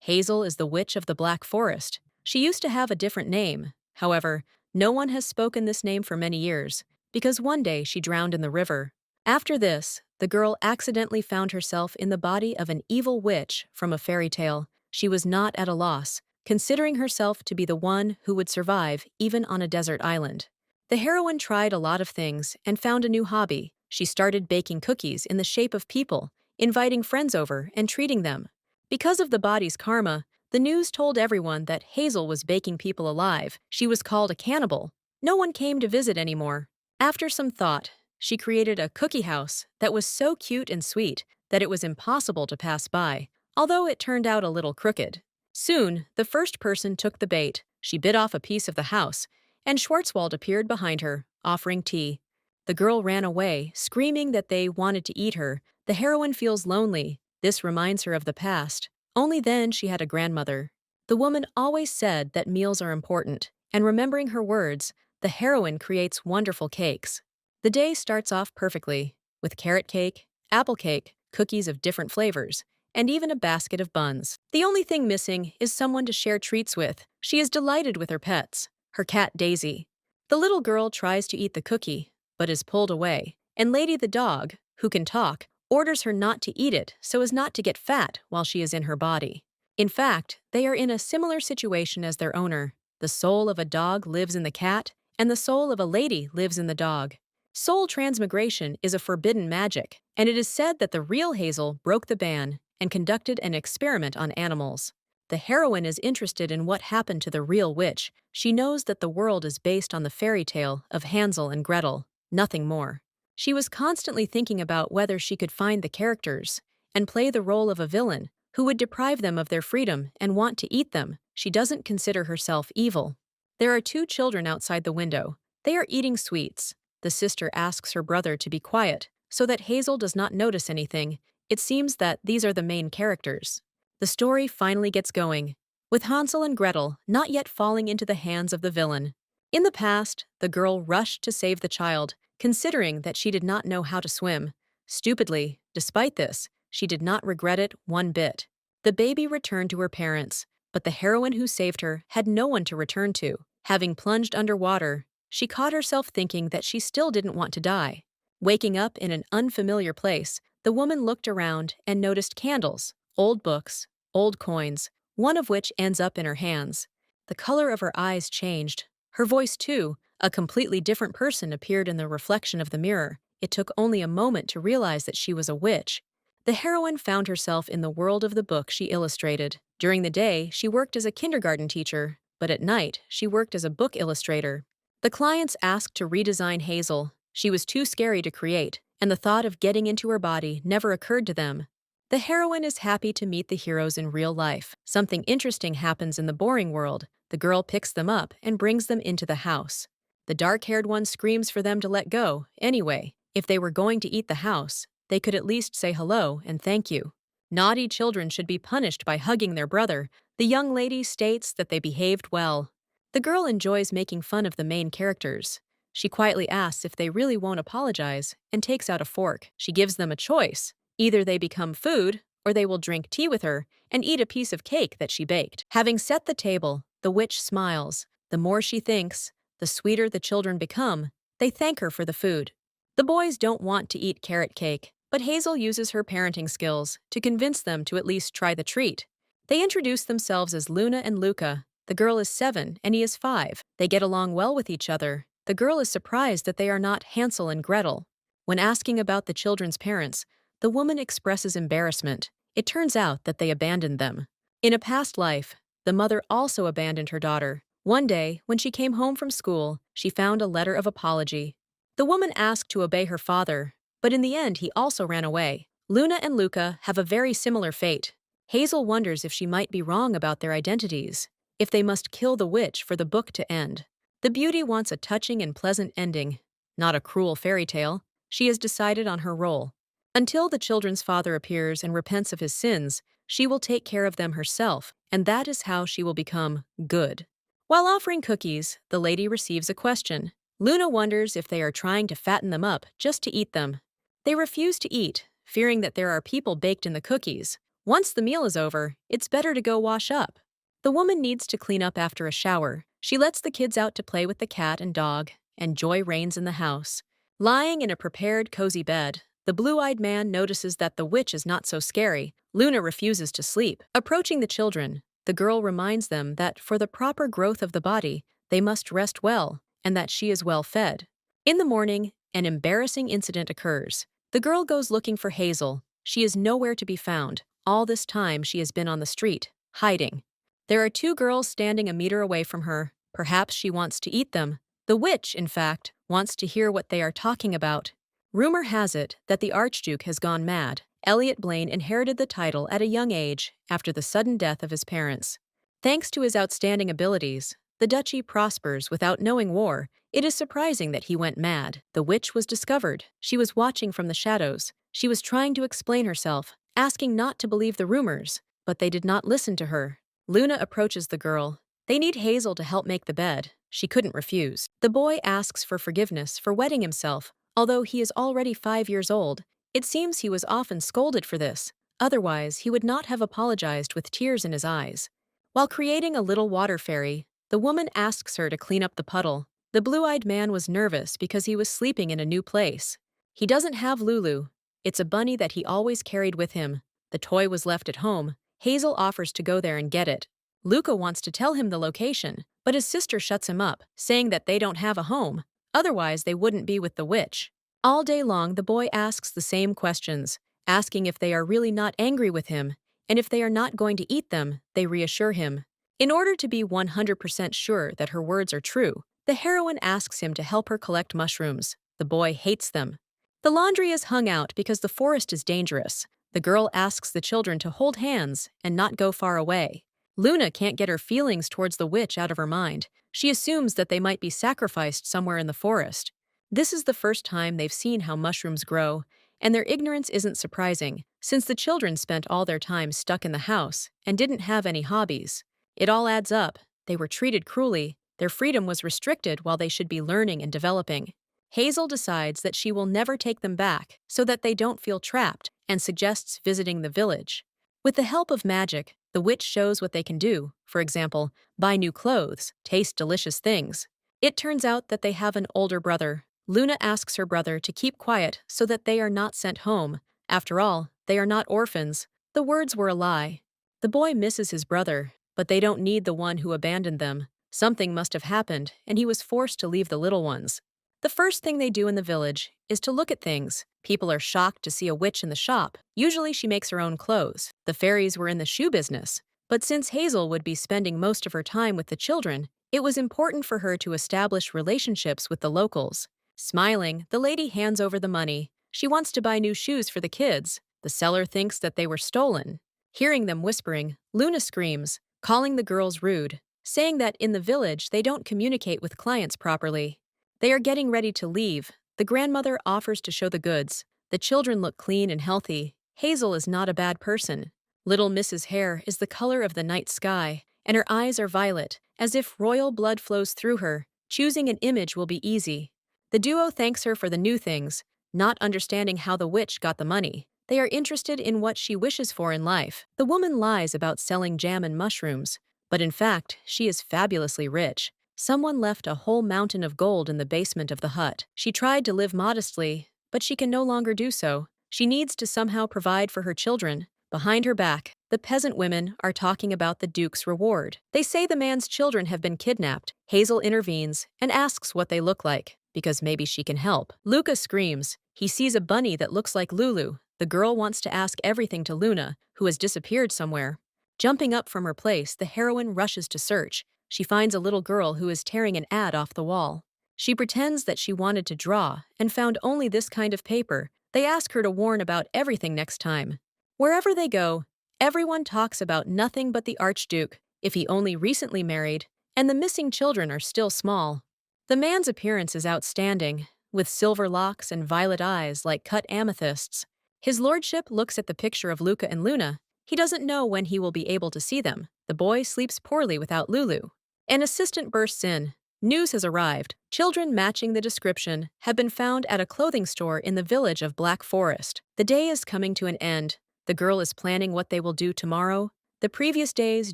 Hazel is the witch of the Black Forest. She used to have a different name. However, no one has spoken this name for many years, because one day she drowned in the river. After this, the girl accidentally found herself in the body of an evil witch from a fairy tale. She was not at a loss, considering herself to be the one who would survive even on a desert island. The heroine tried a lot of things and found a new hobby. She started baking cookies in the shape of people, inviting friends over and treating them. Because of the body's karma, the news told everyone that Hazel was baking people alive. She was called a cannibal. No one came to visit anymore. After some thought, she created a cookie house that was so cute and sweet that it was impossible to pass by, although it turned out a little crooked. Soon, the first person took the bait. She bit off a piece of the house, and Schwarzwald appeared behind her, offering tea. The girl ran away, screaming that they wanted to eat her. The heroine feels lonely. This reminds her of the past. Only then she had a grandmother. The woman always said that meals are important, and remembering her words, the heroine creates wonderful cakes. The day starts off perfectly, with carrot cake, apple cake, cookies of different flavors, and even a basket of buns. The only thing missing is someone to share treats with. She is delighted with her pets, her cat Daisy. The little girl tries to eat the cookie, but is pulled away, and Lady the dog, who can talk, orders her not to eat it so as not to get fat while she is in her body. In fact, they are in a similar situation as their owner. The soul of a dog lives in the cat, and the soul of a lady lives in the dog. Soul transmigration is a forbidden magic, and it is said that the real Hazel broke the ban and conducted an experiment on animals. The heroine is interested in what happened to the real witch. She knows that the world is based on the fairy tale of Hansel and Gretel, nothing more. She was constantly thinking about whether she could find the characters and play the role of a villain who would deprive them of their freedom and want to eat them. She doesn't consider herself evil. There are two children outside the window. They are eating sweets. The sister asks her brother to be quiet so that Hazel does not notice anything. It seems that these are the main characters. The story finally gets going, with Hansel and Gretel not yet falling into the hands of the villain. In the past, the girl rushed to save the child, considering that she did not know how to swim. Stupidly, despite this, she did not regret it one bit. The baby returned to her parents, but the heroine who saved her had no one to return to. Having plunged underwater, she caught herself thinking that she still didn't want to die. Waking up in an unfamiliar place, the woman looked around and noticed candles, old books, old coins, one of which ends up in her hands. The color of her eyes changed. Her voice, too. A completely different person appeared in the reflection of the mirror. It took only a moment to realize that she was a witch. The heroine found herself in the world of the book she illustrated. During the day, she worked as a kindergarten teacher, but at night, she worked as a book illustrator. The clients asked to redesign Hazel. She was too scary to create, and the thought of getting into her body never occurred to them. The heroine is happy to meet the heroes in real life. Something interesting happens in the boring world. The girl picks them up and brings them into the house. The dark-haired one screams for them to let go. Anyway, if they were going to eat the house, they could at least say hello and thank you. Naughty children should be punished by hugging their brother. The young lady states that they behaved well. The girl enjoys making fun of the main characters. She quietly asks if they really won't apologize and takes out a fork. She gives them a choice. Either they become food, or they will drink tea with her and eat a piece of cake that she baked. Having set the table, the witch smiles. The more she thinks, the sweeter the children become. They thank her for the food. The boys don't want to eat carrot cake, but Hazel uses her parenting skills to convince them to at least try the treat. They introduce themselves as Luna and Luca. The girl is 7 and he is 5. They get along well with each other. The girl is surprised that they are not Hansel and Gretel. When asking about the children's parents, the woman expresses embarrassment. It turns out that they abandoned them. In a past life, the mother also abandoned her daughter. One day, when she came home from school, she found a letter of apology. The woman asked to obey her father, but in the end he also ran away. Luna and Luca have a very similar fate. Hazel wonders if she might be wrong about their identities, if they must kill the witch for the book to end. The beauty wants a touching and pleasant ending, not a cruel fairy tale. She has decided on her role. Until the children's father appears and repents of his sins, she will take care of them herself, and that is how she will become good. While offering cookies, the lady receives a question. Luna wonders if they are trying to fatten them up just to eat them. They refuse to eat, fearing that there are people baked in the cookies. Once the meal is over, it's better to go wash up. The woman needs to clean up after a shower. She lets the kids out to play with the cat and dog, and joy reigns in the house. Lying in a prepared, cozy bed, the blue-eyed man notices that the witch is not so scary. Luna refuses to sleep. Approaching the children, the girl reminds them that for the proper growth of the body, they must rest well, and that she is well fed. In the morning, an embarrassing incident occurs. The girl goes looking for Hazel. She is nowhere to be found. All this time she has been on the street, hiding. There are two girls standing a meter away from her. Perhaps she wants to eat them. The witch, in fact, wants to hear what they are talking about. Rumor has it that the Archduke has gone mad. Elliot Blaine inherited the title at a young age after the sudden death of his parents. Thanks to his outstanding abilities, the duchy prospers without knowing war. It is surprising that he went mad. The witch was discovered. She was watching from the shadows. She was trying to explain herself, asking not to believe the rumors, but they did not listen to her. Luna approaches the girl. They need Hazel to help make the bed. She couldn't refuse. The boy asks for forgiveness for wetting himself. Although he is already 5 years old, it seems he was often scolded for this. Otherwise, he would not have apologized with tears in his eyes. While creating a little water fairy, the woman asks her to clean up the puddle. The blue-eyed man was nervous because he was sleeping in a new place. He doesn't have Lulu. It's a bunny that he always carried with him. The toy was left at home. Hazel offers to go there and get it. Luca wants to tell him the location, but his sister shuts him up, saying that they don't have a home. Otherwise, they wouldn't be with the witch. All day long, the boy asks the same questions, asking if they are really not angry with him, and if they are not going to eat them, they reassure him. In order to be 100% sure that her words are true, the heroine asks him to help her collect mushrooms. The boy hates them. The laundry is hung out because the forest is dangerous. The girl asks the children to hold hands and not go far away. Luna can't get her feelings towards the witch out of her mind. She assumes that they might be sacrificed somewhere in the forest. This is the first time they've seen how mushrooms grow, and their ignorance isn't surprising, since the children spent all their time stuck in the house and didn't have any hobbies. It all adds up. They were treated cruelly. Their freedom was restricted while they should be learning and developing. Hazel decides that she will never take them back so that they don't feel trapped and suggests visiting the village. With the help of magic, the witch shows what they can do. For example, buy new clothes, taste delicious things. It turns out that they have an older brother. Luna asks her brother to keep quiet so that they are not sent home. After all, they are not orphans. The words were a lie. The boy misses his brother, but they don't need the one who abandoned them. Something must have happened, and he was forced to leave the little ones. The first thing they do in the village is to look at things. People are shocked to see a witch in the shop. Usually she makes her own clothes. The fairies were in the shoe business. But since Hazel would be spending most of her time with the children, it was important for her to establish relationships with the locals. Smiling, the lady hands over the money. She wants to buy new shoes for the kids. The seller thinks that they were stolen. Hearing them whispering, Luna screams, calling the girls rude, saying that in the village they don't communicate with clients properly. They are getting ready to leave. The grandmother offers to show the goods. The children look clean and healthy. Hazel is not a bad person. Little Mrs. Hare is the color of the night sky, and her eyes are violet, as if royal blood flows through her. Choosing an image will be easy. The duo thanks her for the new things, not understanding how the witch got the money. They are interested in what she wishes for in life. The woman lies about selling jam and mushrooms, but in fact, she is fabulously rich. Someone left a whole mountain of gold in the basement of the hut. She tried to live modestly, but she can no longer do so. She needs to somehow provide for her children. Behind her back, the peasant women are talking about the Duke's reward. They say the man's children have been kidnapped. Hazel intervenes and asks what they look like, because maybe she can help. Luca screams. He sees a bunny that looks like Lulu. The girl wants to ask everything to Luna, who has disappeared somewhere. Jumping up from her place, the heroine rushes to search. She finds a little girl who is tearing an ad off the wall. She pretends that she wanted to draw and found only this kind of paper. They ask her to warn about everything next time. Wherever they go, everyone talks about nothing but the Archduke, if he only recently married, and the missing children are still small. The man's appearance is outstanding, with silver locks and violet eyes like cut amethysts. His lordship looks at the picture of Luca and Luna. He doesn't know when he will be able to see them. The boy sleeps poorly without Lulu. An assistant bursts in. News has arrived. Children matching the description have been found at a clothing store in the village of Black Forest. The day is coming to an end. The girl is planning what they will do tomorrow. The previous days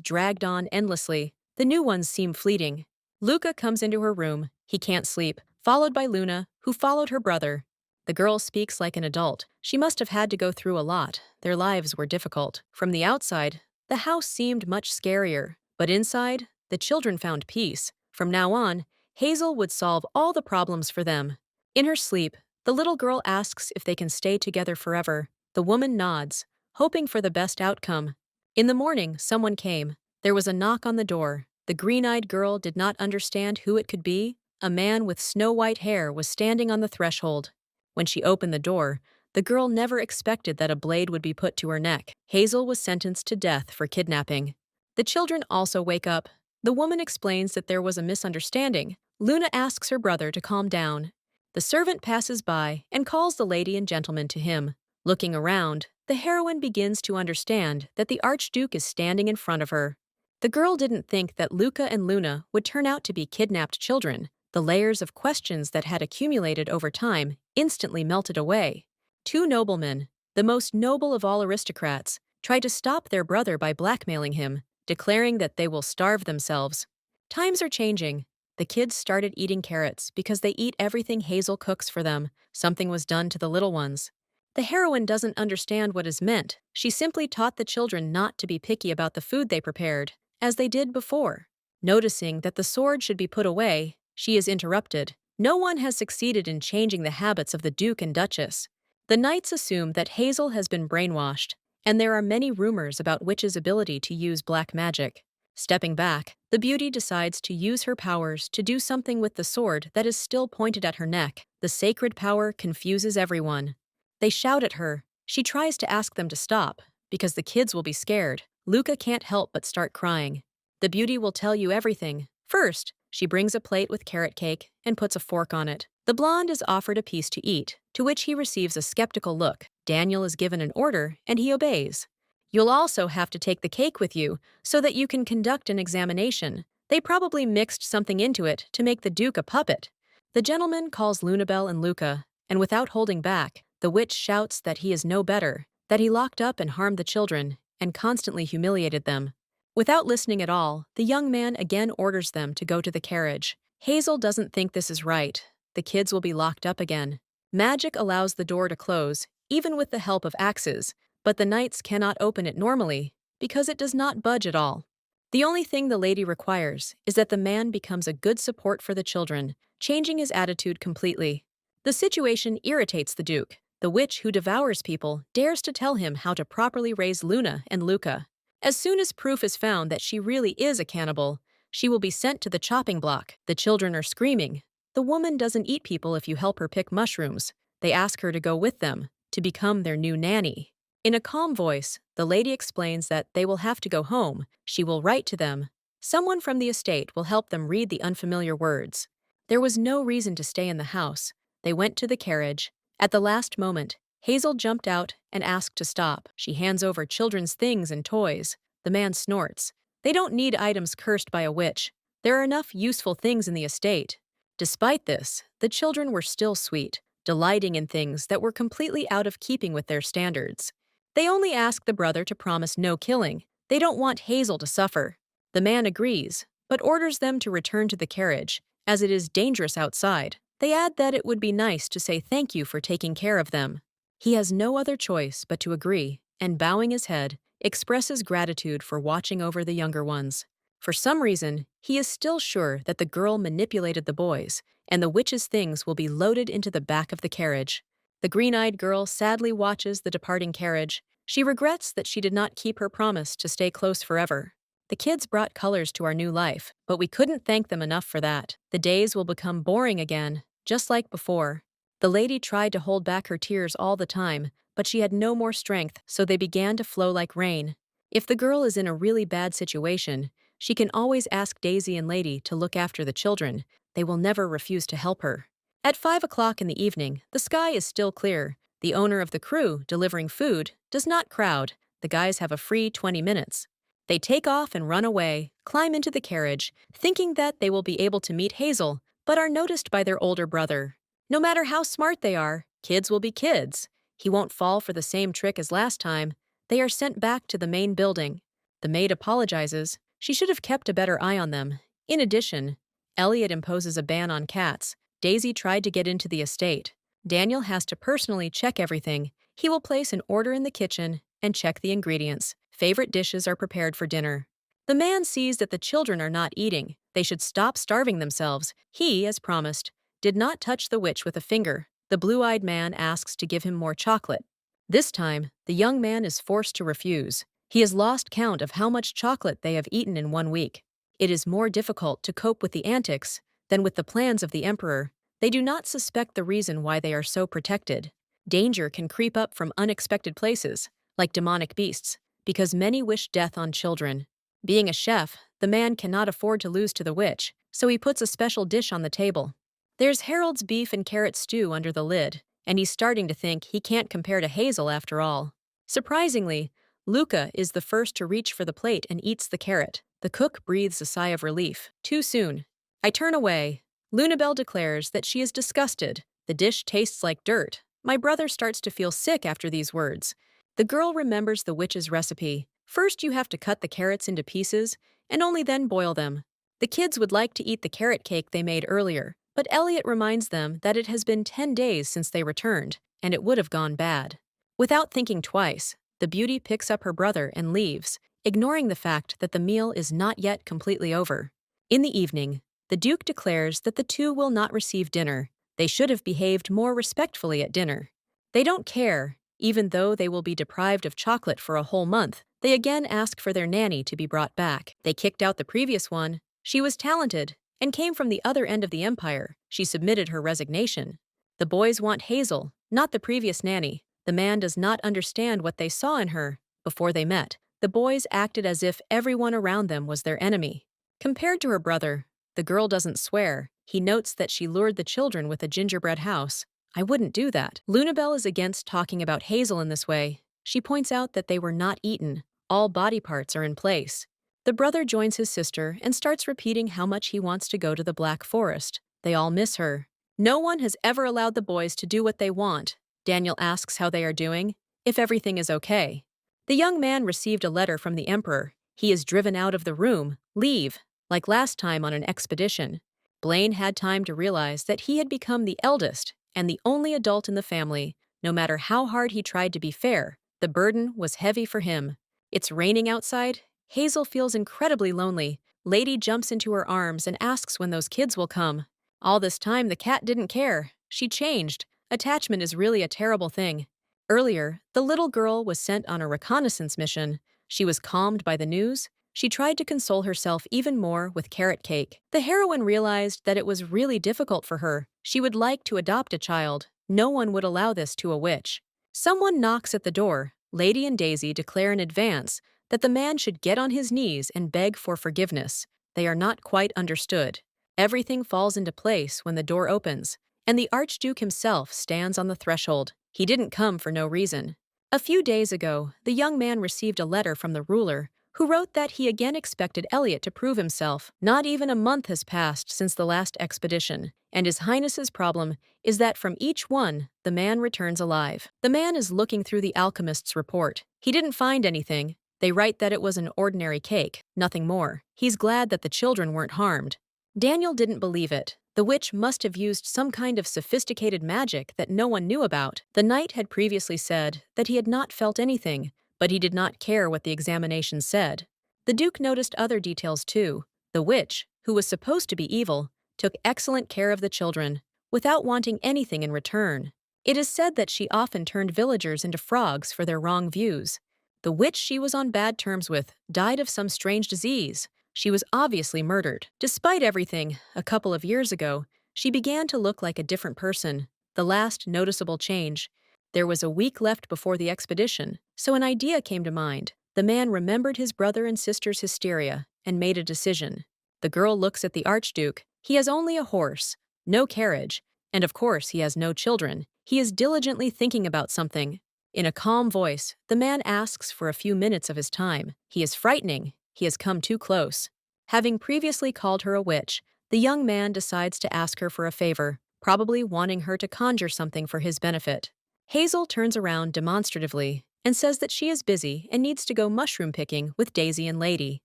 dragged on endlessly. The new ones seem fleeting. Luca comes into her room. He can't sleep, followed by Luna, who followed her brother. The girl speaks like an adult. She must have had to go through a lot. Their lives were difficult. From the outside, the house seemed much scarier. But inside, the children found peace. From now on, Hazel would solve all the problems for them. In her sleep, the little girl asks if they can stay together forever. The woman nods, hoping for the best outcome. In the morning, someone came. There was a knock on the door. The green-eyed girl did not understand who it could be. A man with snow-white hair was standing on the threshold. When she opened the door, the girl never expected that a blade would be put to her neck. Hazel was sentenced to death for kidnapping. The children also wake up. The woman explains that there was a misunderstanding. Luna asks her brother to calm down. The servant passes by and calls the lady and gentleman to him. Looking around, the heroine begins to understand that the Archduke is standing in front of her. The girl didn't think that Luca and Luna would turn out to be kidnapped children. The layers of questions that had accumulated over time instantly melted away. Two noblemen, the most noble of all aristocrats, tried to stop their brother by blackmailing him, declaring that they will starve themselves. Times are changing. The kids started eating carrots because they eat everything Hazel cooks for them. Something was done to the little ones. The heroine doesn't understand what is meant. She simply taught the children not to be picky about the food they prepared, as they did before. Noticing that the sword should be put away, she is interrupted. No one has succeeded in changing the habits of the Duke and Duchess. The knights assume that Hazel has been brainwashed, and there are many rumors about Witch's ability to use black magic. Stepping back, the beauty decides to use her powers to do something with the sword that is still pointed at her neck. The sacred power confuses everyone. They shout at her. She tries to ask them to stop, because the kids will be scared. Luca can't help but start crying. The beauty will tell you everything. First, she brings a plate with carrot cake and puts a fork on it. The blonde is offered a piece to eat, to which he receives a skeptical look. Daniel is given an order, and he obeys. You'll also have to take the cake with you, so that you can conduct an examination. They probably mixed something into it to make the Duke a puppet. The gentleman calls Lunabelle and Luca, and without holding back, the witch shouts that he is no better, that he locked up and harmed the children, and constantly humiliated them. Without listening at all, the young man again orders them to go to the carriage. Hazel doesn't think this is right. The kids will be locked up again. Magic allows the door to close, even with the help of axes, but the knights cannot open it normally, because it does not budge at all. The only thing the lady requires is that the man becomes a good support for the children, changing his attitude completely. The situation irritates the Duke. The witch who devours people dares to tell him how to properly raise Luna and Luca. As soon as proof is found that she really is a cannibal, she will be sent to the chopping block. The children are screaming. The woman doesn't eat people if you help her pick mushrooms. They ask her to go with them, to become their new nanny. In a calm voice, the lady explains that they will have to go home. She will write to them. Someone from the estate will help them read the unfamiliar words. There was no reason to stay in the house. They went to the carriage. At the last moment, Hazel jumped out and asked to stop. She hands over children's things and toys. The man snorts. They don't need items cursed by a witch. There are enough useful things in the estate. Despite this, the children were still sweet, delighting in things that were completely out of keeping with their standards. They only ask the brother to promise no killing. They don't want Hazel to suffer. The man agrees, but orders them to return to the carriage, as it is dangerous outside. They add that it would be nice to say thank you for taking care of them. He has no other choice but to agree, and bowing his head, expresses gratitude for watching over the younger ones. For some reason, he is still sure that the girl manipulated the boys, and the witch's things will be loaded into the back of the carriage. The green-eyed girl sadly watches the departing carriage. She regrets that she did not keep her promise to stay close forever. The kids brought colors to our new life, but we couldn't thank them enough for that. The days will become boring again, just like before. The lady tried to hold back her tears all the time, but she had no more strength, so they began to flow like rain. If the girl is in a really bad situation, she can always ask Daisy and Lady to look after the children. They will never refuse to help her. At 5 o'clock in the evening, the sky is still clear. The owner of the crew, delivering food, does not crowd. The guys have a free 20 minutes. They take off and run away, climb into the carriage, thinking that they will be able to meet Hazel, but are noticed by their older brother. No matter how smart they are, kids will be kids. He won't fall for the same trick as last time. They are sent back to the main building. The maid apologizes. She should have kept a better eye on them. In addition, Elliot imposes a ban on cats. Daisy tried to get into the estate. Daniel has to personally check everything. He will place an order in the kitchen and check the ingredients. Favorite dishes are prepared for dinner. The man sees that the children are not eating. They should stop starving themselves. He, as promised, did not touch the witch with a finger. The blue-eyed man asks to give him more chocolate. This time, the young man is forced to refuse. He has lost count of how much chocolate they have eaten in 1 week. It is more difficult to cope with the antics than with the plans of the emperor. They do not suspect the reason why they are so protected. Danger can creep up from unexpected places, like demonic beasts, because many wish death on children. Being a chef, the man cannot afford to lose to the witch, so he puts a special dish on the table. There's Harold's beef and carrot stew under the lid, and he's starting to think he can't compare to Hazel after all. Surprisingly, Luca is the first to reach for the plate and eats the carrot. The cook breathes a sigh of relief. Too soon. I turn away. Lunabelle declares that she is disgusted. The dish tastes like dirt. My brother starts to feel sick after these words. The girl remembers the witch's recipe. First, you have to cut the carrots into pieces, and only then boil them. The kids would like to eat the carrot cake they made earlier, but Elliot reminds them that it has been 10 days since they returned, and it would have gone bad. Without thinking twice, the beauty picks up her brother and leaves, ignoring the fact that the meal is not yet completely over. In the evening, the Duke declares that the two will not receive dinner. They should have behaved more respectfully at dinner. They don't care, even though they will be deprived of chocolate for a whole month. They again ask for their nanny to be brought back. They kicked out the previous one. She was talented and came from the other end of the empire. She submitted her resignation. The boys want Hazel, not the previous nanny. The man does not understand what they saw in her before they met. The boys acted as if everyone around them was their enemy. Compared to her brother, the girl doesn't swear. He notes that she lured the children with a gingerbread house. I wouldn't do that. Lunabelle is against talking about Hazel in this way. She points out that they were not eaten. All body parts are in place. The brother joins his sister and starts repeating how much he wants to go to the Black Forest. They all miss her. No one has ever allowed the boys to do what they want. Daniel asks how they are doing, if everything is okay. The young man received a letter from the emperor. He is driven out of the room. Leave, like last time on an expedition. Blaine had time to realize that he had become the eldest and the only adult in the family. No matter how hard he tried to be fair, the burden was heavy for him. It's raining outside. Hazel feels incredibly lonely. Lady jumps into her arms and asks when those kids will come. All this time, the cat didn't care. She changed. Attachment is really a terrible thing. Earlier, the little girl was sent on a reconnaissance mission. She was calmed by the news. She tried to console herself even more with carrot cake. The heroine realized that it was really difficult for her. She would like to adopt a child. No one would allow this to a witch. Someone knocks at the door. Lady and Daisy declare in advance that the man should get on his knees and beg for forgiveness. They are not quite understood. Everything falls into place when the door opens, and the Archduke himself stands on the threshold. He didn't come for no reason. A few days ago, the young man received a letter from the ruler, who wrote that he again expected Elliot to prove himself. Not even a month has passed since the last expedition, and His Highness's problem is that from each one, the man returns alive. The man is looking through the alchemist's report. He didn't find anything. They write that it was an ordinary cake, nothing more. He's glad that the children weren't harmed. Daniel didn't believe it. The witch must have used some kind of sophisticated magic that no one knew about. The knight had previously said that he had not felt anything, but he did not care what the examination said. The Duke noticed other details too. The witch, who was supposed to be evil, took excellent care of the children, without wanting anything in return. It is said that she often turned villagers into frogs for their wrong views. The witch she was on bad terms with died of some strange disease. She was obviously murdered. Despite everything, a couple of years ago, she began to look like a different person. The last noticeable change. There was a week left before the expedition, so an idea came to mind. The man remembered his brother and sister's hysteria and made a decision. The girl looks at the Archduke. He has only a horse, no carriage, and of course he has no children. He is diligently thinking about something. In a calm voice, the man asks for a few minutes of his time. He is frightening. He has come too close. Having previously called her a witch, the young man decides to ask her for a favor, probably wanting her to conjure something for his benefit. Hazel turns around demonstratively. and says that she is busy and needs to go mushroom picking with Daisy and Lady.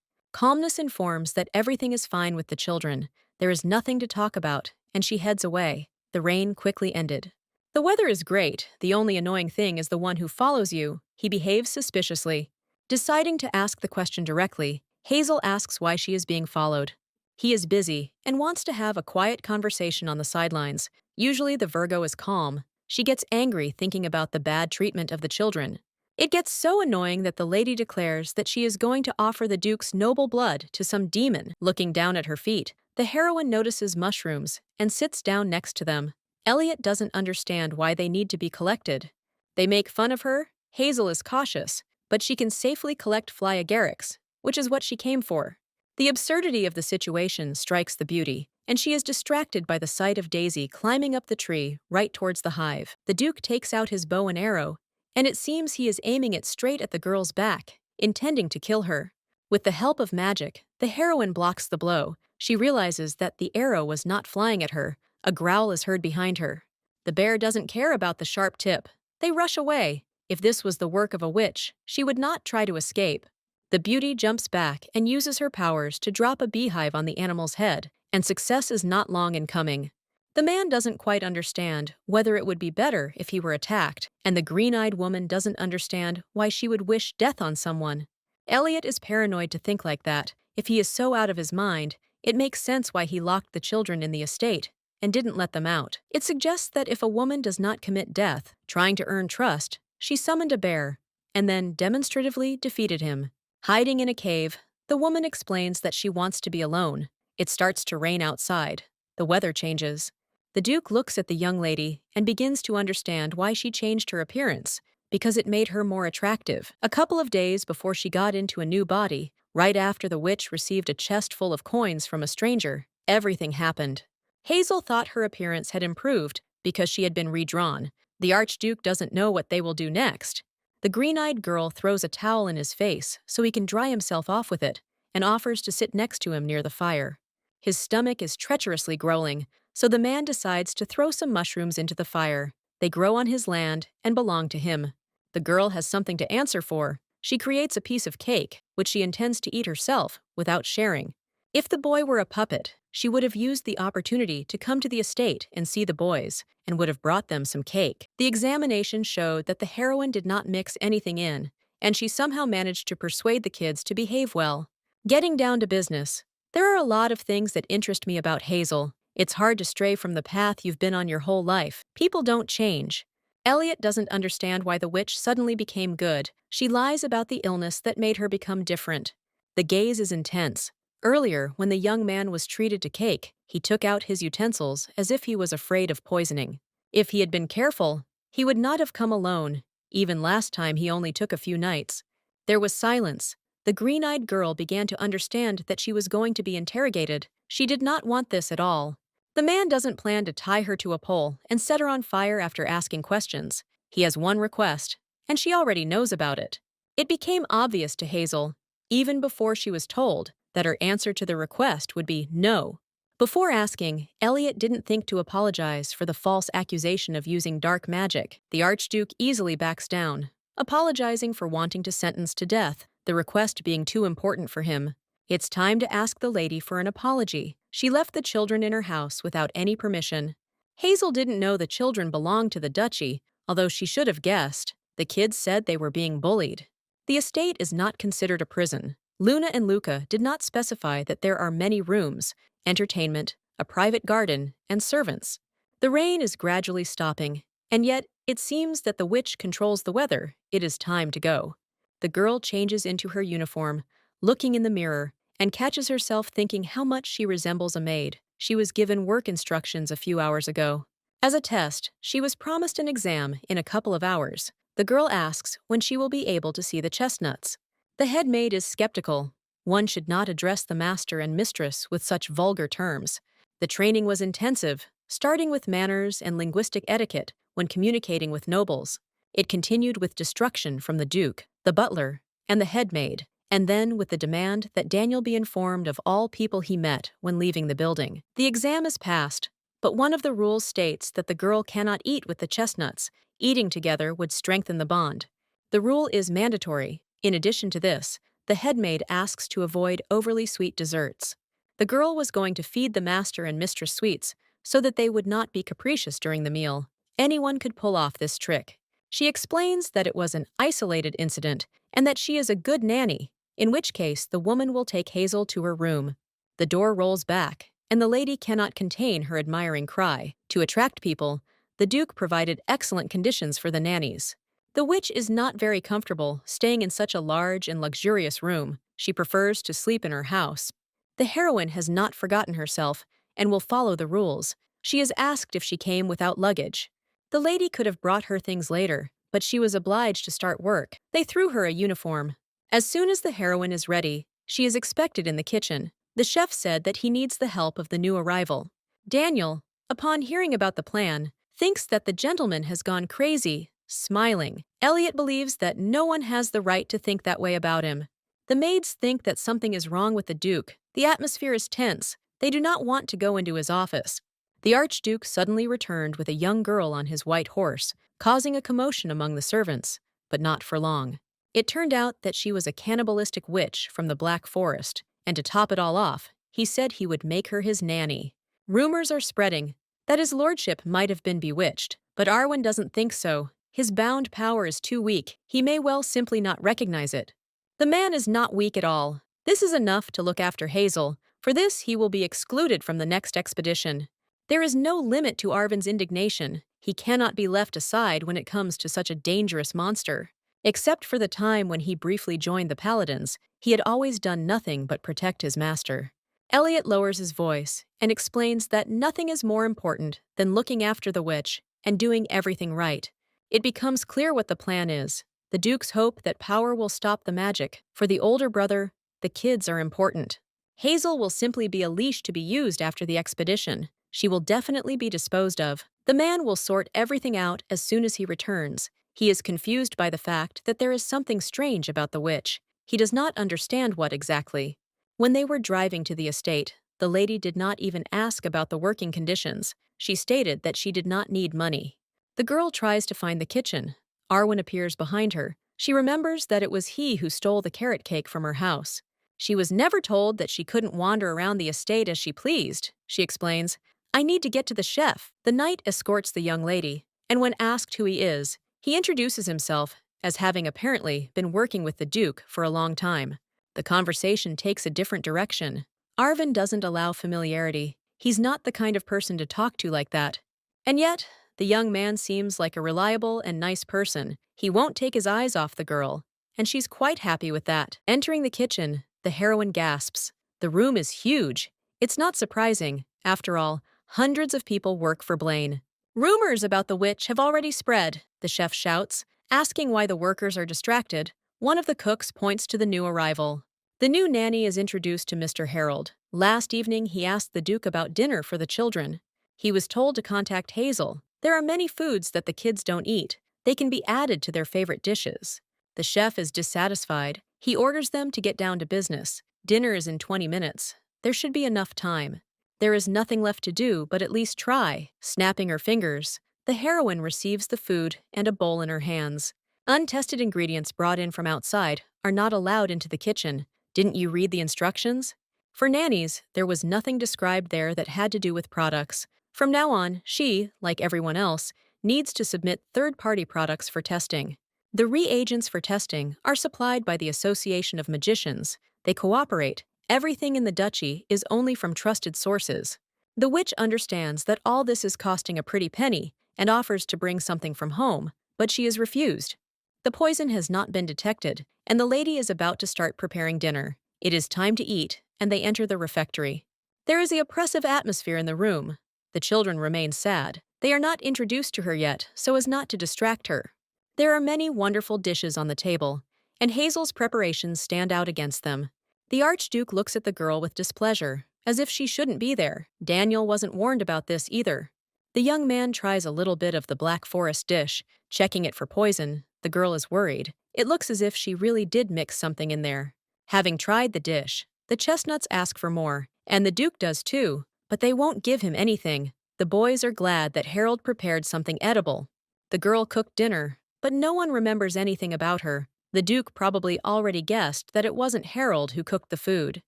Calmness informs that everything is fine with the children. There is nothing to talk about, and she heads away. The rain quickly ended. The weather is great. The only annoying thing is the one who follows you. He behaves suspiciously. Deciding to ask the question directly, Hazel asks why she is being followed. He is busy and wants to have a quiet conversation on the sidelines. Usually the Virgo is calm. She gets angry thinking about the bad treatment of the children. It gets so annoying that the lady declares that she is going to offer the Duke's noble blood to some demon. Looking down at her feet, the heroine notices mushrooms and sits down next to them. Elliot doesn't understand why they need to be collected. They make fun of her. Hazel is cautious, but she can safely collect fly agarics, which is what she came for. The absurdity of the situation strikes the beauty, and she is distracted by the sight of Daisy climbing up the tree right towards the hive. The Duke takes out his bow and arrow, and it seems he is aiming it straight at the girl's back, intending to kill her. With the help of magic, the heroine blocks the blow. She realizes that the arrow was not flying at her. A growl is heard behind her. The bear doesn't care about the sharp tip. They rush away. If this was the work of a witch, she would not try to escape. The beauty jumps back and uses her powers to drop a beehive on the animal's head, and success is not long in coming. The man doesn't quite understand whether it would be better if he were attacked, and the green-eyed woman doesn't understand why she would wish death on someone. Elliot is paranoid to think like that. If he is so out of his mind, it makes sense why he locked the children in the estate and didn't let them out. It suggests that if a woman does not commit death, trying to earn trust, she summoned a bear and then demonstratively defeated him. Hiding in a cave, the woman explains that she wants to be alone. It starts to rain outside. The weather changes. The Duke looks at the young lady and begins to understand why she changed her appearance, because it made her more attractive. A couple of days before she got into a new body, right after the witch received a chest full of coins from a stranger, everything happened. Hazel thought her appearance had improved because she had been redrawn. The Archduke doesn't know what they will do next. The green-eyed girl throws a towel in his face so he can dry himself off with it and offers to sit next to him near the fire. His stomach is treacherously growling, so the man decides to throw some mushrooms into the fire. They grow on his land and belong to him. The girl has something to answer for. She creates a piece of cake, which she intends to eat herself without sharing. If the boy were a puppet, she would have used the opportunity to come to the estate and see the boys, and would have brought them some cake. The examination showed that the heroine did not mix anything in, and she somehow managed to persuade the kids to behave well. Getting down to business, there are a lot of things that interest me about Hazel. It's hard to stray from the path you've been on your whole life. People don't change. Elliot doesn't understand why the witch suddenly became good. She lies about the illness that made her become different. The gaze is intense. Earlier, when the young man was treated to cake, he took out his utensils as if he was afraid of poisoning. If he had been careful, he would not have come alone. Even last time he only took a few nights. There was silence. The green-eyed girl began to understand that she was going to be interrogated. She did not want this at all. The man doesn't plan to tie her to a pole and set her on fire after asking questions. He has one request, and she already knows about it. It became obvious to Hazel, even before she was told, that her answer to the request would be no. Before asking, Elliot didn't think to apologize for the false accusation of using dark magic. The Archduke easily backs down, apologizing for wanting to sentence to death, the request being too important for him. It's time to ask the lady for an apology. She left the children in her house without any permission. Hazel didn't know the children belonged to the duchy, although she should have guessed. The kids said they were being bullied. The estate is not considered a prison. Luna and Luca did not specify that there are many rooms, entertainment, a private garden, and servants. The rain is gradually stopping, and yet it seems that the witch controls the weather. It is time to go. The girl changes into her uniform, looking in the mirror, and catches herself thinking how much she resembles a maid. She was given work instructions a few hours ago. As a test, she was promised an exam in a couple of hours. The girl asks when she will be able to see the chestnuts. The head maid is skeptical. One should not address the master and mistress with such vulgar terms. The training was intensive, starting with manners and linguistic etiquette when communicating with nobles. It continued with destruction from the Duke, the butler, and the head maid, and then with the demand that Daniel be informed of all people he met when leaving the building. The exam is passed, but one of the rules states that the girl cannot eat with the chestnuts. Eating together would strengthen the bond. The rule is mandatory. In addition to this, the headmaid asks to avoid overly sweet desserts. The girl was going to feed the master and mistress sweets so that they would not be capricious during the meal. Anyone could pull off this trick. She explains that it was an isolated incident and that she is a good nanny, in which case the woman will take Hazel to her room. The door rolls back, and the lady cannot contain her admiring cry. To attract people, the Duke provided excellent conditions for the nannies. The witch is not very comfortable staying in such a large and luxurious room. She prefers to sleep in her house. The heroine has not forgotten herself and will follow the rules. She is asked if she came without luggage. The lady could have brought her things later, but she was obliged to start work. They threw her a uniform. As soon as the heroine is ready, she is expected in the kitchen. The chef said that he needs the help of the new arrival. Daniel, upon hearing about the plan, thinks that the gentleman has gone crazy, smiling. Elliot believes that no one has the right to think that way about him. The maids think that something is wrong with the Duke. The atmosphere is tense. They do not want to go into his office. The Archduke suddenly returned with a young girl on his white horse, causing a commotion among the servants, but not for long. It turned out that she was a cannibalistic witch from the Black Forest, and to top it all off, he said he would make her his nanny. Rumors are spreading that his lordship might have been bewitched, but Arwen doesn't think so. His bound power is too weak. He may well simply not recognize it. The man is not weak at all. This is enough to look after Hazel. For this, he will be excluded from the next expedition. There is no limit to Arwen's indignation. He cannot be left aside when it comes to such a dangerous monster. Except for the time when he briefly joined the Paladins, he had always done nothing but protect his master. Elliot lowers his voice and explains that nothing is more important than looking after the witch and doing everything right. It becomes clear what the plan is. The Duke's hope that power will stop the magic. For the older brother, the kids are important. Hazel will simply be a leash to be used after the expedition. She will definitely be disposed of. The man will sort everything out as soon as he returns. He is confused by the fact that there is something strange about the witch. He does not understand what exactly. When they were driving to the estate, the lady did not even ask about the working conditions. She stated that she did not need money. The girl tries to find the kitchen. Arwen appears behind her. She remembers that it was he who stole the carrot cake from her house. She was never told that she couldn't wander around the estate as she pleased, she explains. I need to get to the chef. The knight escorts the young lady, and when asked who he is, he introduces himself as having apparently been working with the Duke for a long time. The conversation takes a different direction. Arwen doesn't allow familiarity. He's not the kind of person to talk to like that. And yet, the young man seems like a reliable and nice person. He won't take his eyes off the girl, and she's quite happy with that. Entering the kitchen, the heroine gasps. The room is huge. It's not surprising. After all, hundreds of people work for Blaine. Rumors about the witch have already spread, the chef shouts. Asking why the workers are distracted, one of the cooks points to the new arrival. The new nanny is introduced to Mr. Harold. Last evening, he asked the Duke about dinner for the children. He was told to contact Hazel. There are many foods that the kids don't eat. They can be added to their favorite dishes. The chef is dissatisfied. He orders them to get down to business. Dinner is in 20 minutes. There should be enough time. There is nothing left to do but at least try. Snapping her fingers, the heroine receives the food and a bowl in her hands. Untested ingredients brought in from outside are not allowed into the kitchen. Didn't you read the instructions? For nannies, there was nothing described there that had to do with products. From now on, she, like everyone else, needs to submit third-party products for testing. The reagents for testing are supplied by the Association of Magicians. They cooperate. Everything in the duchy is only from trusted sources. The witch understands that all this is costing a pretty penny and offers to bring something from home, but she is refused. The poison has not been detected, and the lady is about to start preparing dinner. It is time to eat, and they enter the refectory. There is an oppressive atmosphere in the room. The children remain sad. They are not introduced to her yet, so as not to distract her. There are many wonderful dishes on the table, and Hazel's preparations stand out against them. The Archduke looks at the girl with displeasure, as if she shouldn't be there. Daniel wasn't warned about this either. The young man tries a little bit of the Black Forest dish, checking it for poison. The girl is worried. It looks as if she really did mix something in there. Having tried the dish, the chestnuts ask for more, and the Duke does too, but they won't give him anything. The boys are glad that Harold prepared something edible. The girl cooked dinner, but no one remembers anything about her. The Duke probably already guessed that it wasn't Harold who cooked the food.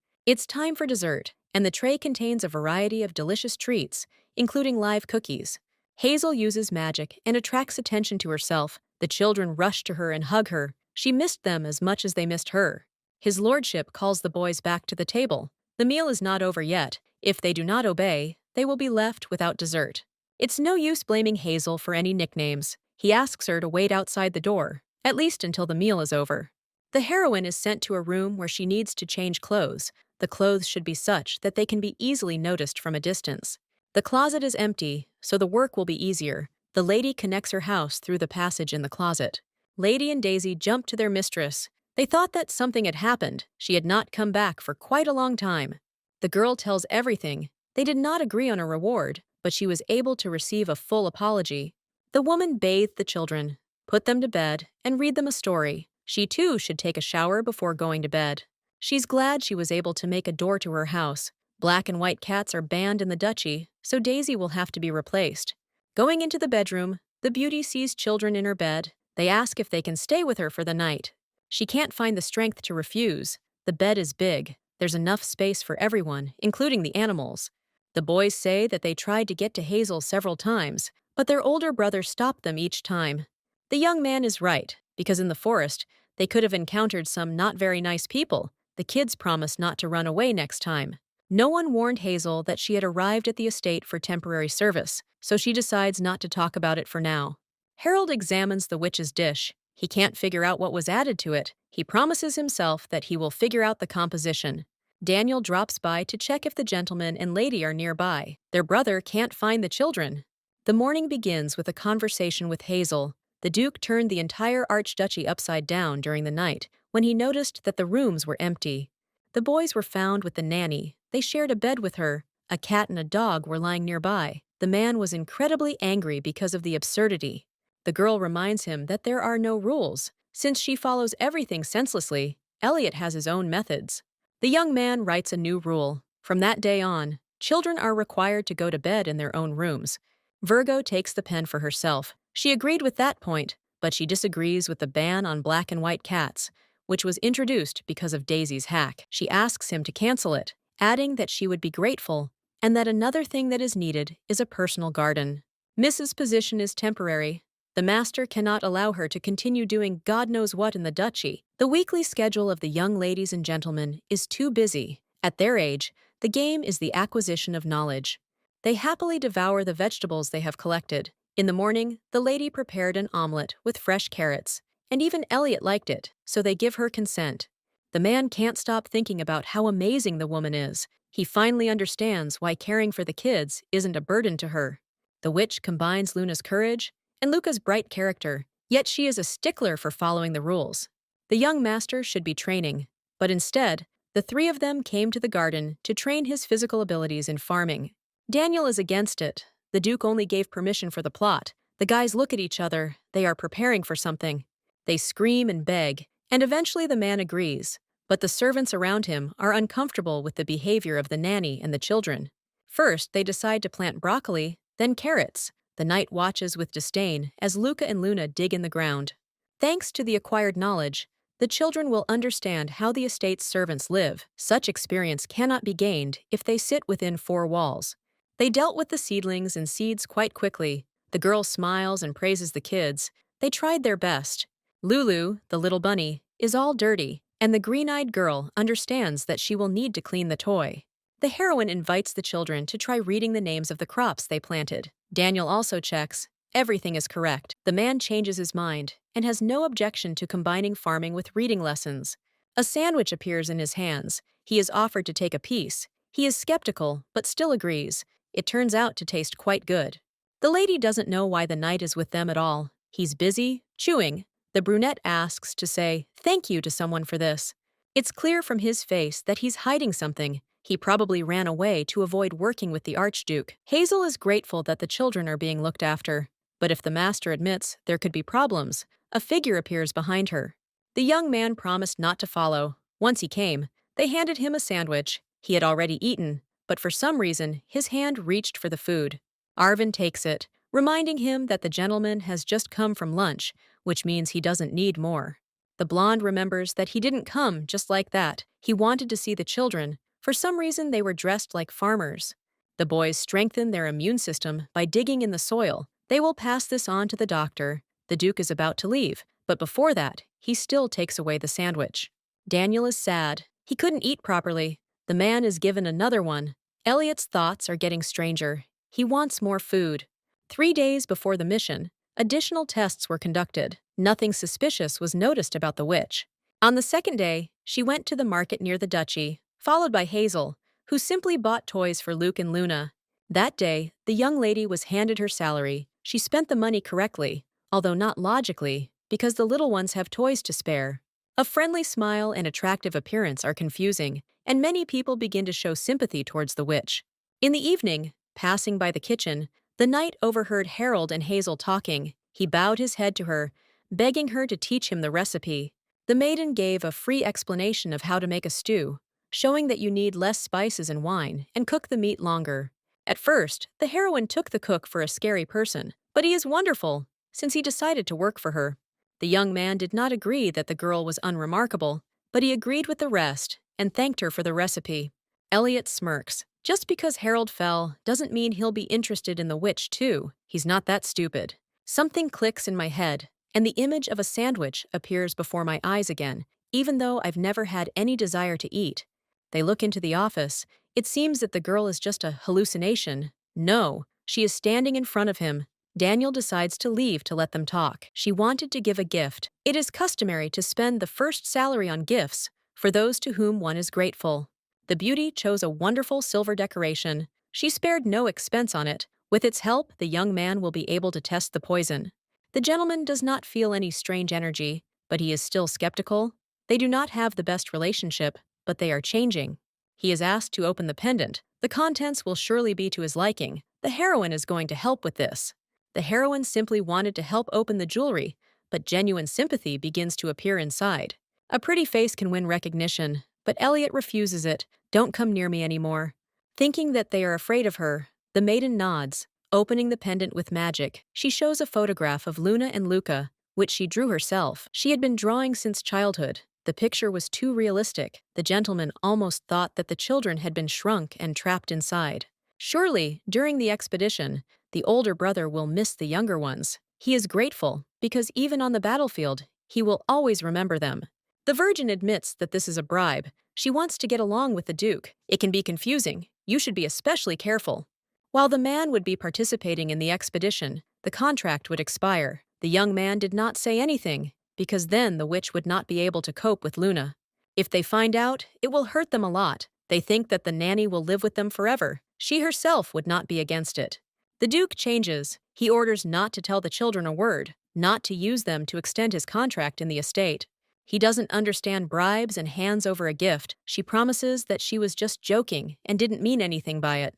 It's time for dessert, and the tray contains a variety of delicious treats, including live cookies. Hazel uses magic and attracts attention to herself. The children rush to her and hug her. She missed them as much as they missed her. His lordship calls the boys back to the table. The meal is not over yet. If they do not obey, they will be left without dessert. It's no use blaming Hazel for any nicknames. He asks her to wait outside the door, at least until the meal is over. The heroine is sent to a room where she needs to change clothes. The clothes should be such that they can be easily noticed from a distance. The closet is empty, so the work will be easier. The lady connects her house through the passage in the closet. Lady and Daisy jump to their mistress. They thought that something had happened. She had not come back for quite a long time. The girl tells everything. They did not agree on a reward, but she was able to receive a full apology. The woman bathed the children, put them to bed, and read them a story. She too should take a shower before going to bed. She's glad she was able to make a door to her house. Black and white cats are banned in the duchy, so Daisy will have to be replaced. Going into the bedroom, the beauty sees children in her bed. They ask if they can stay with her for the night. She can't find the strength to refuse. The bed is big. There's enough space for everyone, including the animals. The boys say that they tried to get to Hazel several times, but their older brother stopped them each time. The young man is right, because in the forest, they could have encountered some not very nice people. The kids promised not to run away next time. No one warned Hazel that she had arrived at the estate for temporary service, so she decides not to talk about it for now. Harold examines the witch's dish. He can't figure out what was added to it. He promises himself that he will figure out the composition. Daniel drops by to check if the gentleman and lady are nearby. Their brother can't find the children. The morning begins with a conversation with Hazel. The Duke turned the entire archduchy upside down during the night when he noticed that the rooms were empty. The boys were found with the nanny. They shared a bed with her. A cat and a dog were lying nearby. The man was incredibly angry because of the absurdity. The girl reminds him that there are no rules. Since she follows everything senselessly, Elliot has his own methods. The young man writes a new rule. From that day on, children are required to go to bed in their own rooms. Virgo takes the pen for herself. She agreed with that point, but she disagrees with the ban on black and white cats, which was introduced because of Daisy's hack. She asks him to cancel it, adding that she would be grateful, and that another thing that is needed is a personal garden. Mrs. Position is temporary. The master cannot allow her to continue doing God knows what in the duchy. The weekly schedule of the young ladies and gentlemen is too busy. At their age, the game is the acquisition of knowledge. They happily devour the vegetables they have collected. In the morning, the lady prepared an omelet with fresh carrots, and even Elliot liked it, so they give her consent. The man can't stop thinking about how amazing the woman is. He finally understands why caring for the kids isn't a burden to her. The witch combines Luna's courage and Luca's bright character, yet she is a stickler for following the rules. The young master should be training, but instead, the three of them came to the garden to train his physical abilities in farming. Daniel is against it. The Duke only gave permission for the plot. The guys look at each other. They are preparing for something. They scream and beg, and eventually the man agrees. But the servants around him are uncomfortable with the behavior of the nanny and the children. First, they decide to plant broccoli, then carrots. The knight watches with disdain as Luca and Luna dig in the ground. Thanks to the acquired knowledge, the children will understand how the estate's servants live. Such experience cannot be gained if they sit within four walls. They dealt with the seedlings and seeds quite quickly. The girl smiles and praises the kids. They tried their best. Lulu, the little bunny, is all dirty, and the green-eyed girl understands that she will need to clean the toy. The heroine invites the children to try reading the names of the crops they planted. Daniel also checks. Everything is correct. The man changes his mind and has no objection to combining farming with reading lessons. A sandwich appears in his hands. He is offered to take a piece. He is skeptical, but still agrees. It turns out to taste quite good. The lady doesn't know why the knight is with them at all. He's busy, chewing. The brunette asks to say thank you to someone for this. It's clear from his face that he's hiding something. He probably ran away to avoid working with the Archduke. Hazel is grateful that the children are being looked after. But if the master admits there could be problems, a figure appears behind her. The young man promised not to follow. Once he came, they handed him a sandwich. He had already eaten, but for some reason, his hand reached for the food. Arvin takes it, reminding him that the gentleman has just come from lunch, which means he doesn't need more. The blonde remembers that he didn't come just like that. He wanted to see the children. For some reason, they were dressed like farmers. The boys strengthen their immune system by digging in the soil. They will pass this on to the doctor. The Duke is about to leave, but before that, he still takes away the sandwich. Daniel is sad. He couldn't eat properly. The man is given another one. Elliot's thoughts are getting stranger. He wants more food. 3 days before the mission, additional tests were conducted. Nothing suspicious was noticed about the witch. On the second day, she went to the market near the duchy, followed by Hazel, who simply bought toys for Luke and Luna. That day, the young lady was handed her salary. She spent the money correctly, although not logically, because the little ones have toys to spare. A friendly smile and attractive appearance are confusing, and many people begin to show sympathy towards the witch. In the evening, passing by the kitchen, the knight overheard Harold and Hazel talking. He bowed his head to her, begging her to teach him the recipe. The maiden gave a free explanation of how to make a stew, showing that you need less spices and wine and cook the meat longer. At first, the heroine took the cook for a scary person, but he is wonderful, since he decided to work for her. The young man did not agree that the girl was unremarkable, but he agreed with the rest and thanked her for the recipe. Elliot smirks. Just because Harold fell doesn't mean he'll be interested in the witch too. He's not that stupid. Something clicks in my head, and the image of a sandwich appears before my eyes again, even though I've never had any desire to eat. They look into the office. It seems that the girl is just a hallucination. No, she is standing in front of him. Daniel decides to leave to let them talk. She wanted to give a gift. It is customary to spend the first salary on gifts for those to whom one is grateful. The beauty chose a wonderful silver decoration. She spared no expense on it. With its help, the young man will be able to test the poison. The gentleman does not feel any strange energy, but he is still skeptical. They do not have the best relationship, but they are changing. He is asked to open the pendant. The contents will surely be to his liking. The heroine is going to help with this. The heroine simply wanted to help open the jewelry, but genuine sympathy begins to appear inside. A pretty face can win recognition, but Elliot refuses it. Don't come near me anymore. Thinking that they are afraid of her, the maiden nods, opening the pendant with magic. She shows a photograph of Luna and Luca, which she drew herself. She had been drawing since childhood. The picture was too realistic. The gentleman almost thought that the children had been shrunk and trapped inside. Surely, during the expedition, the older brother will miss the younger ones. He is grateful, because even on the battlefield, he will always remember them. The Virgin admits that this is a bribe. She wants to get along with the Duke. It can be confusing. You should be especially careful. While the man would be participating in the expedition, the contract would expire. The young man did not say anything, because then the witch would not be able to cope with Luna. If they find out, it will hurt them a lot. They think that the nanny will live with them forever. She herself would not be against it. The Duke changes. He orders not to tell the children a word, not to use them to extend his contract in the estate. He doesn't understand bribes and hands over a gift. She promises that she was just joking and didn't mean anything by it.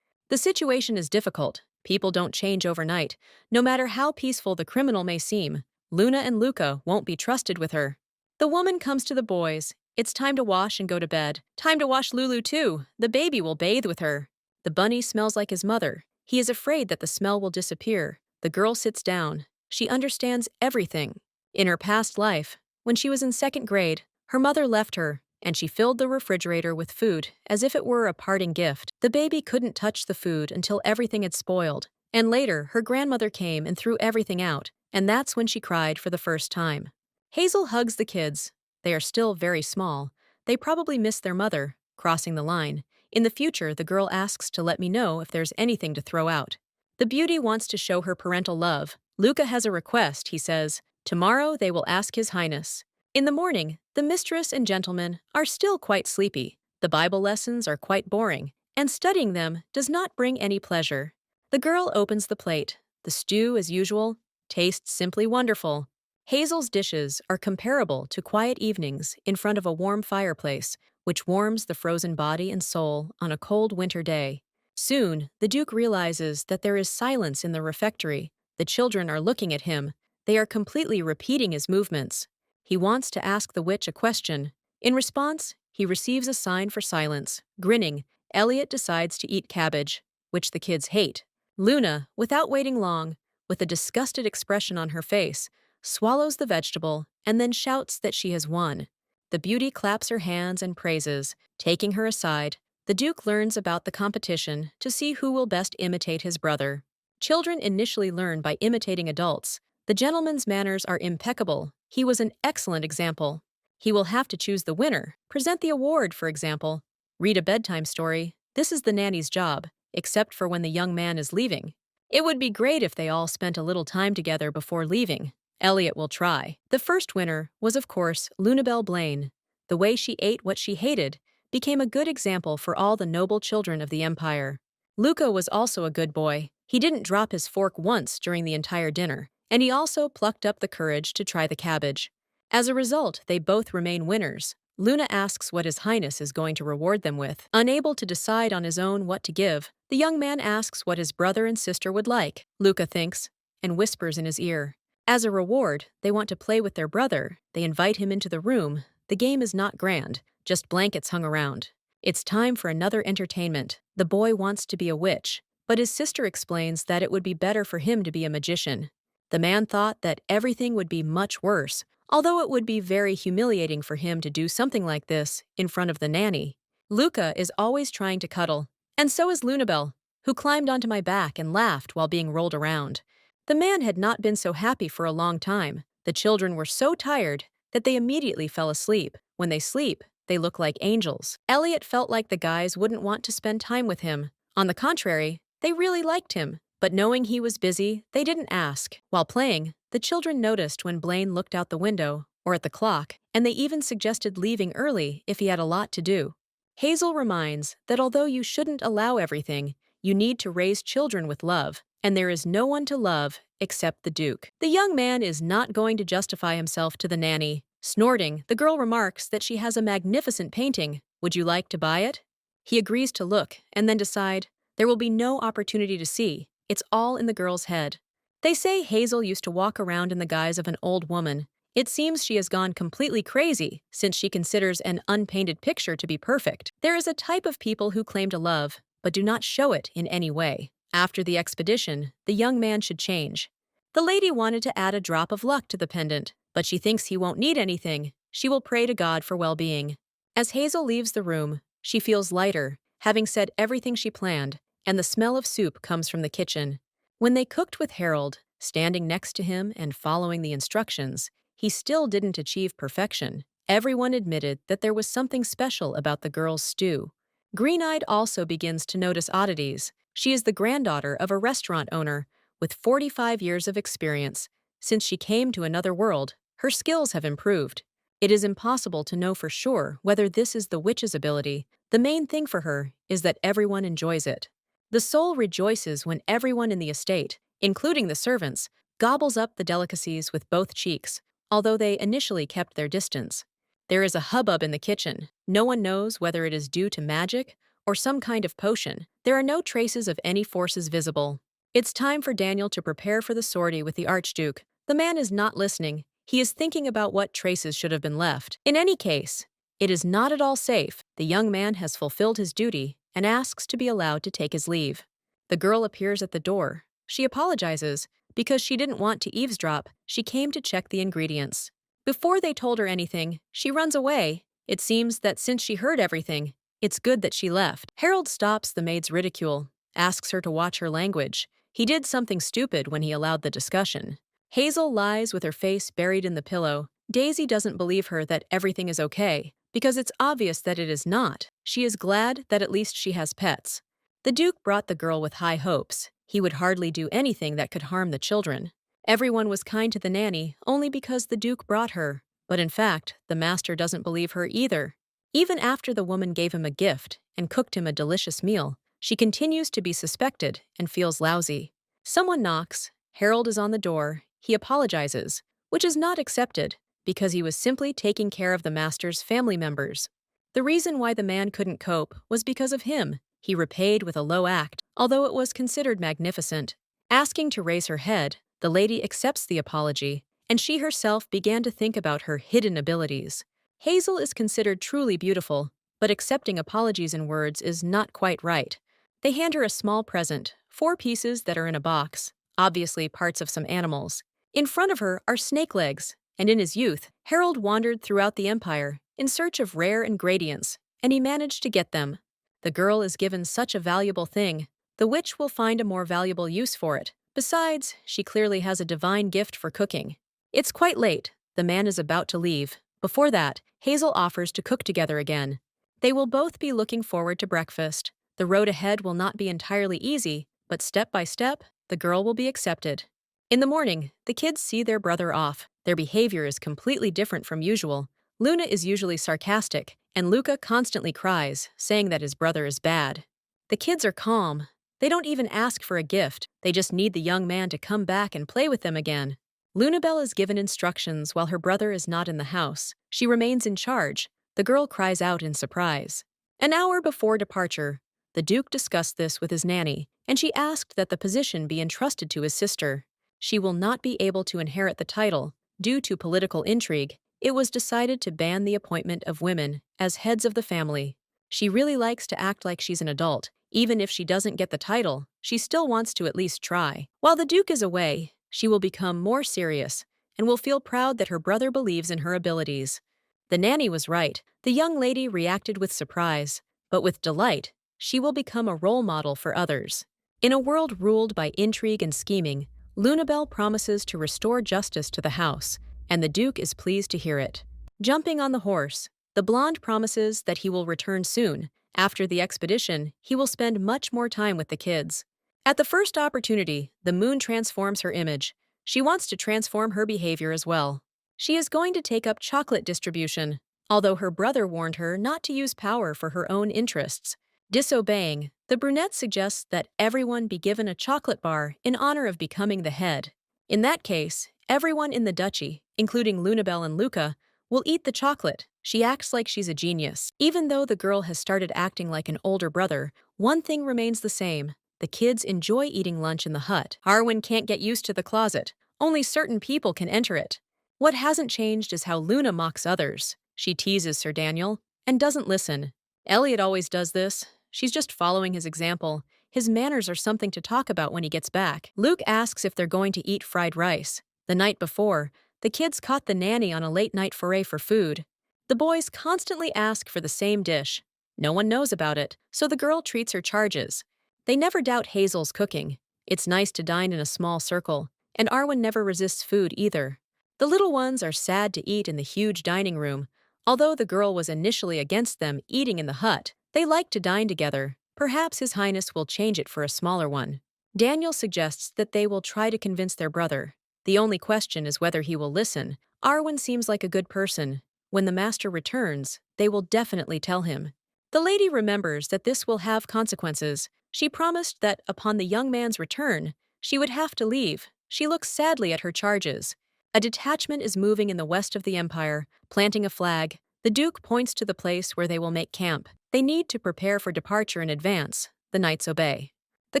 The situation is difficult. People don't change overnight. No matter how peaceful the criminal may seem, Luna and Luca won't be trusted with her. The woman comes to the boys. It's time to wash and go to bed. Time to wash Lulu too. The baby will bathe with her. The bunny smells like his mother. He is afraid that the smell will disappear. The girl sits down. She understands everything. In her past life, when she was in second grade, her mother left her, and she filled the refrigerator with food as if it were a parting gift. The baby couldn't touch the food until everything had spoiled, and later her grandmother came and threw everything out, and that's when she cried for the first time. Hazel hugs the kids. They are still very small. They probably miss their mother, crossing the line. In the future, the girl asks to let me know if there's anything to throw out. The beauty wants to show her parental love. Luca has a request, he says. Tomorrow they will ask His Highness. In the morning, the mistress and gentleman are still quite sleepy. The Bible lessons are quite boring, and studying them does not bring any pleasure. The girl opens the plate. The stew, as usual, tastes simply wonderful. Hazel's dishes are comparable to quiet evenings in front of a warm fireplace, which warms the frozen body and soul on a cold winter day. Soon, the Duke realizes that there is silence in the refectory. The children are looking at him. They are completely repeating his movements. He wants to ask the witch a question. In response, he receives a sign for silence. Grinning, Elliot decides to eat cabbage, which the kids hate. Luna, without waiting long, with a disgusted expression on her face, swallows the vegetable, and then shouts that she has won. The beauty claps her hands and praises. Taking her aside, the Duke learns about the competition to see who will best imitate his brother. Children initially learn by imitating adults. The gentleman's manners are impeccable. He was an excellent example. He will have to choose the winner, present the award, for example. Read a bedtime story. This is the nanny's job, except for when the young man is leaving. It would be great if they all spent a little time together before leaving. Elliot will try. The first winner was, of course, Lunabelle Blaine. The way she ate what she hated became a good example for all the noble children of the Empire. Luca was also a good boy. He didn't drop his fork once during the entire dinner, and he also plucked up the courage to try the cabbage. As a result, they both remain winners. Luna asks what His Highness is going to reward them with. Unable to decide on his own what to give, the young man asks what his brother and sister would like. Luca thinks and whispers in his ear. As a reward, they want to play with their brother. They invite him into the room. The game is not grand, just blankets hung around. It's time for another entertainment. The boy wants to be a witch, but his sister explains that it would be better for him to be a magician. The man thought that everything would be much worse, although it would be very humiliating for him to do something like this in front of the nanny. Luca is always trying to cuddle, and so is Lunabelle, who climbed onto my back and laughed while being rolled around. The man had not been so happy for a long time. The children were so tired that they immediately fell asleep. When they sleep, they look like angels. Elliot felt like the guys wouldn't want to spend time with him. On the contrary, they really liked him, but knowing he was busy, they didn't ask. While playing, the children noticed when Blaine looked out the window or at the clock, and they even suggested leaving early if he had a lot to do. Hazel reminds that although you shouldn't allow everything, you need to raise children with love, and there is no one to love except the Duke. The young man is not going to justify himself to the nanny. Snorting, the girl remarks that she has a magnificent painting. Would you like to buy it? He agrees to look and then decide there will be no opportunity to see. It's all in the girl's head. They say Hazel used to walk around in the guise of an old woman. It seems she has gone completely crazy since she considers an unpainted picture to be perfect. There is a type of people who claim to love, but do not show it in any way. After the expedition, the young man should change. The lady wanted to add a drop of luck to the pendant, but she thinks he won't need anything. She will pray to God for well-being. As Hazel leaves the room, she feels lighter, having said everything she planned, and the smell of soup comes from the kitchen. When they cooked with Harold, standing next to him and following the instructions, he still didn't achieve perfection. Everyone admitted that there was something special about the girl's stew. Green-Eyed also begins to notice oddities. She is the granddaughter of a restaurant owner with 45 years of experience. Since she came to another world, her skills have improved. It is impossible to know for sure whether this is the witch's ability. The main thing for her is that everyone enjoys it. The soul rejoices when everyone in the estate, including the servants, gobbles up the delicacies with both cheeks, although they initially kept their distance. There is a hubbub in the kitchen. No one knows whether it is due to magic or some kind of potion. There are no traces of any forces visible. It's time for Daniel to prepare for the sortie with the Archduke. The man is not listening. He is thinking about what traces should have been left. In any case, it is not at all safe. The young man has fulfilled his duty and asks to be allowed to take his leave. The girl appears at the door. She apologizes because she didn't want to eavesdrop. She came to check the ingredients. Before they told her anything, she runs away. It seems that since she heard everything, it's good that she left. Harold stops the maid's ridicule, asks her to watch her language. He did something stupid when he allowed the discussion. Hazel lies with her face buried in the pillow. Daisy doesn't believe her that everything is okay, because it's obvious that it is not. She is glad that at least she has pets. The Duke brought the girl with high hopes. He would hardly do anything that could harm the children. Everyone was kind to the nanny only because the Duke brought her, but in fact, the master doesn't believe her either. Even after the woman gave him a gift and cooked him a delicious meal, she continues to be suspected and feels lousy. Someone knocks. Harold is on the door. He apologizes, which is not accepted because he was simply taking care of the master's family members. The reason why the man couldn't cope was because of him. He repaid with a low act, although it was considered magnificent. Asking to raise her head, the lady accepts the apology, and she herself began to think about her hidden abilities. Hazel is considered truly beautiful, but accepting apologies in words is not quite right. They hand her a small present, 4 pieces that are in a box, obviously parts of some animals. In front of her are snake legs, and in his youth, Harold wandered throughout the empire in search of rare ingredients, and he managed to get them. The girl is given such a valuable thing, the witch will find a more valuable use for it. Besides, she clearly has a divine gift for cooking. It's quite late, the man is about to leave. Before that, Hazel offers to cook together again. They will both be looking forward to breakfast. The road ahead will not be entirely easy, but step by step, the girl will be accepted. In the morning, the kids see their brother off. Their behavior is completely different from usual. Luna is usually sarcastic, and Luca constantly cries, saying that his brother is bad. The kids are calm. They don't even ask for a gift, they just need the young man to come back and play with them again. Lunabelle is given instructions while her brother is not in the house. She remains in charge. The girl cries out in surprise. An hour before departure, the Duke discussed this with his nanny, and she asked that the position be entrusted to his sister. She will not be able to inherit the title. Due to political intrigue, it was decided to ban the appointment of women as heads of the family. She really likes to act like she's an adult. Even if she doesn't get the title, she still wants to at least try. While the Duke is away, she will become more serious and will feel proud that her brother believes in her abilities. The nanny was right. The young lady reacted with surprise, but with delight. She will become a role model for others. In a world ruled by intrigue and scheming, Lunabelle promises to restore justice to the house, and the Duke is pleased to hear it. Jumping on the horse, the blonde promises that he will return soon. After the expedition, he will spend much more time with the kids. At the first opportunity, the moon transforms her image. She wants to transform her behavior as well. She is going to take up chocolate distribution, although her brother warned her not to use power for her own interests. Disobeying, the brunette suggests that everyone be given a chocolate bar in honor of becoming the head. In that case, everyone in the duchy, including Lunabelle and Luca, will eat the chocolate. She acts like she's a genius. Even though the girl has started acting like an older brother, one thing remains the same. The kids enjoy eating lunch in the hut. Arwen can't get used to the closet. Only certain people can enter it. What hasn't changed is how Luna mocks others. She teases Sir Daniel and doesn't listen. Elliot always does this. She's just following his example. His manners are something to talk about when he gets back. Luke asks if they're going to eat fried rice. The night before, the kids caught the nanny on a late-night foray for food. The boys constantly ask for the same dish. No one knows about it, so the girl treats her charges. They never doubt Hazel's cooking. It's nice to dine in a small circle, and Arwen never resists food either. The little ones are sad to eat in the huge dining room. Although the girl was initially against them eating in the hut, they like to dine together. Perhaps His Highness will change it for a smaller one. Daniel suggests that they will try to convince their brother. The only question is whether he will listen. Arwen seems like a good person. When the master returns, they will definitely tell him. The lady remembers that this will have consequences. She promised that upon the young man's return, she would have to leave. She looks sadly at her charges. A detachment is moving in the west of the empire, planting a flag. The Duke points to the place where they will make camp. They need to prepare for departure in advance. The knights obey. The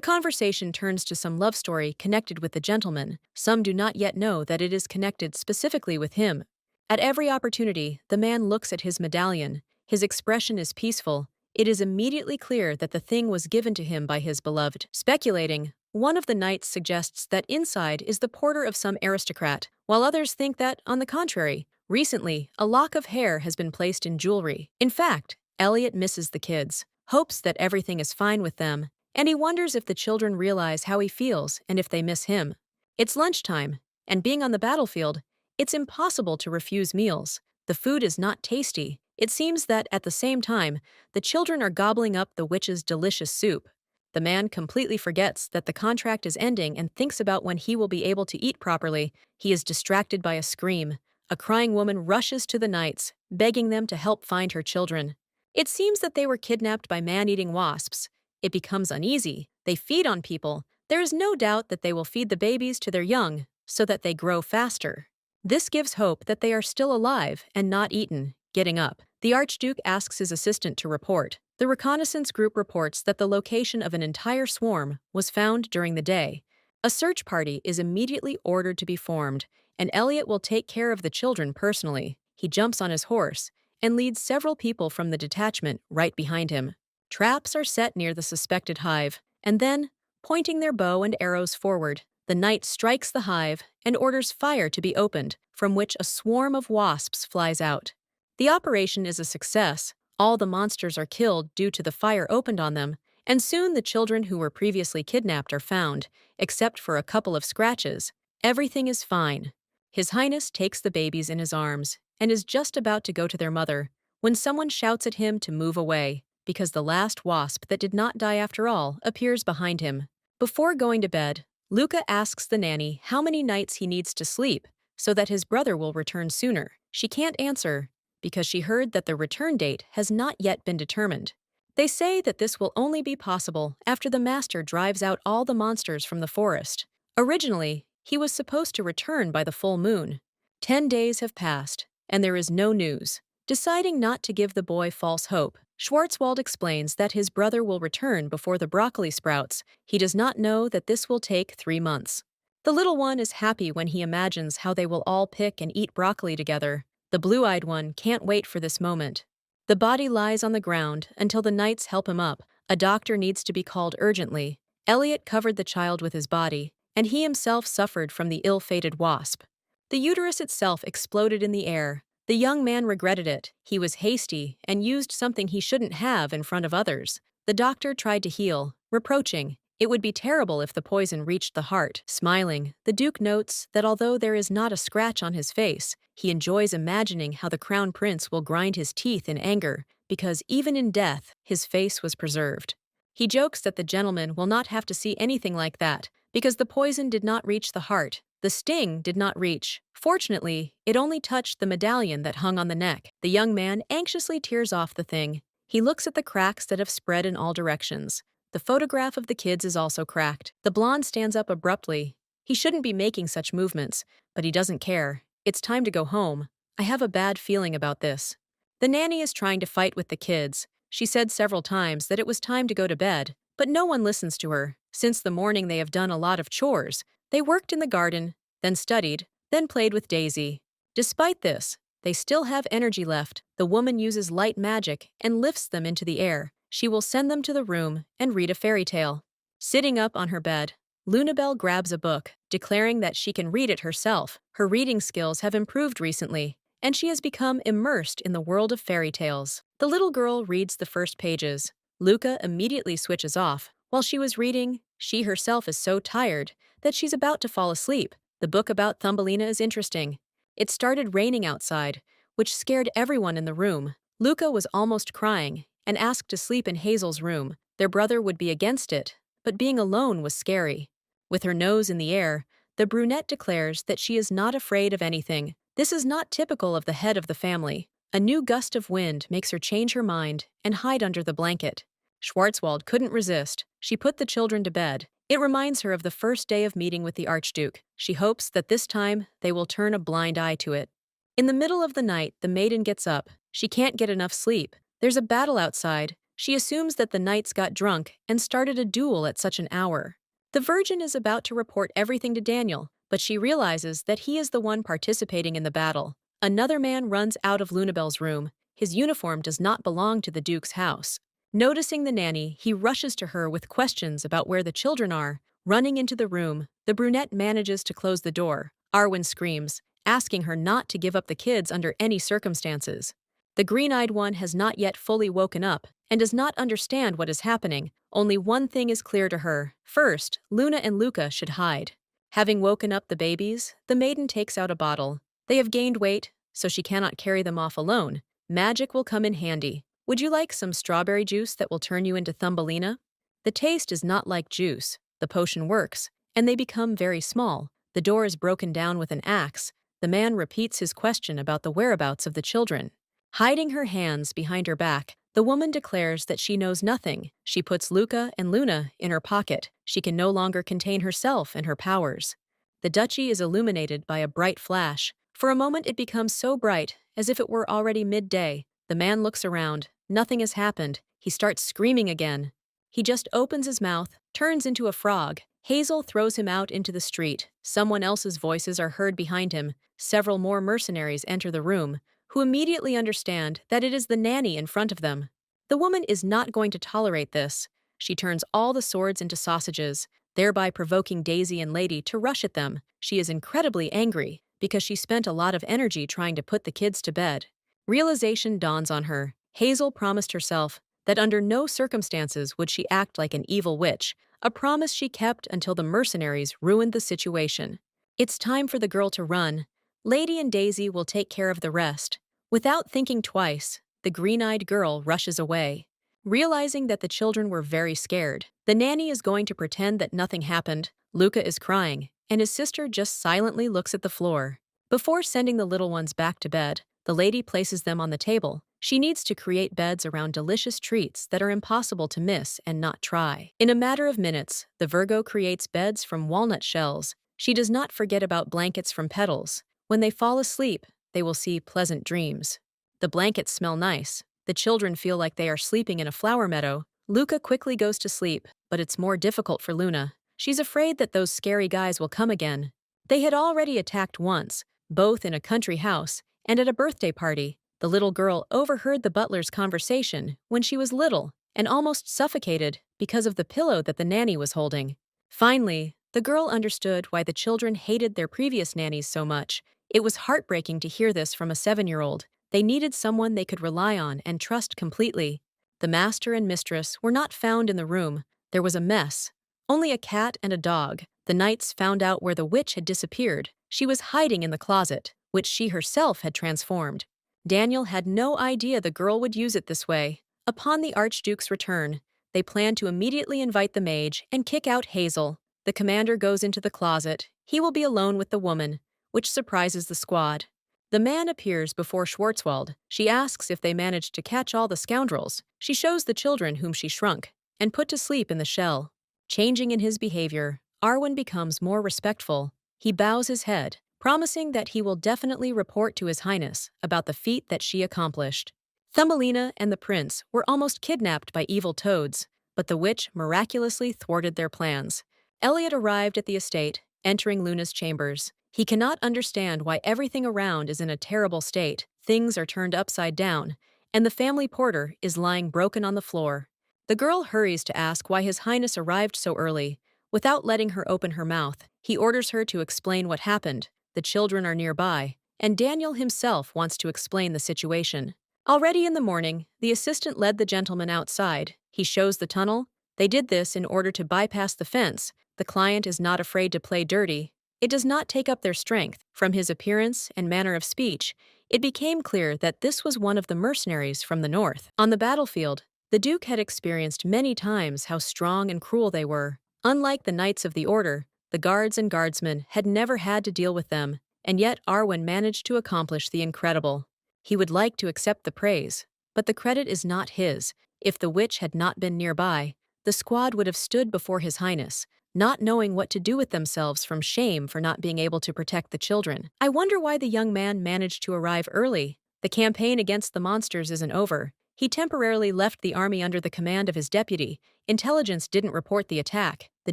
conversation turns to some love story connected with the gentleman. Some do not yet know that it is connected specifically with him. At every opportunity, the man looks at his medallion. His expression is peaceful. It is immediately clear that the thing was given to him by his beloved. Speculating, one of the knights suggests that inside is the porter of some aristocrat, while others think that, on the contrary, recently, a lock of hair has been placed in jewelry. In fact, Elliot misses the kids, hopes that everything is fine with them, and he wonders if the children realize how he feels and if they miss him. It's lunchtime, and being on the battlefield, it's impossible to refuse meals. The food is not tasty. It seems that, at the same time, the children are gobbling up the witch's delicious soup. The man completely forgets that the contract is ending and thinks about when he will be able to eat properly. He is distracted by a scream. A crying woman rushes to the knights, begging them to help find her children. It seems that they were kidnapped by man-eating wasps. It becomes uneasy. They feed on people. There is no doubt that they will feed the babies to their young, so that they grow faster. This gives hope that they are still alive and not eaten. Getting up, the Archduke asks his assistant to report. The reconnaissance group reports that the location of an entire swarm was found during the day. A search party is immediately ordered to be formed, and Elliot will take care of the children personally. He jumps on his horse and leads several people from the detachment right behind him. Traps are set near the suspected hive, and then, pointing their bow and arrows forward, The knight strikes the hive and orders fire to be opened, from which a swarm of wasps flies out. The operation is a success. All the monsters are killed due to the fire opened on them, and soon the children who were previously kidnapped are found, except for a couple of scratches. Everything is fine. His Highness takes the babies in his arms and is just about to go to their mother when someone shouts at him to move away, because the last wasp that did not die after all appears behind him. Before going to bed, Luca asks the nanny how many nights he needs to sleep so that his brother will return sooner. She can't answer because she heard that the return date has not yet been determined. They say that this will only be possible after the master drives out all the monsters from the forest. Originally, he was supposed to return by the full moon. 10 days have passed, and there is no news. Deciding not to give the boy false hope, Schwarzwald explains that his brother will return before the broccoli sprouts. He does not know that this will take 3 months. The little one is happy when he imagines how they will all pick and eat broccoli together. The blue-eyed one can't wait for this moment. The body lies on the ground until the knights help him up. A doctor needs to be called urgently. Elliot covered the child with his body, and he himself suffered from the ill-fated wasp. The uterus itself exploded in the air. The young man regretted it. He was hasty and used something he shouldn't have in front of others. The doctor tried to heal, reproaching, it would be terrible if the poison reached the heart. Smiling, the Duke notes that although there is not a scratch on his face, he enjoys imagining how the Crown Prince will grind his teeth in anger, because even in death, his face was preserved. He jokes that the gentleman will not have to see anything like that, because the poison did not reach the heart. The sting did not reach. Fortunately, it only touched the medallion that hung on the neck. The young man anxiously tears off the thing. He looks at the cracks that have spread in all directions. The photograph of the kids is also cracked. The blonde stands up abruptly. He shouldn't be making such movements, but he doesn't care. It's time to go home. I have a bad feeling about this. The nanny is trying to fight with the kids. She said several times that it was time to go to bed, but no one listens to her. Since the morning they have done a lot of chores. They worked in the garden, then studied, then played with Daisy. Despite this, they still have energy left. The woman uses light magic and lifts them into the air. She will send them to the room and read a fairy tale. Sitting up on her bed, Lunabelle grabs a book, declaring that she can read it herself. Her reading skills have improved recently, and she has become immersed in the world of fairy tales. The little girl reads the first pages. Luca immediately switches off. While she was reading, she herself is so tired that she's about to fall asleep. The book about Thumbelina is interesting. It started raining outside, which scared everyone in the room. Luca was almost crying and asked to sleep in Hazel's room. Their brother would be against it, but being alone was scary. With her nose in the air, the brunette declares that she is not afraid of anything. This is not typical of the head of the family. A new gust of wind makes her change her mind and hide under the blanket. Schwarzwald couldn't resist. She put the children to bed. It reminds her of the first day of meeting with the Archduke. She hopes that this time they will turn a blind eye to it. In the middle of the night, the maiden gets up. She can't get enough sleep. There's a battle outside. She assumes that the knights got drunk and started a duel at such an hour. The Virgin is about to report everything to Daniel, but she realizes that he is the one participating in the battle. Another man runs out of Lunabelle's room. His uniform does not belong to the Duke's house. Noticing the nanny, he rushes to her with questions about where the children are. Running into the room, the brunette manages to close the door. Arwen screams, asking her not to give up the kids under any circumstances. The green-eyed one has not yet fully woken up and does not understand what is happening. Only one thing is clear to her. First, Luna and Luca should hide. Having woken up the babies, the maiden takes out a bottle. They have gained weight, so she cannot carry them off alone. Magic will come in handy. Would you like some strawberry juice that will turn you into Thumbelina? The taste is not like juice. The potion works, and they become very small. The door is broken down with an axe. The man repeats his question about the whereabouts of the children. Hiding her hands behind her back, the woman declares that she knows nothing. She puts Luca and Luna in her pocket. She can no longer contain herself and her powers. The duchy is illuminated by a bright flash. For a moment it becomes so bright, as if it were already midday. The man looks around. Nothing has happened. He starts screaming again. He just opens his mouth, turns into a frog. Hazel throws him out into the street. Someone else's voices are heard behind him. Several more mercenaries enter the room, who immediately understand that it is the nanny in front of them. The woman is not going to tolerate this. She turns all the swords into sausages. thereby provoking Daisy and Lady to rush at them. She is incredibly angry because she spent a lot of energy trying to put the kids to bed. Realization dawns on her. Hazel promised herself that under no circumstances would she act like an evil witch, a promise she kept until the mercenaries ruined the situation. It's time for the girl to run. Lady and Daisy will take care of the rest. Without thinking twice, the green-eyed girl rushes away. Realizing that the children were very scared, the nanny is going to pretend that nothing happened. Luca is crying, and his sister just silently looks at the floor. Before sending the little ones back to bed, the lady places them on the table. She needs to create beds around delicious treats that are impossible to miss and not try. In a matter of minutes, the Virgo creates beds from walnut shells. She does not forget about blankets from petals. When they fall asleep, they will see pleasant dreams. The blankets smell nice. The children feel like they are sleeping in a flower meadow. Luca quickly goes to sleep, but it's more difficult for Luna. She's afraid that those scary guys will come again. They had already attacked once, both in a country house and at a birthday party. The little girl overheard the butler's conversation when she was little and almost suffocated because of the pillow that the nanny was holding. Finally, the girl understood why the children hated their previous nannies so much. It was heartbreaking to hear this from a 7-year-old. They needed someone they could rely on and trust completely. The master and mistress were not found in the room. There was a mess. Only a cat and a dog. The knights found out where the witch had disappeared. She was hiding in the closet, which she herself had transformed. Daniel had no idea the girl would use it this way. Upon the Archduke's return, they planned to immediately invite the mage and kick out Hazel. The commander goes into the closet. He will be alone with the woman, which surprises the squad. The man appears before Schwarzwald. She asks if they managed to catch all the scoundrels. She shows the children whom she shrunk and put to sleep in the shell. Changing in his behavior, Arwen becomes more respectful. He bows his head, promising that he will definitely report to His Highness about the feat that she accomplished. Thumbelina and the prince were almost kidnapped by evil toads, but the witch miraculously thwarted their plans. Elliot arrived at the estate, entering Luna's chambers. He cannot understand why everything around is in a terrible state. Things are turned upside down, and the family porter is lying broken on the floor. The girl hurries to ask why His Highness arrived so early. Without letting her open her mouth, he orders her to explain what happened. The children are nearby, and Daniel himself wants to explain the situation. Already in the morning, the assistant led the gentleman outside. He shows the tunnel. They did this in order to bypass the fence. The client is not afraid to play dirty. It does not take up their strength. From his appearance and manner of speech, it became clear that this was one of the mercenaries from the north. On the battlefield, the Duke had experienced many times how strong and cruel they were. Unlike the Knights of the Order, the guards and guardsmen had never had to deal with them, and yet Arwen managed to accomplish the incredible. He would like to accept the praise, but the credit is not his. If the witch had not been nearby, the squad would have stood before His Highness, not knowing what to do with themselves from shame for not being able to protect the children. I wonder why the young man managed to arrive early. The campaign against the monsters isn't over. He temporarily left the army under the command of his deputy. Intelligence didn't report the attack. The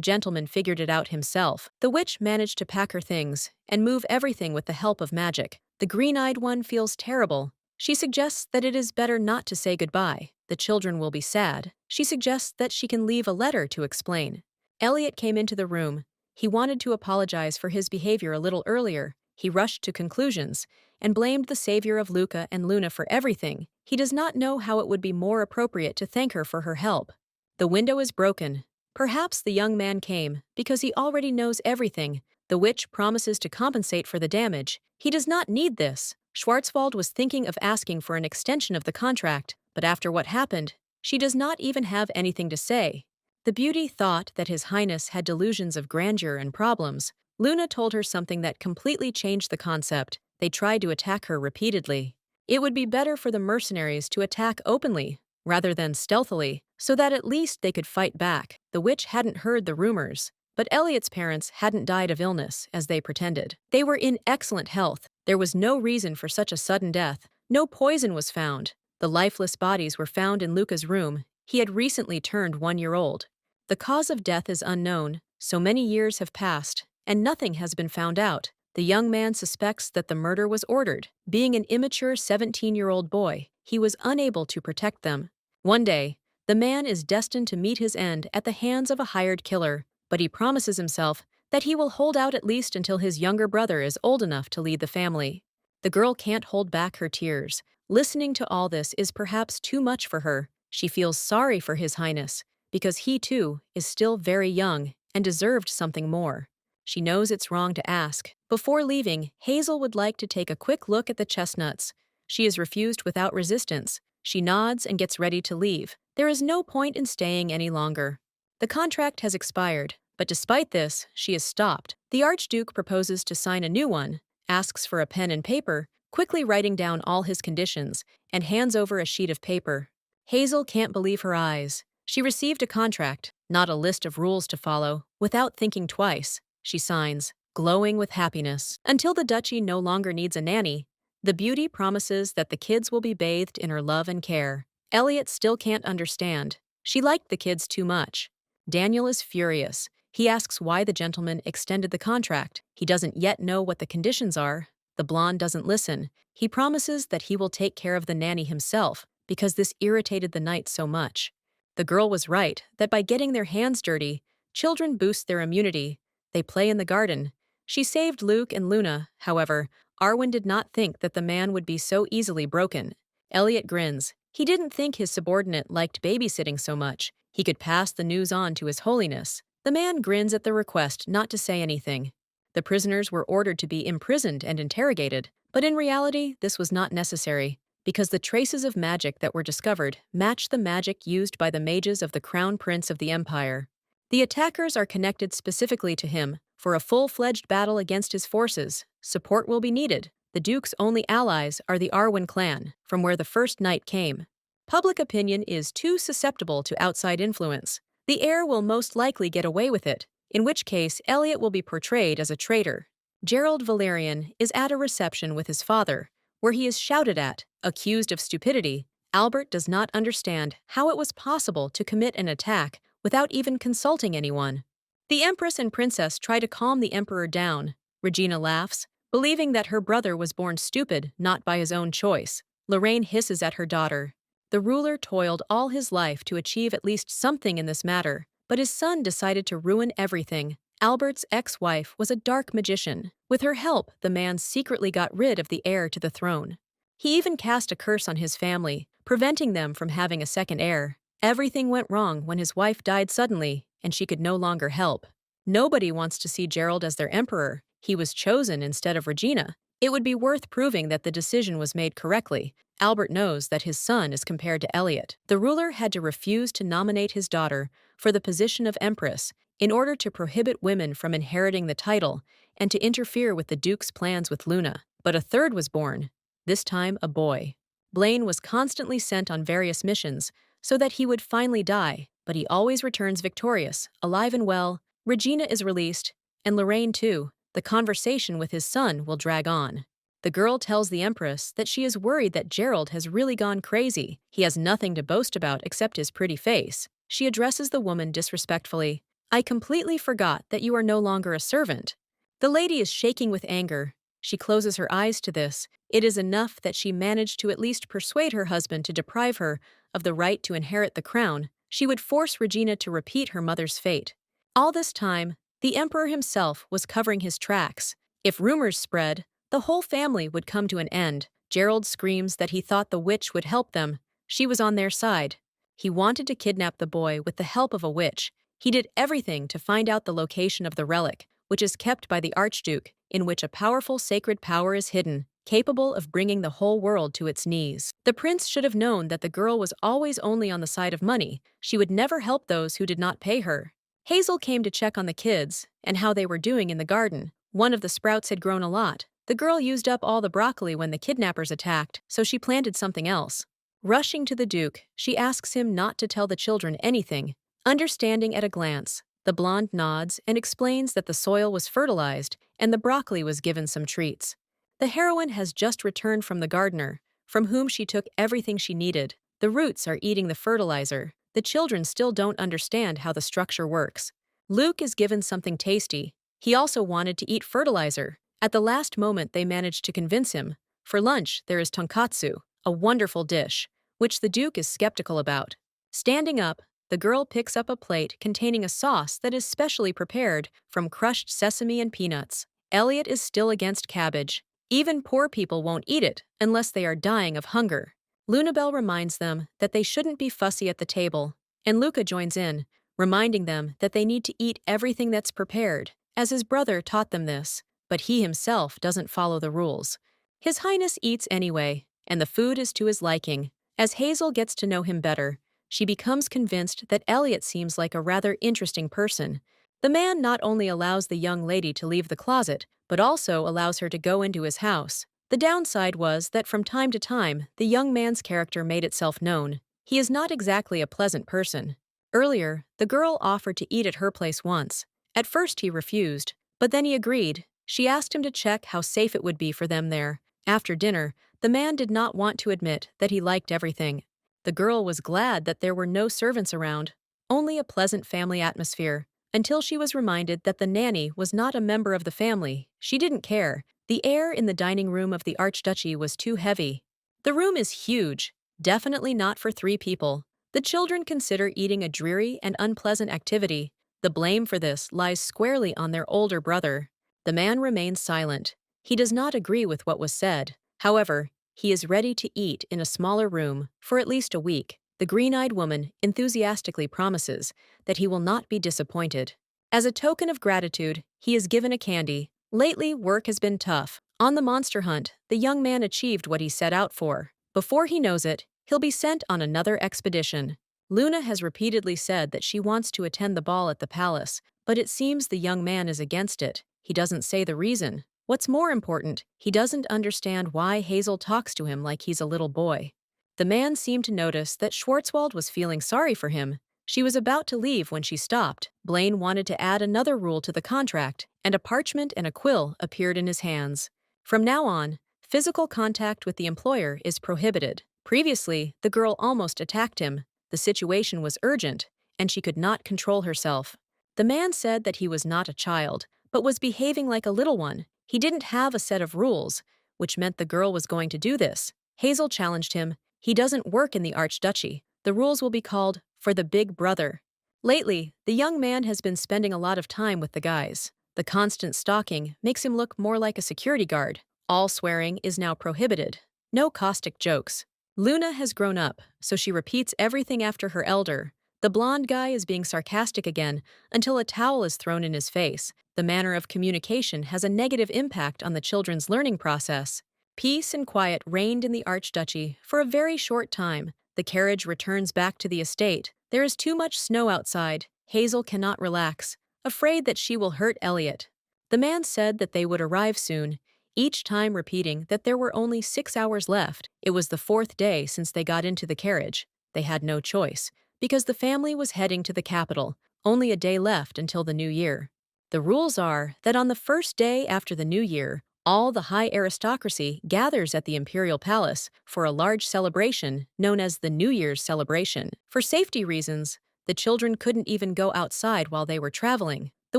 gentleman figured it out himself. The witch managed to pack her things and move everything with the help of magic. The green-eyed one feels terrible. She suggests that it is better not to say goodbye. The children will be sad. She suggests that she can leave a letter to explain. Elliot came into the room. He wanted to apologize for his behavior a little earlier. He rushed to conclusions and blamed the savior of Luca and Luna for everything. He does not know how it would be more appropriate to thank her for her help. The window is broken. Perhaps the young man came because he already knows everything. The witch promises to compensate for the damage. He does not need this. Schwarzwald was thinking of asking for an extension of the contract, but after what happened, she does not even have anything to say. The beauty thought that His Highness had delusions of grandeur and problems. Luna told her something that completely changed the concept. They tried to attack her repeatedly. It would be better for the mercenaries to attack openly, rather than stealthily, so that at least they could fight back. The witch hadn't heard the rumors, but Elliot's parents hadn't died of illness, as they pretended. They were in excellent health. There was no reason for such a sudden death. No poison was found. The lifeless bodies were found in Luca's room. He had recently turned 1 year old. The cause of death is unknown. So many years have passed, and nothing has been found out. The young man suspects that the murder was ordered. Being an immature 17-year-old boy, he was unable to protect them. One day, the man is destined to meet his end at the hands of a hired killer. but he promises himself that he will hold out at least until his younger brother is old enough to lead the family. The girl can't hold back her tears. Listening to all this is perhaps too much for her. She feels sorry for His Highness, because he too is still very young and deserved something more. She knows it's wrong to ask. Before leaving, Hazel would like to take a quick look at the chestnuts. She is refused without resistance. She nods and gets ready to leave. There is no point in staying any longer. The contract has expired, but despite this, she is stopped. The Archduke proposes to sign a new one, asks for a pen and paper, quickly writing down all his conditions, and hands over a sheet of paper. Hazel can't believe her eyes. She received a contract, not a list of rules to follow. Without thinking twice, she signs, glowing with happiness. Until the duchy no longer needs a nanny, the beauty promises that the kids will be bathed in her love and care. Elliot still can't understand. She liked the kids too much. Daniel is furious. He asks why the gentleman extended the contract. He doesn't yet know what the conditions are. The blonde doesn't listen. He promises that he will take care of the nanny himself, because this irritated the knight so much. The girl was right, that by getting their hands dirty, children boost their immunity. They play in the garden. She saved Luke and Luna, however. Arwen did not think that the man would be so easily broken. Elliot grins. He didn't think his subordinate liked babysitting so much. He could pass the news on to His Holiness. The man grins at the request not to say anything. The prisoners were ordered to be imprisoned and interrogated, but in reality, this was not necessary, because the traces of magic that were discovered match the magic used by the mages of the Crown Prince of the Empire. The attackers are connected specifically to him. For a full-fledged battle against his forces, support will be needed. The Duke's only allies are the Arwen clan, from where the first knight came. Public opinion is too susceptible to outside influence. The heir will most likely get away with it, in which case Elliot will be portrayed as a traitor. Gerald Valerian is at a reception with his father, where he is shouted at, accused of stupidity. Albert does not understand how it was possible to commit an attack without even consulting anyone. The Empress and Princess try to calm the Emperor down. Regina laughs, believing that her brother was born stupid, not by his own choice. Lorraine hisses at her daughter. The ruler toiled all his life to achieve at least something in this matter, but his son decided to ruin everything. Albert's ex-wife was a dark magician. With her help, the man secretly got rid of the heir to the throne. He even cast a curse on his family, preventing them from having a second heir. Everything went wrong when his wife died suddenly, and she could no longer help. Nobody wants to see Gerald as their emperor. He was chosen instead of Regina. It would be worth proving that the decision was made correctly. Albert knows that his son is compared to Elliot. The ruler had to refuse to nominate his daughter for the position of empress in order to prohibit women from inheriting the title and to interfere with the Duke's plans with Luna. But a third was born, this time a boy. Blaine was constantly sent on various missions so that he would finally die, but he always returns victorious, alive and well. Regina is released, and Lorraine too. The conversation with his son will drag on. The girl tells the Empress that she is worried that Gerald has really gone crazy. He has nothing to boast about except his pretty face. She addresses the woman disrespectfully. I completely forgot that you are no longer a servant. The lady is shaking with anger. She closes her eyes to this. It is enough that she managed to at least persuade her husband to deprive her of the right to inherit the crown. She would force Regina to repeat her mother's fate. All this time, the emperor himself was covering his tracks. If rumors spread, the whole family would come to an end. Gerald screams that he thought the witch would help them. She was on their side. He wanted to kidnap the boy with the help of a witch. He did everything to find out the location of the relic, which is kept by the Archduke, in which a powerful sacred power is hidden, capable of bringing the whole world to its knees. The prince should have known that the girl was always only on the side of money. She would never help those who did not pay her. Hazel came to check on the kids and how they were doing in the garden. One of the sprouts had grown a lot. The girl used up all the broccoli when the kidnappers attacked, so she planted something else. Rushing to the Duke, she asks him not to tell the children anything. Understanding at a glance, the blonde nods and explains that the soil was fertilized and the broccoli was given some treats. The heroine has just returned from the gardener, from whom she took everything she needed. The roots are eating the fertilizer. The children still don't understand how the structure works. Luke is given something tasty. He also wanted to eat fertilizer. At the last moment, they managed to convince him. For lunch, there is tonkatsu, a wonderful dish, which the Duke is skeptical about. Standing up, the girl picks up a plate containing a sauce that is specially prepared from crushed sesame and peanuts. Elliot is still against cabbage. Even poor people won't eat it unless they are dying of hunger. Lunabelle reminds them that they shouldn't be fussy at the table, and Luca joins in, reminding them that they need to eat everything that's prepared, as his brother taught them this, but he himself doesn't follow the rules. His Highness eats anyway, and the food is to his liking. As Hazel gets to know him better, she becomes convinced that Elliot seems like a rather interesting person. The man not only allows the young lady to leave the closet, but also allows her to go into his house. The downside was that from time to time, the young man's character made itself known. He is not exactly a pleasant person. Earlier, the girl offered to eat at her place once. At first he refused, but then he agreed. She asked him to check how safe it would be for them there. After dinner, the man did not want to admit that he liked everything. The girl was glad that there were no servants around, only a pleasant family atmosphere, until she was reminded that the nanny was not a member of the family. She didn't care. The air in the dining room of the Archduchy was too heavy. The room is huge, definitely not for 3 people. The children consider eating a dreary and unpleasant activity. The blame for this lies squarely on their older brother. The man remains silent. He does not agree with what was said. However, he is ready to eat in a smaller room for at least a week. The green-eyed woman enthusiastically promises that he will not be disappointed. As a token of gratitude, he is given a candy. Lately, work has been tough. On the monster hunt, the young man achieved what he set out for. Before he knows it, he'll be sent on another expedition. Luna has repeatedly said that she wants to attend the ball at the palace, but it seems the young man is against it. He doesn't say the reason. What's more important, he doesn't understand why Hazel talks to him like he's a little boy. The man seemed to notice that Schwarzwald was feeling sorry for him. She was about to leave when she stopped. Blaine wanted to add another rule to the contract, and a parchment and a quill appeared in his hands. From now on, physical contact with the employer is prohibited. Previously, the girl almost attacked him. The situation was urgent, and she could not control herself. The man said that he was not a child, but was behaving like a little one. He didn't have a set of rules, which meant the girl was going to do this. Hazel challenged him. He doesn't work in the Archduchy. The rules will be called for the big brother. Lately, the young man has been spending a lot of time with the guys. The constant stalking makes him look more like a security guard. All swearing is now prohibited. No caustic jokes. Luna has grown up, so she repeats everything after her elder. The blonde guy is being sarcastic again until a towel is thrown in his face. The manner of communication has a negative impact on the children's learning process. Peace and quiet reigned in the Archduchy for a very short time. The carriage returns back to the estate. There is too much snow outside. Hazel cannot relax, afraid that she will hurt Elliot. The man said that they would arrive soon, each time repeating that there were only 6 hours left. It was the 4th day since they got into the carriage. They had no choice, because the family was heading to the capital, only a day left until the new year. The rules are that on the first day after the new year, all the high aristocracy gathers at the Imperial Palace for a large celebration known as the New Year's celebration. For safety reasons, the children couldn't even go outside while they were traveling. The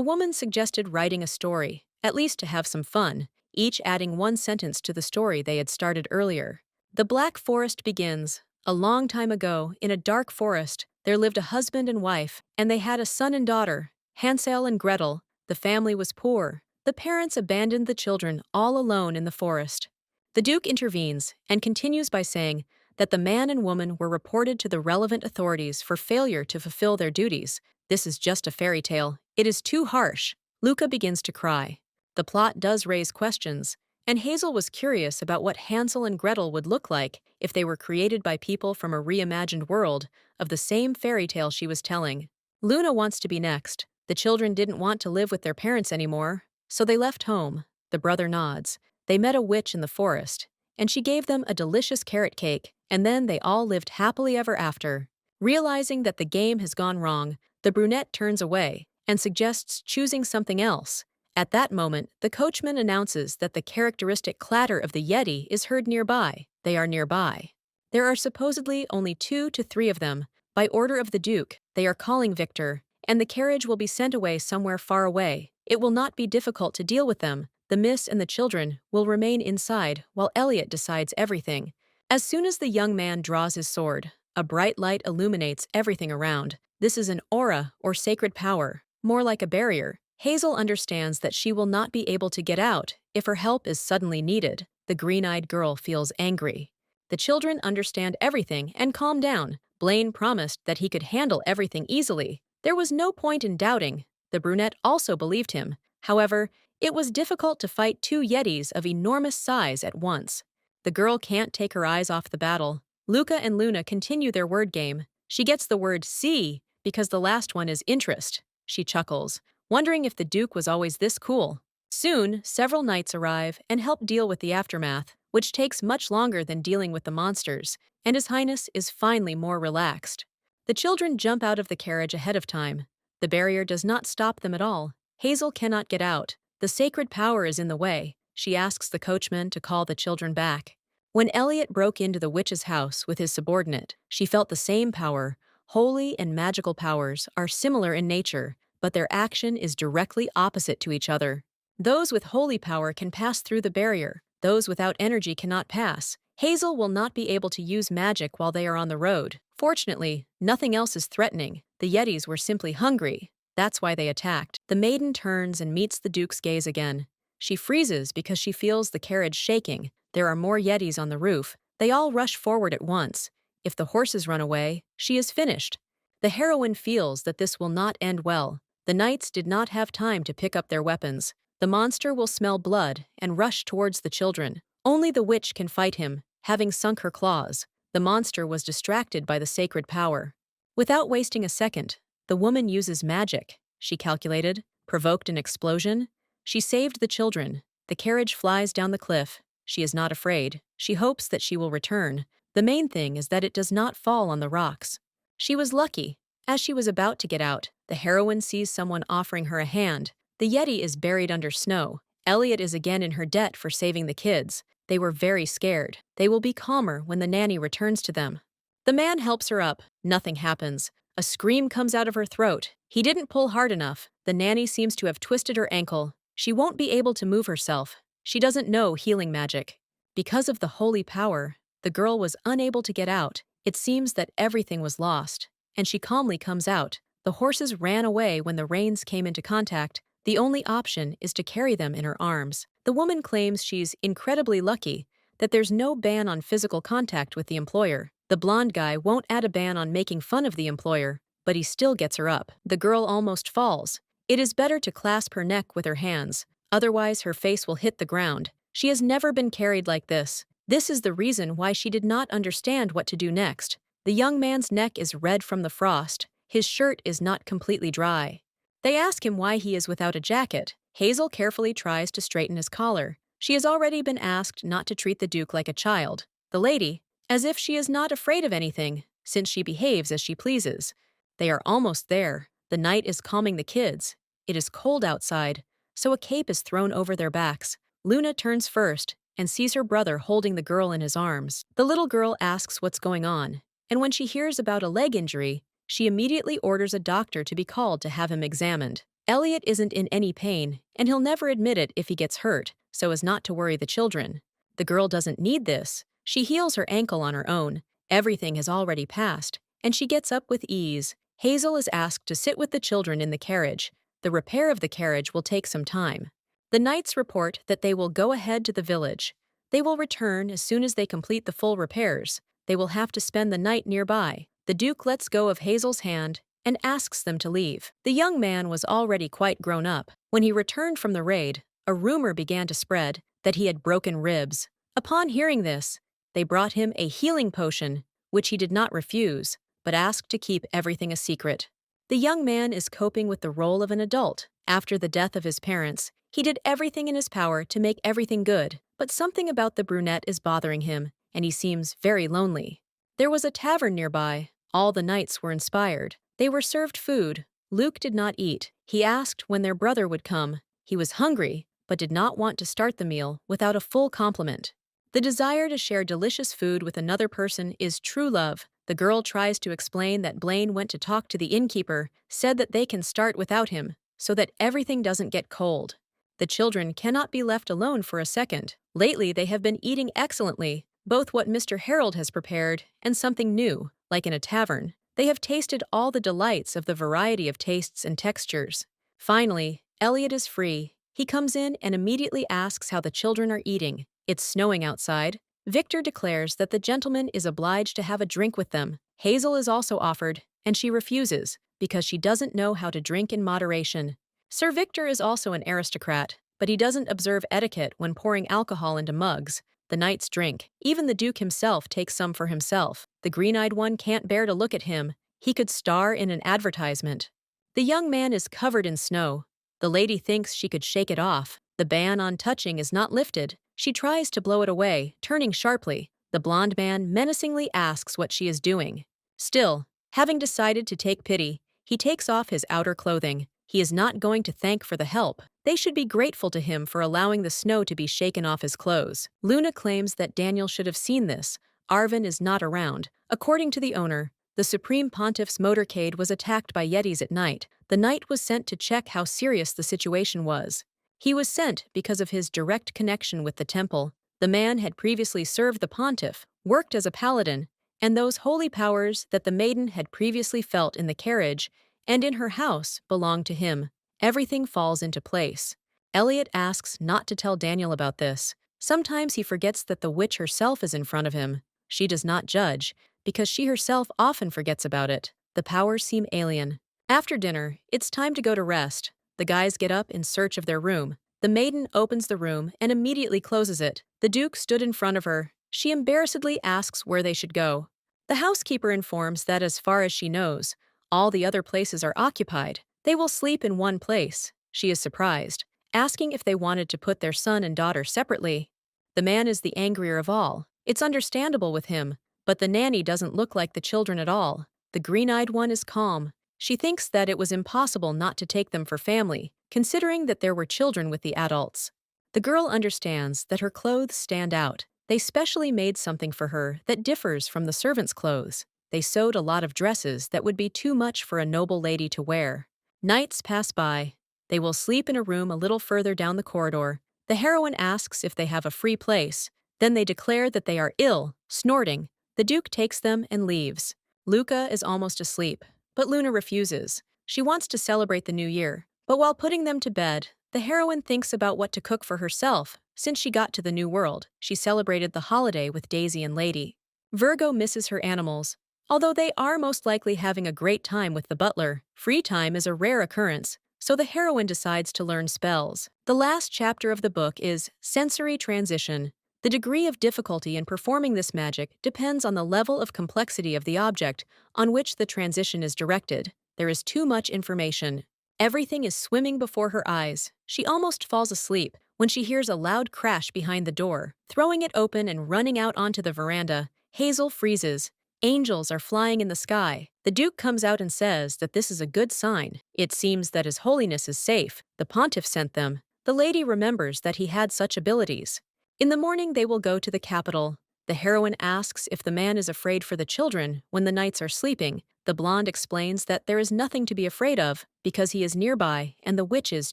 woman suggested writing a story, at least to have some fun, each adding 1 sentence to the story they had started earlier. The Black Forest begins. A long time ago, in a dark forest, there lived a husband and wife, and they had a son and daughter, Hansel and Gretel. The family was poor. The parents abandoned the children all alone in the forest. The Duke intervenes and continues by saying that the man and woman were reported to the relevant authorities for failure to fulfill their duties. This is just a fairy tale. It is too harsh. Luca begins to cry. The plot does raise questions, and Hazel was curious about what Hansel and Gretel would look like if they were created by people from a reimagined world of the same fairy tale she was telling. Luna wants to be next. The children didn't want to live with their parents anymore, so they left home. The brother nods. They met a witch in the forest, and she gave them a delicious carrot cake, and then they all lived happily ever after. Realizing that the game has gone wrong, the brunette turns away and suggests choosing something else. At that moment, the coachman announces that the characteristic clatter of the Yeti is heard nearby. They are nearby. There are supposedly only 2 to 3 of them. By order of the Duke, they are calling Victor, and the carriage will be sent away somewhere far away. It will not be difficult to deal with them. The miss and the children will remain inside while Elliot decides everything. As soon as the young man draws his sword, A bright light illuminates everything around. This is an aura or sacred power, more like a barrier. Hazel understands that she will not be able to get out if her help is suddenly needed. The green-eyed girl feels angry. The children understand everything and calm down. Blaine promised that he could handle everything easily. There was no point in doubting. The brunette also believed him. However, it was difficult to fight two Yetis of enormous size at once. The girl can't take her eyes off the battle. Luca and Luna continue their word game. She gets the word see because the last one is interest. She chuckles, wondering if the Duke was always this cool. Soon, several knights arrive and help deal with the aftermath, which takes much longer than dealing with the monsters, and His Highness is finally more relaxed. The children jump out of the carriage ahead of time. The barrier does not stop them at all. Hazel cannot get out. The sacred power is in the way. She asks the coachman to call the children back. When Elliot broke into the witch's house with his subordinate, she felt the same power. Holy and magical powers are similar in nature, but their action is directly opposite to each other. Those with holy power can pass through the barrier. Those without energy cannot pass. Hazel will not be able to use magic while they are on the road. Fortunately, nothing else is threatening. The Yetis were simply hungry. That's why they attacked. The maiden turns and meets the Duke's gaze again. She freezes because she feels the carriage shaking. There are more Yetis on the roof. They all rush forward at once. If the horses run away, she is finished. The heroine feels that this will not end well. The knights did not have time to pick up their weapons. The monster will smell blood and rush towards the children. Only the witch can fight him, having sunk her claws. The monster was distracted by the sacred power. Without wasting a second, the woman uses magic. She calculated, provoked an explosion. She saved the children. The carriage flies down the cliff. She is not afraid. She hopes that she will return. The main thing is that it does not fall on the rocks. She was lucky. As she was about to get out, the heroine sees someone offering her a hand. The Yeti is buried under snow. Elliot is again in her debt for saving the kids. They were very scared. They will be calmer when the nanny returns to them. The man helps her up. Nothing happens. A scream comes out of her throat. He didn't pull hard enough. The nanny seems to have twisted her ankle. She won't be able to move herself. She doesn't know healing magic. Because of the holy power, the girl was unable to get out. It seems that everything was lost. And she calmly comes out. The horses ran away when the reins came into contact. The only option is to carry them in her arms. The woman claims she's incredibly lucky, that there's no ban on physical contact with the employer. The blonde guy won't add a ban on making fun of the employer, but he still gets her up. The girl almost falls. It is better to clasp her neck with her hands, otherwise her face will hit the ground. She has never been carried like this. This is the reason why she did not understand what to do next. The young man's neck is red from the frost. His shirt is not completely dry. They ask him why he is without a jacket. Hazel carefully tries to straighten his collar. She has already been asked not to treat the Duke like a child. The lady, as if she is not afraid of anything, since she behaves as she pleases. They are almost there. The knight is calming the kids. It is cold outside, so a cape is thrown over their backs. Luna turns first and sees her brother holding the girl in his arms. The little girl asks what's going on, and when she hears about a leg injury, she immediately orders a doctor to be called to have him examined. Elliot isn't in any pain, and he'll never admit it if he gets hurt, so as not to worry the children. The girl doesn't need this. She heals her ankle on her own. Everything has already passed, and she gets up with ease. Hazel is asked to sit with the children in the carriage. The repair of the carriage will take some time. The knights report that they will go ahead to the village. They will return as soon as they complete the full repairs. They will have to spend the night nearby. The Duke lets go of Hazel's hand and asks them to leave. The young man was already quite grown up. When he returned from the raid, a rumor began to spread that he had broken ribs. Upon hearing this, they brought him a healing potion, which he did not refuse, but asked to keep everything a secret. The young man is coping with the role of an adult. After the death of his parents, he did everything in his power to make everything good, but something about the brunette is bothering him, and he seems very lonely. There was a tavern nearby. All the knights were inspired. They were served food. Luke did not eat. He asked when their brother would come. He was hungry, but did not want to start the meal without a full complement. The desire to share delicious food with another person is true love. The girl tries to explain that Blaine went to talk to the innkeeper, said that they can start without him, so that everything doesn't get cold. The children cannot be left alone for a second. Lately, they have been eating excellently, both what Mr. Harold has prepared and something new, like in a tavern. They have tasted all the delights of the variety of tastes and textures. Finally, Elliot is free. He comes in and immediately asks how the children are eating. It's snowing outside. Victor declares that the gentleman is obliged to have a drink with them. Hazel is also offered, and she refuses because she doesn't know how to drink in moderation. Sir Victor is also an aristocrat, but he doesn't observe etiquette when pouring alcohol into mugs. The knights drink. Even the Duke himself takes some for himself. The green-eyed one can't bear to look at him. He could star in an advertisement. The young man is covered in snow. The lady thinks she could shake it off. The ban on touching is not lifted. She tries to blow it away, turning sharply. The blonde man menacingly asks what she is doing. Still, having decided to take pity, he takes off his outer clothing. He is not going to thank for the help. They should be grateful to him for allowing the snow to be shaken off his clothes. Luna claims that Daniel should have seen this. Arvin is not around. According to the owner, the Supreme Pontiff's motorcade was attacked by Yetis at night. The knight was sent to check how serious the situation was. He was sent because of his direct connection with the temple. The man had previously served the pontiff, worked as a paladin, and those holy powers that the maiden had previously felt in the carriage and in her house belonged to him. Everything falls into place. Elliot asks not to tell Daniel about this. Sometimes he forgets that the witch herself is in front of him. She does not judge, because she herself often forgets about it. The powers seem alien. After dinner, it's time to go to rest. The guys get up in search of their room. The maiden opens the room and immediately closes it. The Duke stood in front of her. She embarrassedly asks where they should go. The housekeeper informs that as far as she knows, all the other places are occupied. They will sleep in one place. She is surprised, asking if they wanted to put their son and daughter separately. The man is the angrier of all. It's understandable with him, but the nanny doesn't look like the children at all. The green-eyed one is calm. She thinks that it was impossible not to take them for family, considering that there were children with the adults. The girl understands that her clothes stand out. They specially made something for her that differs from the servants' clothes. They sewed a lot of dresses that would be too much for a noble lady to wear. Nights pass by. They will sleep in a room a little further down the corridor. The heroine asks if they have a free place. Then they declare that they are ill, snorting. The Duke takes them and leaves. Luca is almost asleep, but Luna refuses. She wants to celebrate the new year. But while putting them to bed, the heroine thinks about what to cook for herself. Since she got to the new world, she celebrated the holiday with Daisy and Lady. Virgo misses her animals. Although they are most likely having a great time with the butler, free time is a rare occurrence, so the heroine decides to learn spells. The last chapter of the book is Sensory Transition. The degree of difficulty in performing this magic depends on the level of complexity of the object on which the transition is directed. There is too much information. Everything is swimming before her eyes. She almost falls asleep when she hears a loud crash behind the door. Throwing it open and running out onto the veranda, Hazel freezes. Angels are flying in the sky. The Duke comes out and says that this is a good sign. It seems that His Holiness is safe. The pontiff sent them. The lady remembers that he had such abilities. In the morning they will go to the capital. The heroine asks if the man is afraid for the children when the knights are sleeping. The blonde explains that there is nothing to be afraid of because he is nearby and the witch is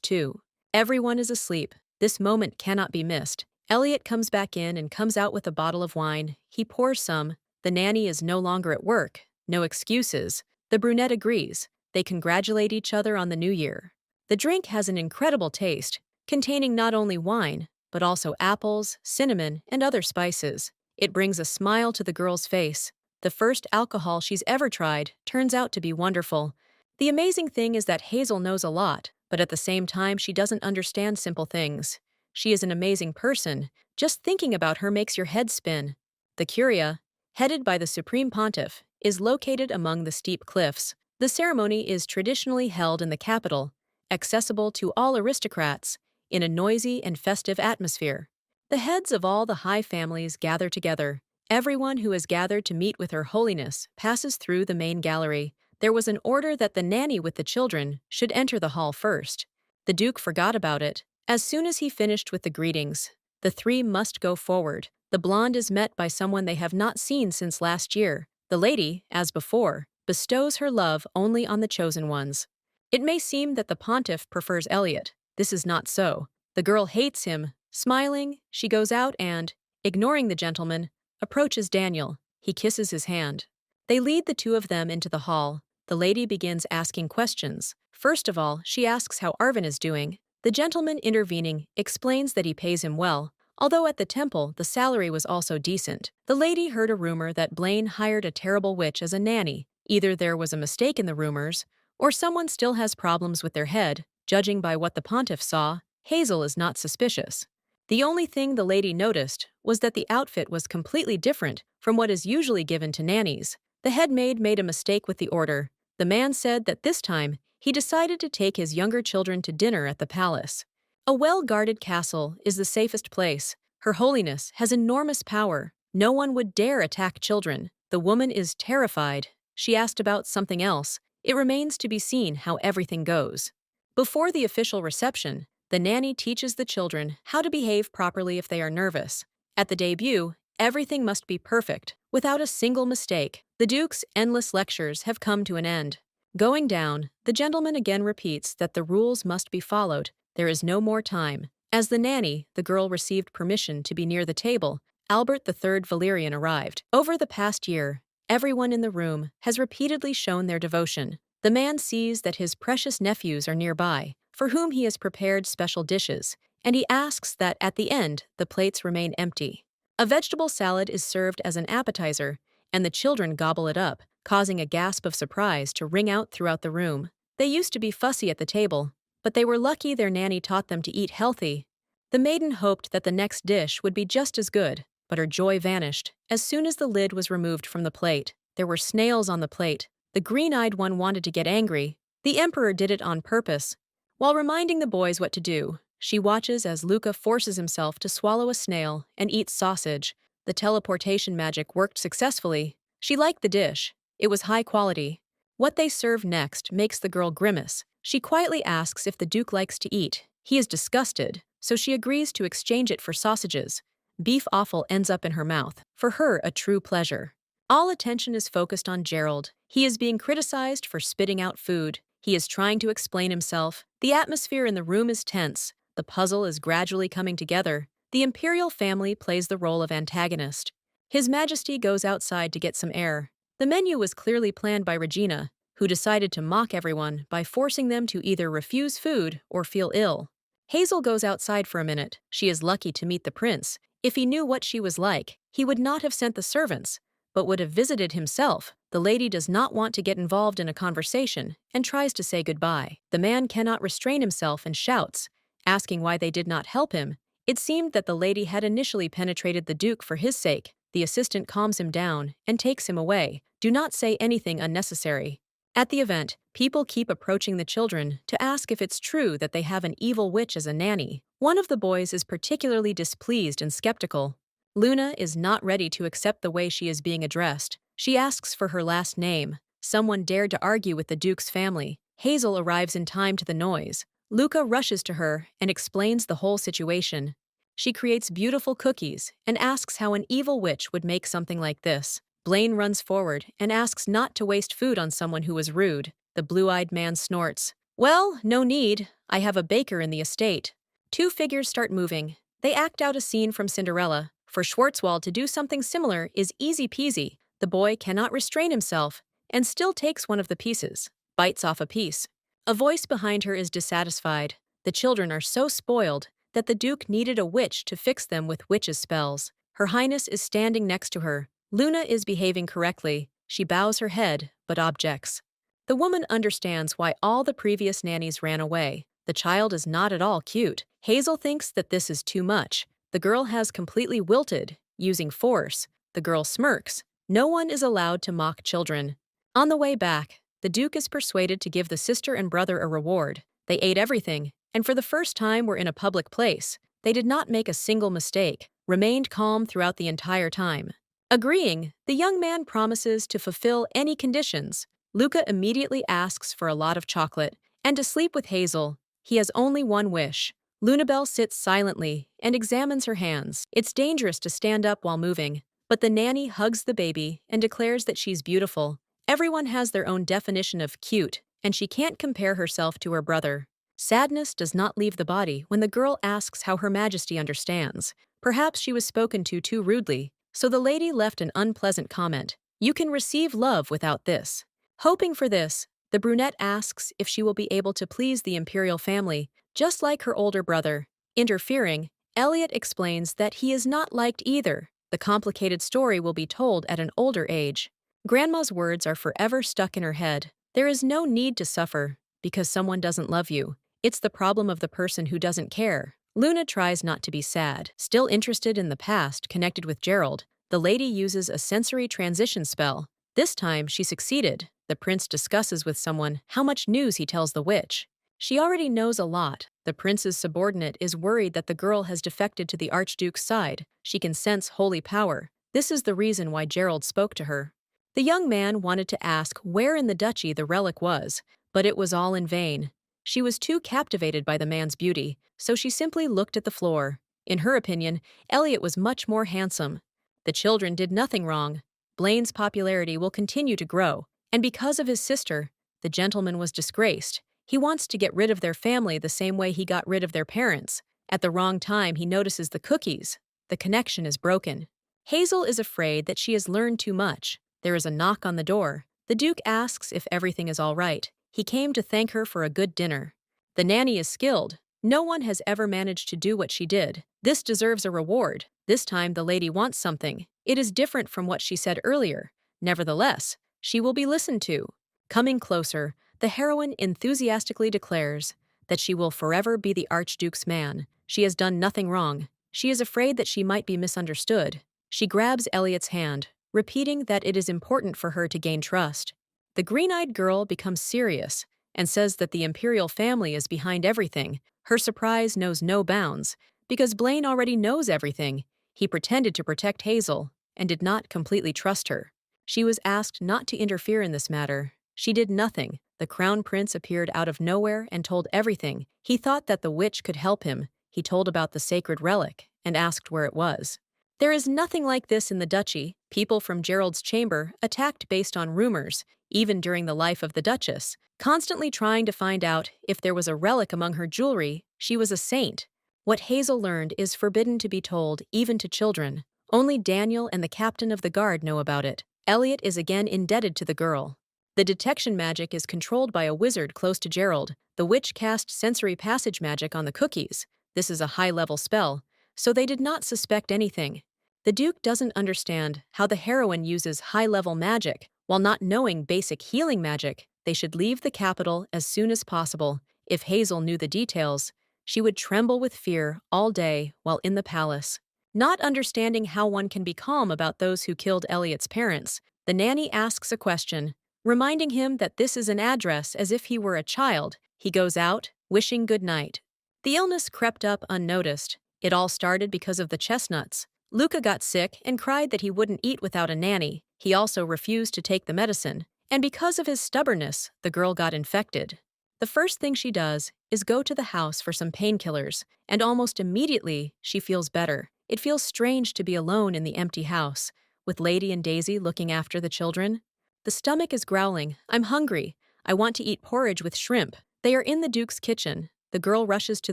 too. Everyone is asleep. This moment cannot be missed. Elliot comes back in and comes out with a bottle of wine. He pours some. The nanny is no longer at work. No excuses. The brunette agrees. They congratulate each other on the new year. The drink has an incredible taste, containing not only wine, but also apples, cinnamon, and other spices. It brings a smile to the girl's face. The first alcohol she's ever tried turns out to be wonderful. The amazing thing is that Hazel knows a lot, but at the same time she doesn't understand simple things. She is an amazing person. Just thinking about her makes your head spin. The Curia, headed by the Supreme Pontiff, is located among the steep cliffs. The ceremony is traditionally held in the capital, accessible to all aristocrats, in a noisy and festive atmosphere. The heads of all the high families gather together. Everyone who has gathered to meet with Her Holiness passes through the main gallery. There was an order that the nanny with the children should enter the hall first. The Duke forgot about it. As soon as he finished with the greetings, the three must go forward. The blonde is met by someone they have not seen since last year. The lady, as before, bestows her love only on the chosen ones. It may seem that the pontiff prefers Elliot. This is not so. The girl hates him. Smiling, she goes out and, ignoring the gentleman, approaches Daniel. He kisses his hand. They lead the two of them into the hall. The lady begins asking questions. First of all, she asks how Arvin is doing. The gentleman intervening explains that he pays him well, although at the temple the salary was also decent. The lady heard a rumor that Blaine hired a terrible witch as a nanny. Either there was a mistake in the rumors, or someone still has problems with their head. Judging by what the pontiff saw, Hazel is not suspicious. The only thing the lady noticed was that the outfit was completely different from what is usually given to nannies. The head maid made a mistake with the order. The man said that this time he decided to take his younger children to dinner at the palace. A well-guarded castle is the safest place. Her Holiness has enormous power. No one would dare attack children. The woman is terrified. She asked about something else. It remains to be seen how everything goes. Before the official reception, the nanny teaches the children how to behave properly if they are nervous. At the debut, everything must be perfect, without a single mistake. The Duke's endless lectures have come to an end. Going down, the gentleman again repeats that the rules must be followed. There is no more time. As the nanny, the girl received permission to be near the table. Albert III Valerian arrived. Over the past year, everyone in the room has repeatedly shown their devotion. The man sees that his precious nephews are nearby, for whom he has prepared special dishes, and he asks that at the end the plates remain empty. A vegetable salad is served as an appetizer, and the children gobble it up, causing a gasp of surprise to ring out throughout the room. They used to be fussy at the table, but they were lucky their nanny taught them to eat healthy. The maiden hoped that the next dish would be just as good, but her joy vanished as soon as the lid was removed from the plate. There were snails on the plate. The green-eyed one wanted to get angry. The emperor did it on purpose. While reminding the boys what to do, she watches as Luca forces himself to swallow a snail and eat sausage. The teleportation magic worked successfully. She liked the dish. It was high quality. What they serve next makes the girl grimace. She quietly asks if the Duke likes to eat. He is disgusted, so she agrees to exchange it for sausages. Beef offal ends up in her mouth. For her, a true pleasure. All attention is focused on Gerald. He is being criticized for spitting out food. He is trying to explain himself. The atmosphere in the room is tense. The puzzle is gradually coming together. The Imperial family plays the role of antagonist. His Majesty goes outside to get some air. The menu was clearly planned by Regina, who decided to mock everyone by forcing them to either refuse food or feel ill. Hazel goes outside for a minute. She is lucky to meet the prince. If he knew what she was like, he would not have sent the servants, but would have visited himself. The lady does not want to get involved in a conversation and tries to say goodbye. The man cannot restrain himself and shouts, asking why they did not help him. It seemed that the lady had initially penetrated the Duke for his sake. The assistant calms him down and takes him away. Do not say anything unnecessary. At the event, people keep approaching the children to ask if it's true that they have an evil witch as a nanny. One of the boys is particularly displeased and skeptical. Luna is not ready to accept the way she is being addressed. She asks for her last name. Someone dared to argue with the Duke's family. Hazel arrives in time to the noise. Luca rushes to her and explains the whole situation. She creates beautiful cookies and asks how an evil witch would make something like this. Blaine runs forward and asks not to waste food on someone who was rude. The blue-eyed man snorts. Well, no need. I have a baker in the estate. Two figures start moving. They act out a scene from Cinderella. For Schwarzwald to do something similar is easy peasy. The boy cannot restrain himself and still takes one of the pieces, bites off a piece. A voice behind her is dissatisfied. The children are so spoiled that the Duke needed a witch to fix them with witches' spells. Her Highness is standing next to her. Luna is behaving correctly. She bows her head, but objects. The woman understands why all the previous nannies ran away. The child is not at all cute. Hazel thinks that this is too much. The girl has completely wilted, using force. The girl smirks. No one is allowed to mock children. On the way back, the Duke is persuaded to give the sister and brother a reward. They ate everything, and for the first time were in a public place. They did not make a single mistake, remained calm throughout the entire time. Agreeing, the young man promises to fulfill any conditions. Luca immediately asks for a lot of chocolate and to sleep with Hazel. He has only one wish. Lunabelle sits silently and examines her hands. It's dangerous to stand up while moving, but the nanny hugs the baby and declares that she's beautiful. Everyone has their own definition of cute, and she can't compare herself to her brother. Sadness does not leave the body when the girl asks how Her Majesty understands. Perhaps she was spoken to too rudely, so the lady left an unpleasant comment. You can receive love without this. Hoping for this, the brunette asks if she will be able to please the Imperial family, just like her older brother. Interfering, Elliot explains that he is not liked either. The complicated story will be told at an older age. Grandma's words are forever stuck in her head. There is no need to suffer because someone doesn't love you. It's the problem of the person who doesn't care. Luna tries not to be sad. Still interested in the past connected with Gerald, the lady uses a sensory transition spell. This time, she succeeded. The prince discusses with someone how much news he tells the witch. She already knows a lot. The prince's subordinate is worried that the girl has defected to the Archduke's side. She can sense holy power. This is the reason why Gerald spoke to her. The young man wanted to ask where in the duchy the relic was, but it was all in vain. She was too captivated by the man's beauty, so she simply looked at the floor. In her opinion, Elliot was much more handsome. The children did nothing wrong. Blaine's popularity will continue to grow, and because of his sister, the gentleman was disgraced. He wants to get rid of their family the same way he got rid of their parents. At the wrong time, he notices the cookies. The connection is broken. Hazel is afraid that she has learned too much. There is a knock on the door. The Duke asks if everything is all right. He came to thank her for a good dinner. The nanny is skilled. No one has ever managed to do what she did. This deserves a reward. This time the lady wants something. It is different from what she said earlier. Nevertheless, she will be listened to. Coming closer, the heroine enthusiastically declares that she will forever be the Archduke's man. She has done nothing wrong. She is afraid that she might be misunderstood. She grabs Elliot's hand, repeating that it is important for her to gain trust. The green-eyed girl becomes serious and says that the Imperial family is behind everything. Her surprise knows no bounds, because Blaine already knows everything. He pretended to protect Hazel and did not completely trust her. She was asked not to interfere in this matter. She did nothing. The crown prince appeared out of nowhere and told everything. He thought that the witch could help him. He told about the sacred relic and asked where it was. There is nothing like this in the duchy. People from Gerald's chamber attacked based on rumors, even during the life of the Duchess, constantly trying to find out if there was a relic among her jewelry. She was a saint. What Hazel learned is forbidden to be told, even to children. Only Daniel and the captain of the guard know about it. Elliot is again indebted to the girl. The detection magic is controlled by a wizard close to Gerald. The witch cast sensory passage magic on the cookies. This is a high-level spell, so they did not suspect anything. The Duke doesn't understand how the heroine uses high-level magic. While not knowing basic healing magic, they should leave the capital as soon as possible. If Hazel knew the details, she would tremble with fear all day while in the palace. Not understanding how one can be calm about those who killed Elliot's parents, the nanny asks a question, reminding him that this is an address as if he were a child. He goes out, wishing good night. The illness crept up unnoticed. It all started because of the chestnuts. Luca got sick and cried that he wouldn't eat without a nanny. He also refused to take the medicine, and because of his stubbornness, the girl got infected. The first thing she does is go to the house for some painkillers, and almost immediately she feels better. It feels strange to be alone in the empty house, with Lady and Daisy looking after the children. The stomach is growling. I'm hungry. I want to eat porridge with shrimp. They are in the Duke's kitchen. The girl rushes to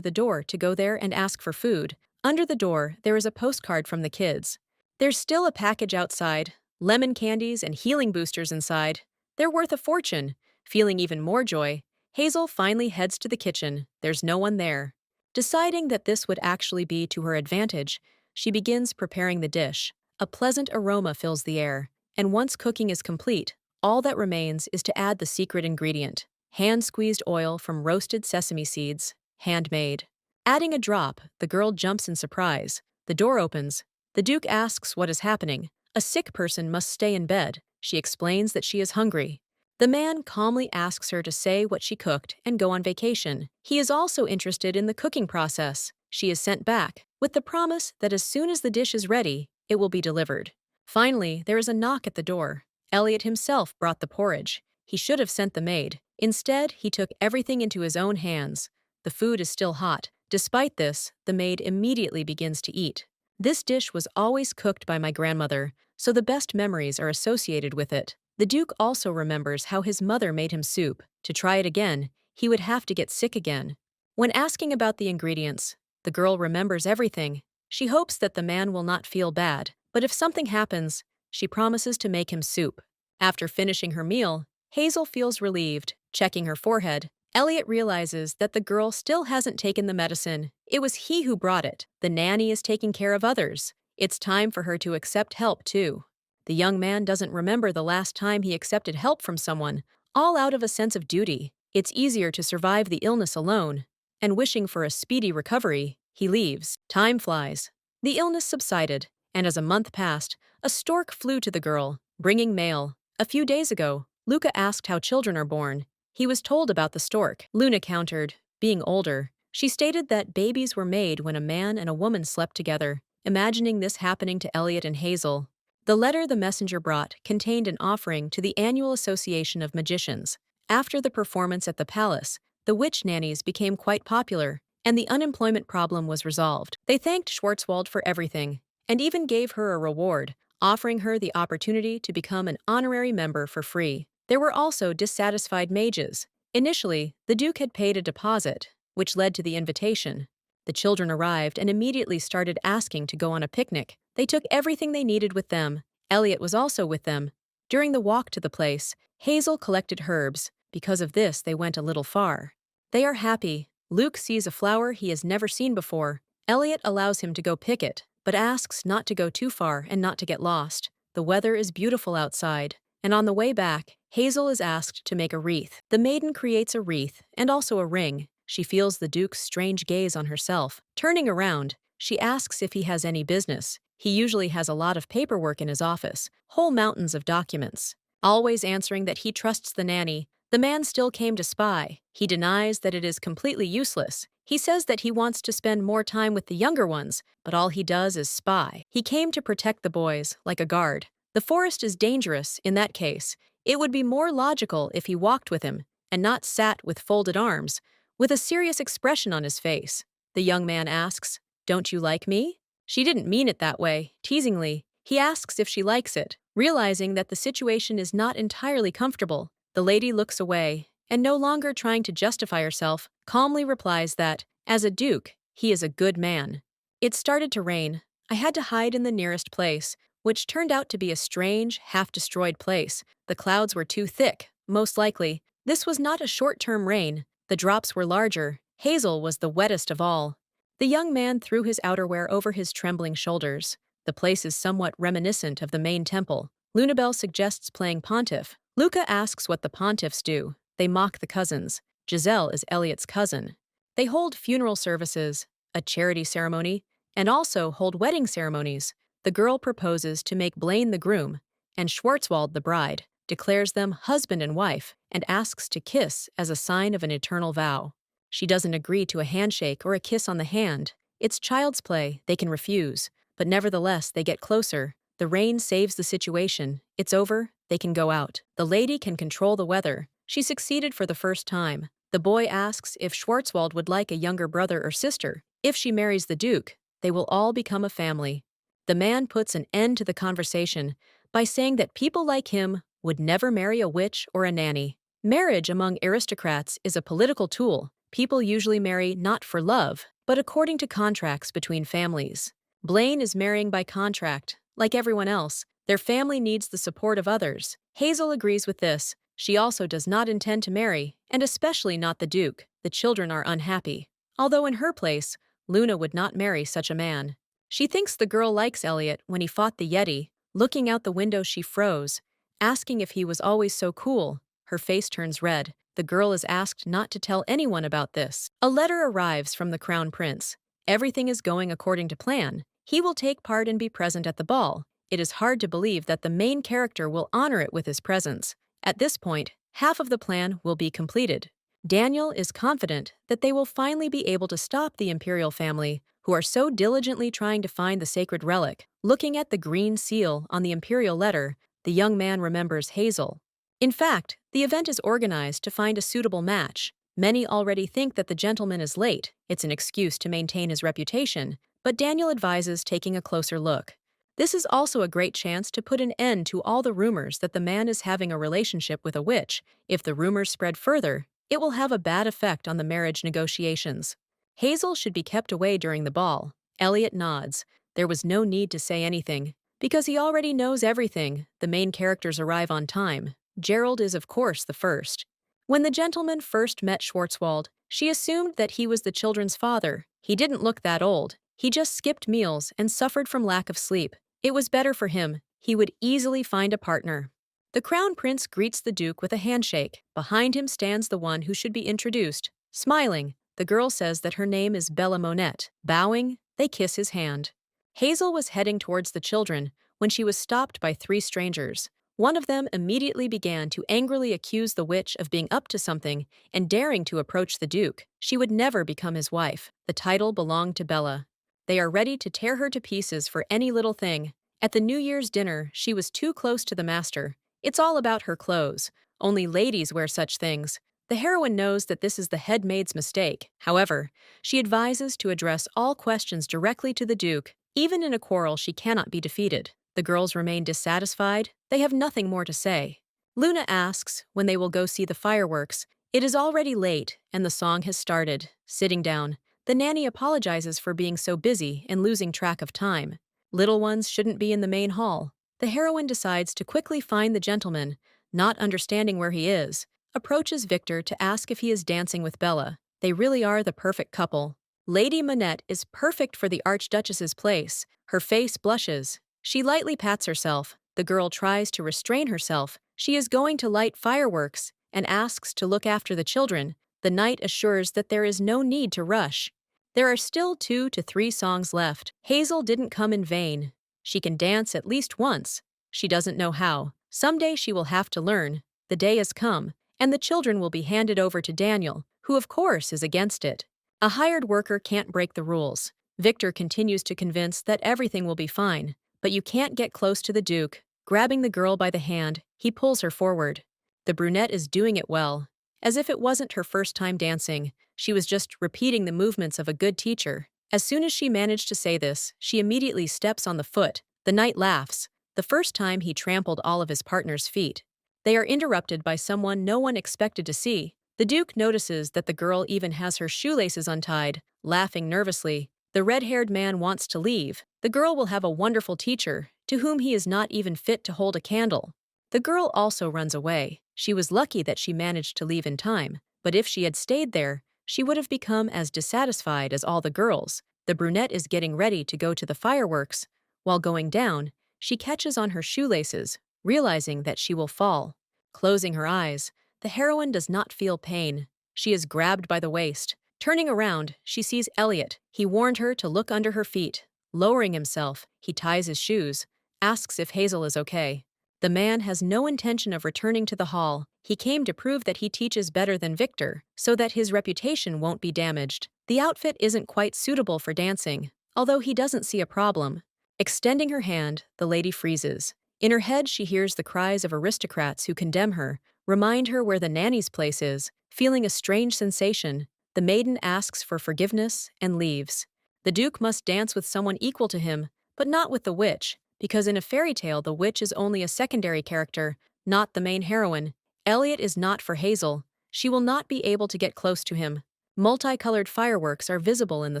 the door to go there and ask for food. Under the door, there is a postcard from the kids. There's still a package outside, lemon candies and healing boosters inside. They're worth a fortune. Feeling even more joy, Hazel finally heads to the kitchen. There's no one there. Deciding that this would actually be to her advantage, she begins preparing the dish. A pleasant aroma fills the air, and once cooking is complete, all that remains is to add the secret ingredient: hand-squeezed oil from roasted sesame seeds, handmade. Adding a drop, the girl jumps in surprise. The door opens. The Duke asks what is happening. A sick person must stay in bed. She explains that she is hungry. The man calmly asks her to say what she cooked and go on vacation. He is also interested in the cooking process. She is sent back, with the promise that as soon as the dish is ready, it will be delivered. Finally, there is a knock at the door. Elliot himself brought the porridge. He should have sent the maid. Instead, he took everything into his own hands. The food is still hot. Despite this, the maid immediately begins to eat. This dish was always cooked by my grandmother, so the best memories are associated with it. The Duke also remembers how his mother made him soup. To try it again, he would have to get sick again. When asking about the ingredients, the girl remembers everything. She hopes that the man will not feel bad, but if something happens, She promises to make him soup. After finishing her meal, Hazel feels relieved. Checking her forehead, Elliot realizes that the girl still hasn't taken the medicine. It was he who brought it. The nanny is taking care of others. It's time for her to accept help, too. The young man doesn't remember the last time he accepted help from someone, all out of a sense of duty. It's easier to survive the illness alone. And wishing for a speedy recovery, he leaves. Time flies. The illness subsided, and as a month passed, a stork flew to the girl, bringing mail. A few days ago, Luca asked how children are born. He was told about the stork. Luna countered, being older. She stated that babies were made when a man and a woman slept together, imagining this happening to Elliot and Hazel. The letter the messenger brought contained an offering to the Annual Association of Magicians. After the performance at the palace, the witch nannies became quite popular, and the unemployment problem was resolved. They thanked Schwarzwald for everything, and even gave her a reward, offering her the opportunity to become an honorary member for free. There were also dissatisfied mages. Initially, the Duke had paid a deposit, which led to the invitation. The children arrived and immediately started asking to go on a picnic. They took everything they needed with them. Elliot was also with them. During the walk to the place, Hazel collected herbs. Because of this, they went a little far. They are happy. Luke sees a flower he has never seen before. Elliot allows him to go pick it, but asks not to go too far and not to get lost. The weather is beautiful outside, and on the way back, Hazel is asked to make a wreath. The maiden creates a wreath and also a ring. She feels the Duke's strange gaze on herself. Turning around, she asks if he has any business. He usually has a lot of paperwork in his office, whole mountains of documents. Always answering that he trusts the nanny, the man still came to spy. He denies that it is completely useless. He says that he wants to spend more time with the younger ones, but all he does is spy. He came to protect the boys, like a guard. The forest is dangerous in that case. It would be more logical if he walked with him, and not sat with folded arms, with a serious expression on his face. The young man asks, "Don't you like me?" She didn't mean it that way, teasingly. He asks if she likes it. Realizing that the situation is not entirely comfortable, the lady looks away, and no longer trying to justify herself, calmly replies that, as a duke, he is a good man. It started to rain. I had to hide in the nearest place, which turned out to be a strange, half-destroyed place. The clouds were too thick, most likely. This was not a short-term rain. The drops were larger. Hazel was the wettest of all. The young man threw his outerwear over his trembling shoulders. The place is somewhat reminiscent of the main temple. Lunabelle suggests playing pontiff. Luca asks what the pontiffs do. They mock the cousins. Giselle is Elliot's cousin. They hold funeral services, a charity ceremony, and also hold wedding ceremonies. The girl proposes to make Blaine the groom, and Schwarzwald the bride, declares them husband and wife, and asks to kiss as a sign of an eternal vow. She doesn't agree to a handshake or a kiss on the hand. It's child's play, they can refuse, but nevertheless they get closer. The rain saves the situation. It's over, they can go out. The lady can control the weather. She succeeded for the first time. The boy asks if Schwarzwald would like a younger brother or sister. If she marries the Duke, they will all become a family. The man puts an end to the conversation by saying that people like him would never marry a witch or a nanny. Marriage among aristocrats is a political tool. People usually marry not for love, but according to contracts between families. Blaine is marrying by contract. Like everyone else, their family needs the support of others. Hazel agrees with this. She also does not intend to marry, and especially not the Duke. The children are unhappy. Although in her place, Luna would not marry such a man. She thinks the girl likes Elliot when he fought the Yeti. Looking out the window, she froze, asking if he was always so cool. Her face turns red. The girl is asked not to tell anyone about this. A letter arrives from the Crown Prince. Everything is going according to plan. He will take part and be present at the ball. It is hard to believe that the main character will honor it with his presence. At this point, half of the plan will be completed. Daniel is confident that they will finally be able to stop the Imperial family, who are so diligently trying to find the sacred relic. Looking at the green seal on the Imperial letter, the young man remembers Hazel. In fact, the event is organized to find a suitable match. Many already think that the gentleman is late. It's an excuse to maintain his reputation, but Daniel advises taking a closer look. This is also a great chance to put an end to all the rumors that the man is having a relationship with a witch. If the rumors spread further, it will have a bad effect on the marriage negotiations. Hazel should be kept away during the ball. Elliot nods. There was no need to say anything. Because he already knows everything, the main characters arrive on time. Gerald is, of course, the first. When the gentleman first met Schwarzwald, she assumed that he was the children's father. He didn't look that old. He just skipped meals and suffered from lack of sleep. It was better for him. He would easily find a partner. The crown prince greets the duke with a handshake. Behind him stands the one who should be introduced. Smiling, the girl says that her name is Bella Monette. Bowing, they kiss his hand. Hazel was heading towards the children when she was stopped by three strangers. One of them immediately began to angrily accuse the witch of being up to something and daring to approach the duke. She would never become his wife. The title belonged to Bella. They are ready to tear her to pieces for any little thing. At the New Year's dinner, she was too close to the master. It's all about her clothes. Only ladies wear such things. The heroine knows that this is the head maid's mistake. However, she advises to address all questions directly to the duke. Even in a quarrel, she cannot be defeated. The girls remain dissatisfied. They have nothing more to say. Luna asks when they will go see the fireworks. It is already late, and the song has started. Sitting down, the nanny apologizes for being so busy and losing track of time. Little ones shouldn't be in the main hall. The heroine decides to quickly find the gentleman, not understanding where he is, approaches Victor to ask if he is dancing with Bella. They really are the perfect couple. Lady Monette is perfect for the Archduchess's place. Her face blushes. She lightly pats herself. The girl tries to restrain herself. She is going to light fireworks and asks to look after the children. The knight assures that there is no need to rush. There are still 2 to 3 songs left. Hazel didn't come in vain. She can dance at least once. She doesn't know how. Someday she will have to learn. The day has come, and the children will be handed over to Daniel, who of course is against it. A hired worker can't break the rules. Victor continues to convince that everything will be fine, but you can't get close to the Duke. Grabbing the girl by the hand, he pulls her forward. The brunette is doing it well. As if it wasn't her first time dancing, she was just repeating the movements of a good teacher. As soon as she managed to say this, she immediately steps on the foot. The knight laughs. The first time he trampled all of his partner's feet. They are interrupted by someone no one expected to see. The Duke notices that the girl even has her shoelaces untied. Laughing nervously, the red-haired man wants to leave. The girl will have a wonderful teacher, to whom he is not even fit to hold a candle. The girl also runs away. She was lucky that she managed to leave in time, but if she had stayed there, she would have become as dissatisfied as all the girls. The brunette is getting ready to go to the fireworks. While going down, she catches on her shoelaces, realizing that she will fall. Closing her eyes, the heroine does not feel pain. She is grabbed by the waist. Turning around, she sees Elliot. He warned her to look under her feet. Lowering himself, he ties his shoes, asks if Hazel is okay. The man has no intention of returning to the hall. He came to prove that he teaches better than Victor, so that his reputation won't be damaged. The outfit isn't quite suitable for dancing, although he doesn't see a problem. Extending her hand, the lady freezes. In her head, she hears the cries of aristocrats who condemn her, remind her where the nanny's place is. Feeling a strange sensation, the maiden asks for forgiveness and leaves. The Duke must dance with someone equal to him, but not with the witch, because in a fairy tale the witch is only a secondary character, not the main heroine. Elliot is not for Hazel. She will not be able to get close to him. Multicolored fireworks are visible in the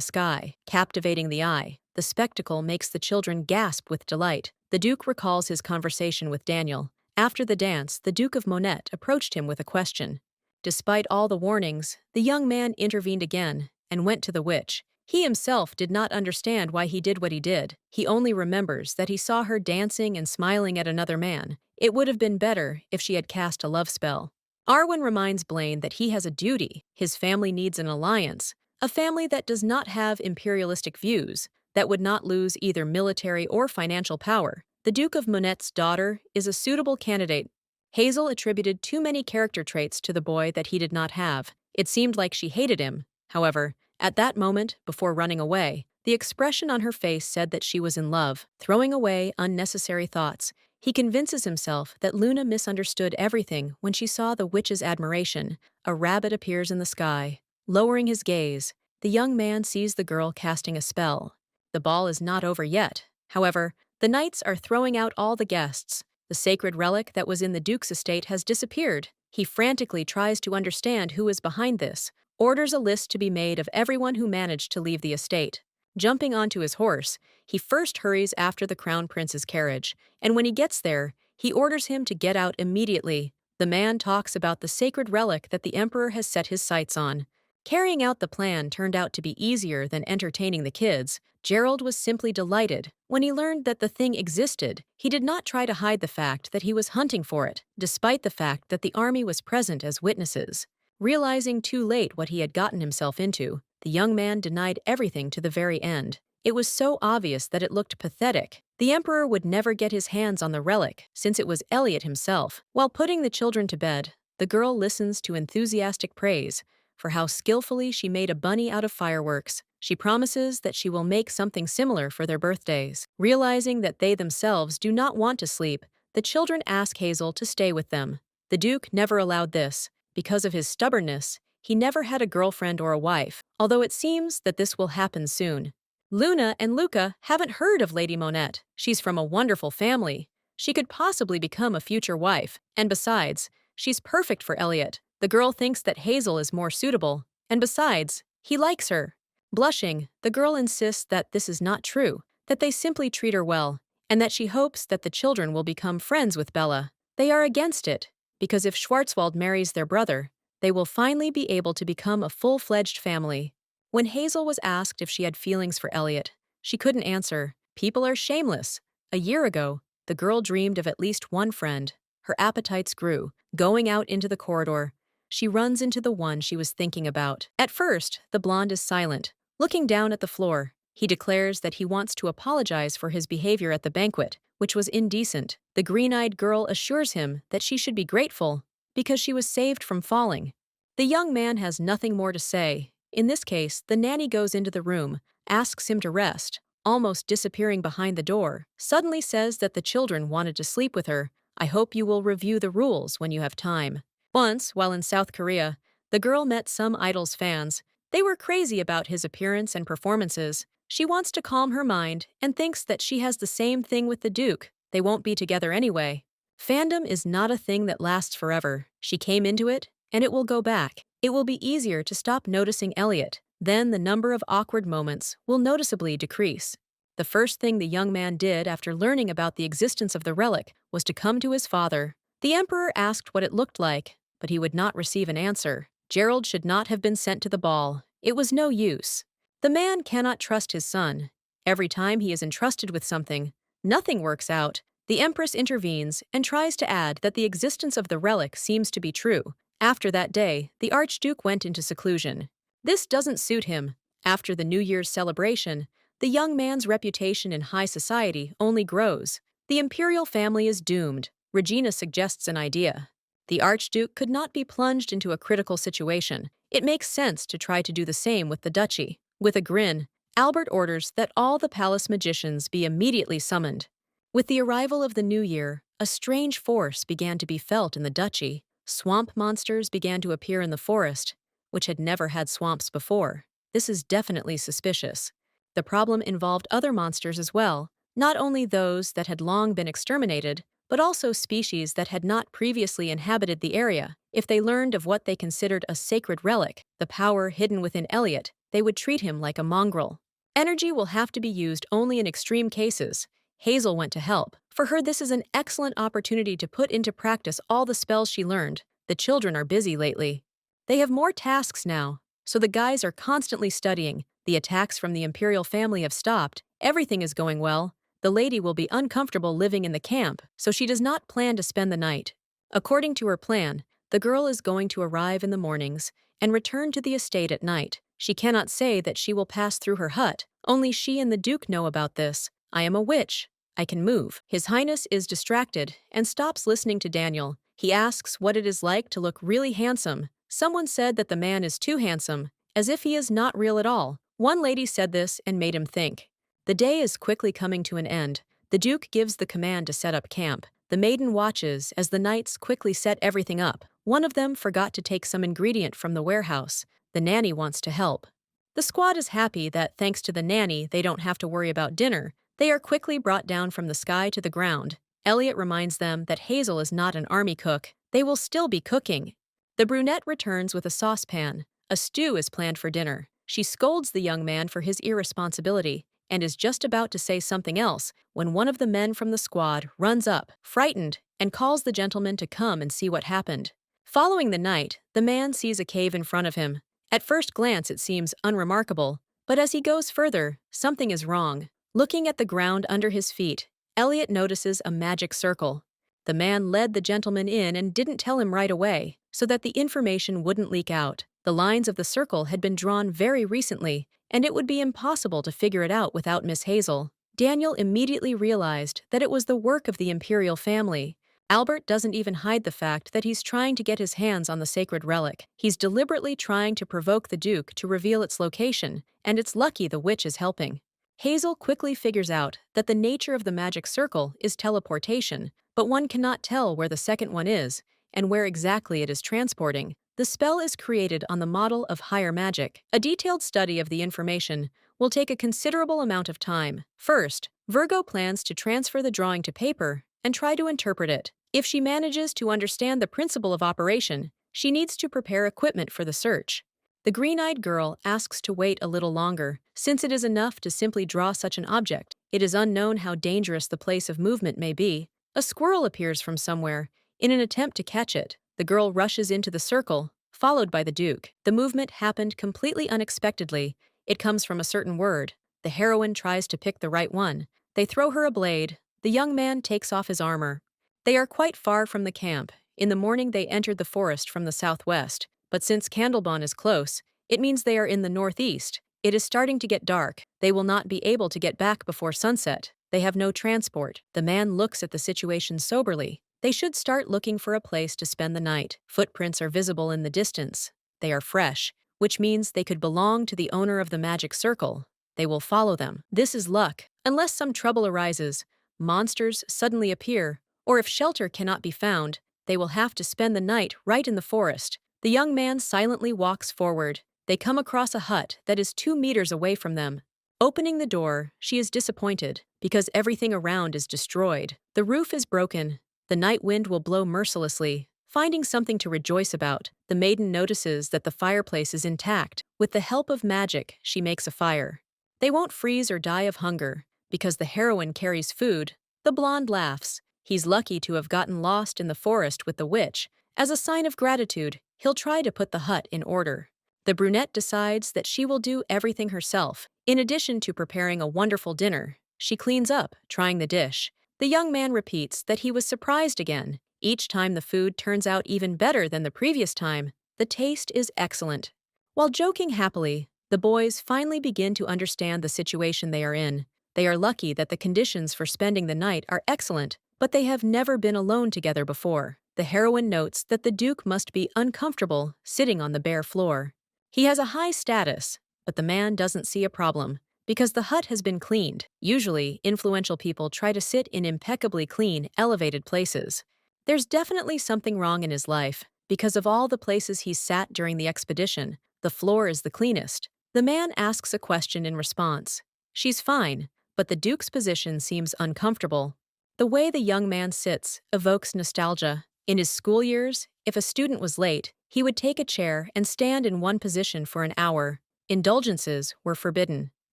sky, captivating the eye. The spectacle makes the children gasp with delight. The Duke recalls his conversation with Daniel. After the dance, the Duke of Monette approached him with a question. Despite all the warnings, the young man intervened again and went to the witch. He himself did not understand why he did what he did. He only remembers that he saw her dancing and smiling at another man. It would have been better if she had cast a love spell. Arwen reminds Blaine that he has a duty. His family needs an alliance, a family that does not have imperialistic views, that would not lose either military or financial power. The Duke of Monette's daughter is a suitable candidate. Hazel attributed too many character traits to the boy that he did not have. It seemed like she hated him. However, at that moment, before running away, the expression on her face said that she was in love. Throwing away unnecessary thoughts, he convinces himself that Luna misunderstood everything when she saw the witch's admiration. A rabbit appears in the sky. Lowering his gaze, the young man sees the girl casting a spell. The ball is not over yet. However, the knights are throwing out all the guests. The sacred relic that was in the Duke's estate has disappeared. He frantically tries to understand who is behind this, orders a list to be made of everyone who managed to leave the estate. Jumping onto his horse, he first hurries after the crown prince's carriage, and when he gets there, he orders him to get out immediately. The man talks about the sacred relic that the emperor has set his sights on. Carrying out the plan turned out to be easier than entertaining the kids. Gerald was simply delighted. When he learned that the thing existed, he did not try to hide the fact that he was hunting for it, despite the fact that the army was present as witnesses. Realizing too late what he had gotten himself into, the young man denied everything to the very end. It was so obvious that it looked pathetic. The emperor would never get his hands on the relic, since it was Elliot himself. While putting the children to bed, the girl listens to enthusiastic praise for how skillfully she made a bunny out of fireworks. She promises that she will make something similar for their birthdays. Realizing that they themselves do not want to sleep, the children ask Hazel to stay with them. The Duke never allowed this. Because of his stubbornness, he never had a girlfriend or a wife, although it seems that this will happen soon. Luna and Luca haven't heard of Lady Monette. She's from a wonderful family. She could possibly become a future wife, and besides, she's perfect for Elliot. The girl thinks that Hazel is more suitable, and besides, he likes her. Blushing, the girl insists that this is not true, that they simply treat her well, and that she hopes that the children will become friends with Bella. They are against it, because if Schwarzwald marries their brother, they will finally be able to become a full-fledged family. When Hazel was asked if she had feelings for Elliot, she couldn't answer. People are shameless. A year ago, the girl dreamed of at least one friend. Her appetites grew. Going out into the corridor, she runs into the one she was thinking about. At first, the blonde is silent. Looking down at the floor, he declares that he wants to apologize for his behavior at the banquet, which was indecent. The green-eyed girl assures him that she should be grateful because she was saved from falling. The young man has nothing more to say. In this case, the nanny goes into the room, asks him to rest, almost disappearing behind the door, suddenly says that the children wanted to sleep with her. I hope you will review the rules when you have time. Once, while in South Korea, the girl met some idol's fans. They were crazy about his appearance and performances. She wants to calm her mind and thinks that she has the same thing with the Duke. They won't be together anyway. Fandom is not a thing that lasts forever. She came into it, and it will go back. It will be easier to stop noticing Elliot. Then the number of awkward moments will noticeably decrease. The first thing the young man did after learning about the existence of the relic was to come to his father. The emperor asked what it looked like, but he would not receive an answer. Gerald should not have been sent to the ball. It was no use. The man cannot trust his son. Every time he is entrusted with something, nothing works out. The empress intervenes and tries to add that the existence of the relic seems to be true. After that day, the Archduke went into seclusion. This doesn't suit him. After the New Year's celebration, the young man's reputation in high society only grows. The Imperial family is doomed. Regina suggests an idea. The Archduke could not be plunged into a critical situation. It makes sense to try to do the same with the duchy. With a grin, Albert orders that all the palace magicians be immediately summoned. With the arrival of the new year, a strange force began to be felt in the duchy. Swamp monsters began to appear in the forest, which had never had swamps before. This is definitely suspicious. The problem involved other monsters as well, not only those that had long been exterminated, but also species that had not previously inhabited the area. If they learned of what they considered a sacred relic, the power hidden within Elliot, they would treat him like a mongrel. Energy will have to be used only in extreme cases. Hazel went to help. For her, this is an excellent opportunity to put into practice all the spells she learned. The children are busy lately. They have more tasks now, so the guys are constantly studying. The attacks from the Imperial family have stopped. Everything is going well. The lady will be uncomfortable living in the camp, so she does not plan to spend the night. According to her plan, the girl is going to arrive in the mornings and return to the estate at night. She cannot say that she will pass through her hut. Only she and the Duke know about this. I am a witch. I can move. His Highness is distracted and stops listening to Daniel. He asks what it is like to look really handsome. Someone said that the man is too handsome, as if he is not real at all. One lady said this and made him think. The day is quickly coming to an end. The Duke gives the command to set up camp. The maiden watches as the knights quickly set everything up. One of them forgot to take some ingredient from the warehouse. The nanny wants to help. The squad is happy that, thanks to the nanny, they don't have to worry about dinner. They are quickly brought down from the sky to the ground. Elliot reminds them that Hazel is not an army cook. They will still be cooking. The brunette returns with a saucepan. A stew is planned for dinner. She scolds the young man for his irresponsibility and is just about to say something else when one of the men from the squad runs up, frightened, and calls the gentleman to come and see what happened. Following the night, the man sees a cave in front of him. At first glance, it seems unremarkable, but as he goes further, something is wrong. Looking at the ground under his feet, Elliot notices a magic circle. The man led the gentleman in and didn't tell him right away, so that the information wouldn't leak out. The lines of the circle had been drawn very recently, and it would be impossible to figure it out without Miss Hazel. Daniel immediately realized that it was the work of the Imperial family. Albert doesn't even hide the fact that he's trying to get his hands on the sacred relic. He's deliberately trying to provoke the Duke to reveal its location, and it's lucky the witch is helping. Hazel quickly figures out that the nature of the magic circle is teleportation, but one cannot tell where the second one is and where exactly it is transporting. The spell is created on the model of higher magic. A detailed study of the information will take a considerable amount of time. First, Virgo plans to transfer the drawing to paper and try to interpret it. If she manages to understand the principle of operation, she needs to prepare equipment for the search. The green-eyed girl asks to wait a little longer, since it is enough to simply draw such an object. It is unknown how dangerous the place of movement may be. A squirrel appears from somewhere. In an attempt to catch it, the girl rushes into the circle, followed by the Duke. The movement happened completely unexpectedly. It comes from a certain word. The heroine tries to pick the right one. They throw her a blade. The young man takes off his armor. They are quite far from the camp. In the morning they entered the forest from the southwest, but since Candlebon is close, it means they are in the northeast. It is starting to get dark. They will not be able to get back before sunset. They have no transport. The man looks at the situation soberly. They should start looking for a place to spend the night. Footprints are visible in the distance. They are fresh, which means they could belong to the owner of the magic circle. They will follow them. This is luck. Unless some trouble arises, monsters suddenly appear, or if shelter cannot be found, they will have to spend the night right in the forest. The young man silently walks forward. They come across a hut that is 2 meters away from them. Opening the door, she is disappointed because everything around is destroyed. The roof is broken. The night wind will blow mercilessly. Finding something to rejoice about, the maiden notices that the fireplace is intact. With the help of magic, she makes a fire. They won't freeze or die of hunger because the heroine carries food. The blonde laughs. He's lucky to have gotten lost in the forest with the witch. As a sign of gratitude, he'll try to put the hut in order. The brunette decides that she will do everything herself. In addition to preparing a wonderful dinner, she cleans up, trying the dish. The young man repeats that he was surprised again. Each time the food turns out even better than the previous time. The taste is excellent. While joking happily, the boys finally begin to understand the situation they are in. They are lucky that the conditions for spending the night are excellent, but they have never been alone together before. The heroine notes that the Duke must be uncomfortable sitting on the bare floor. He has a high status, but the man doesn't see a problem because the hut has been cleaned. Usually, influential people try to sit in impeccably clean, elevated places. There's definitely something wrong in his life because of all the places he's sat during the expedition. The floor is the cleanest. The man asks a question in response. She's fine, but the Duke's position seems uncomfortable. The way the young man sits evokes nostalgia. In his school years, if a student was late, he would take a chair and stand in one position for an hour. Indulgences were forbidden.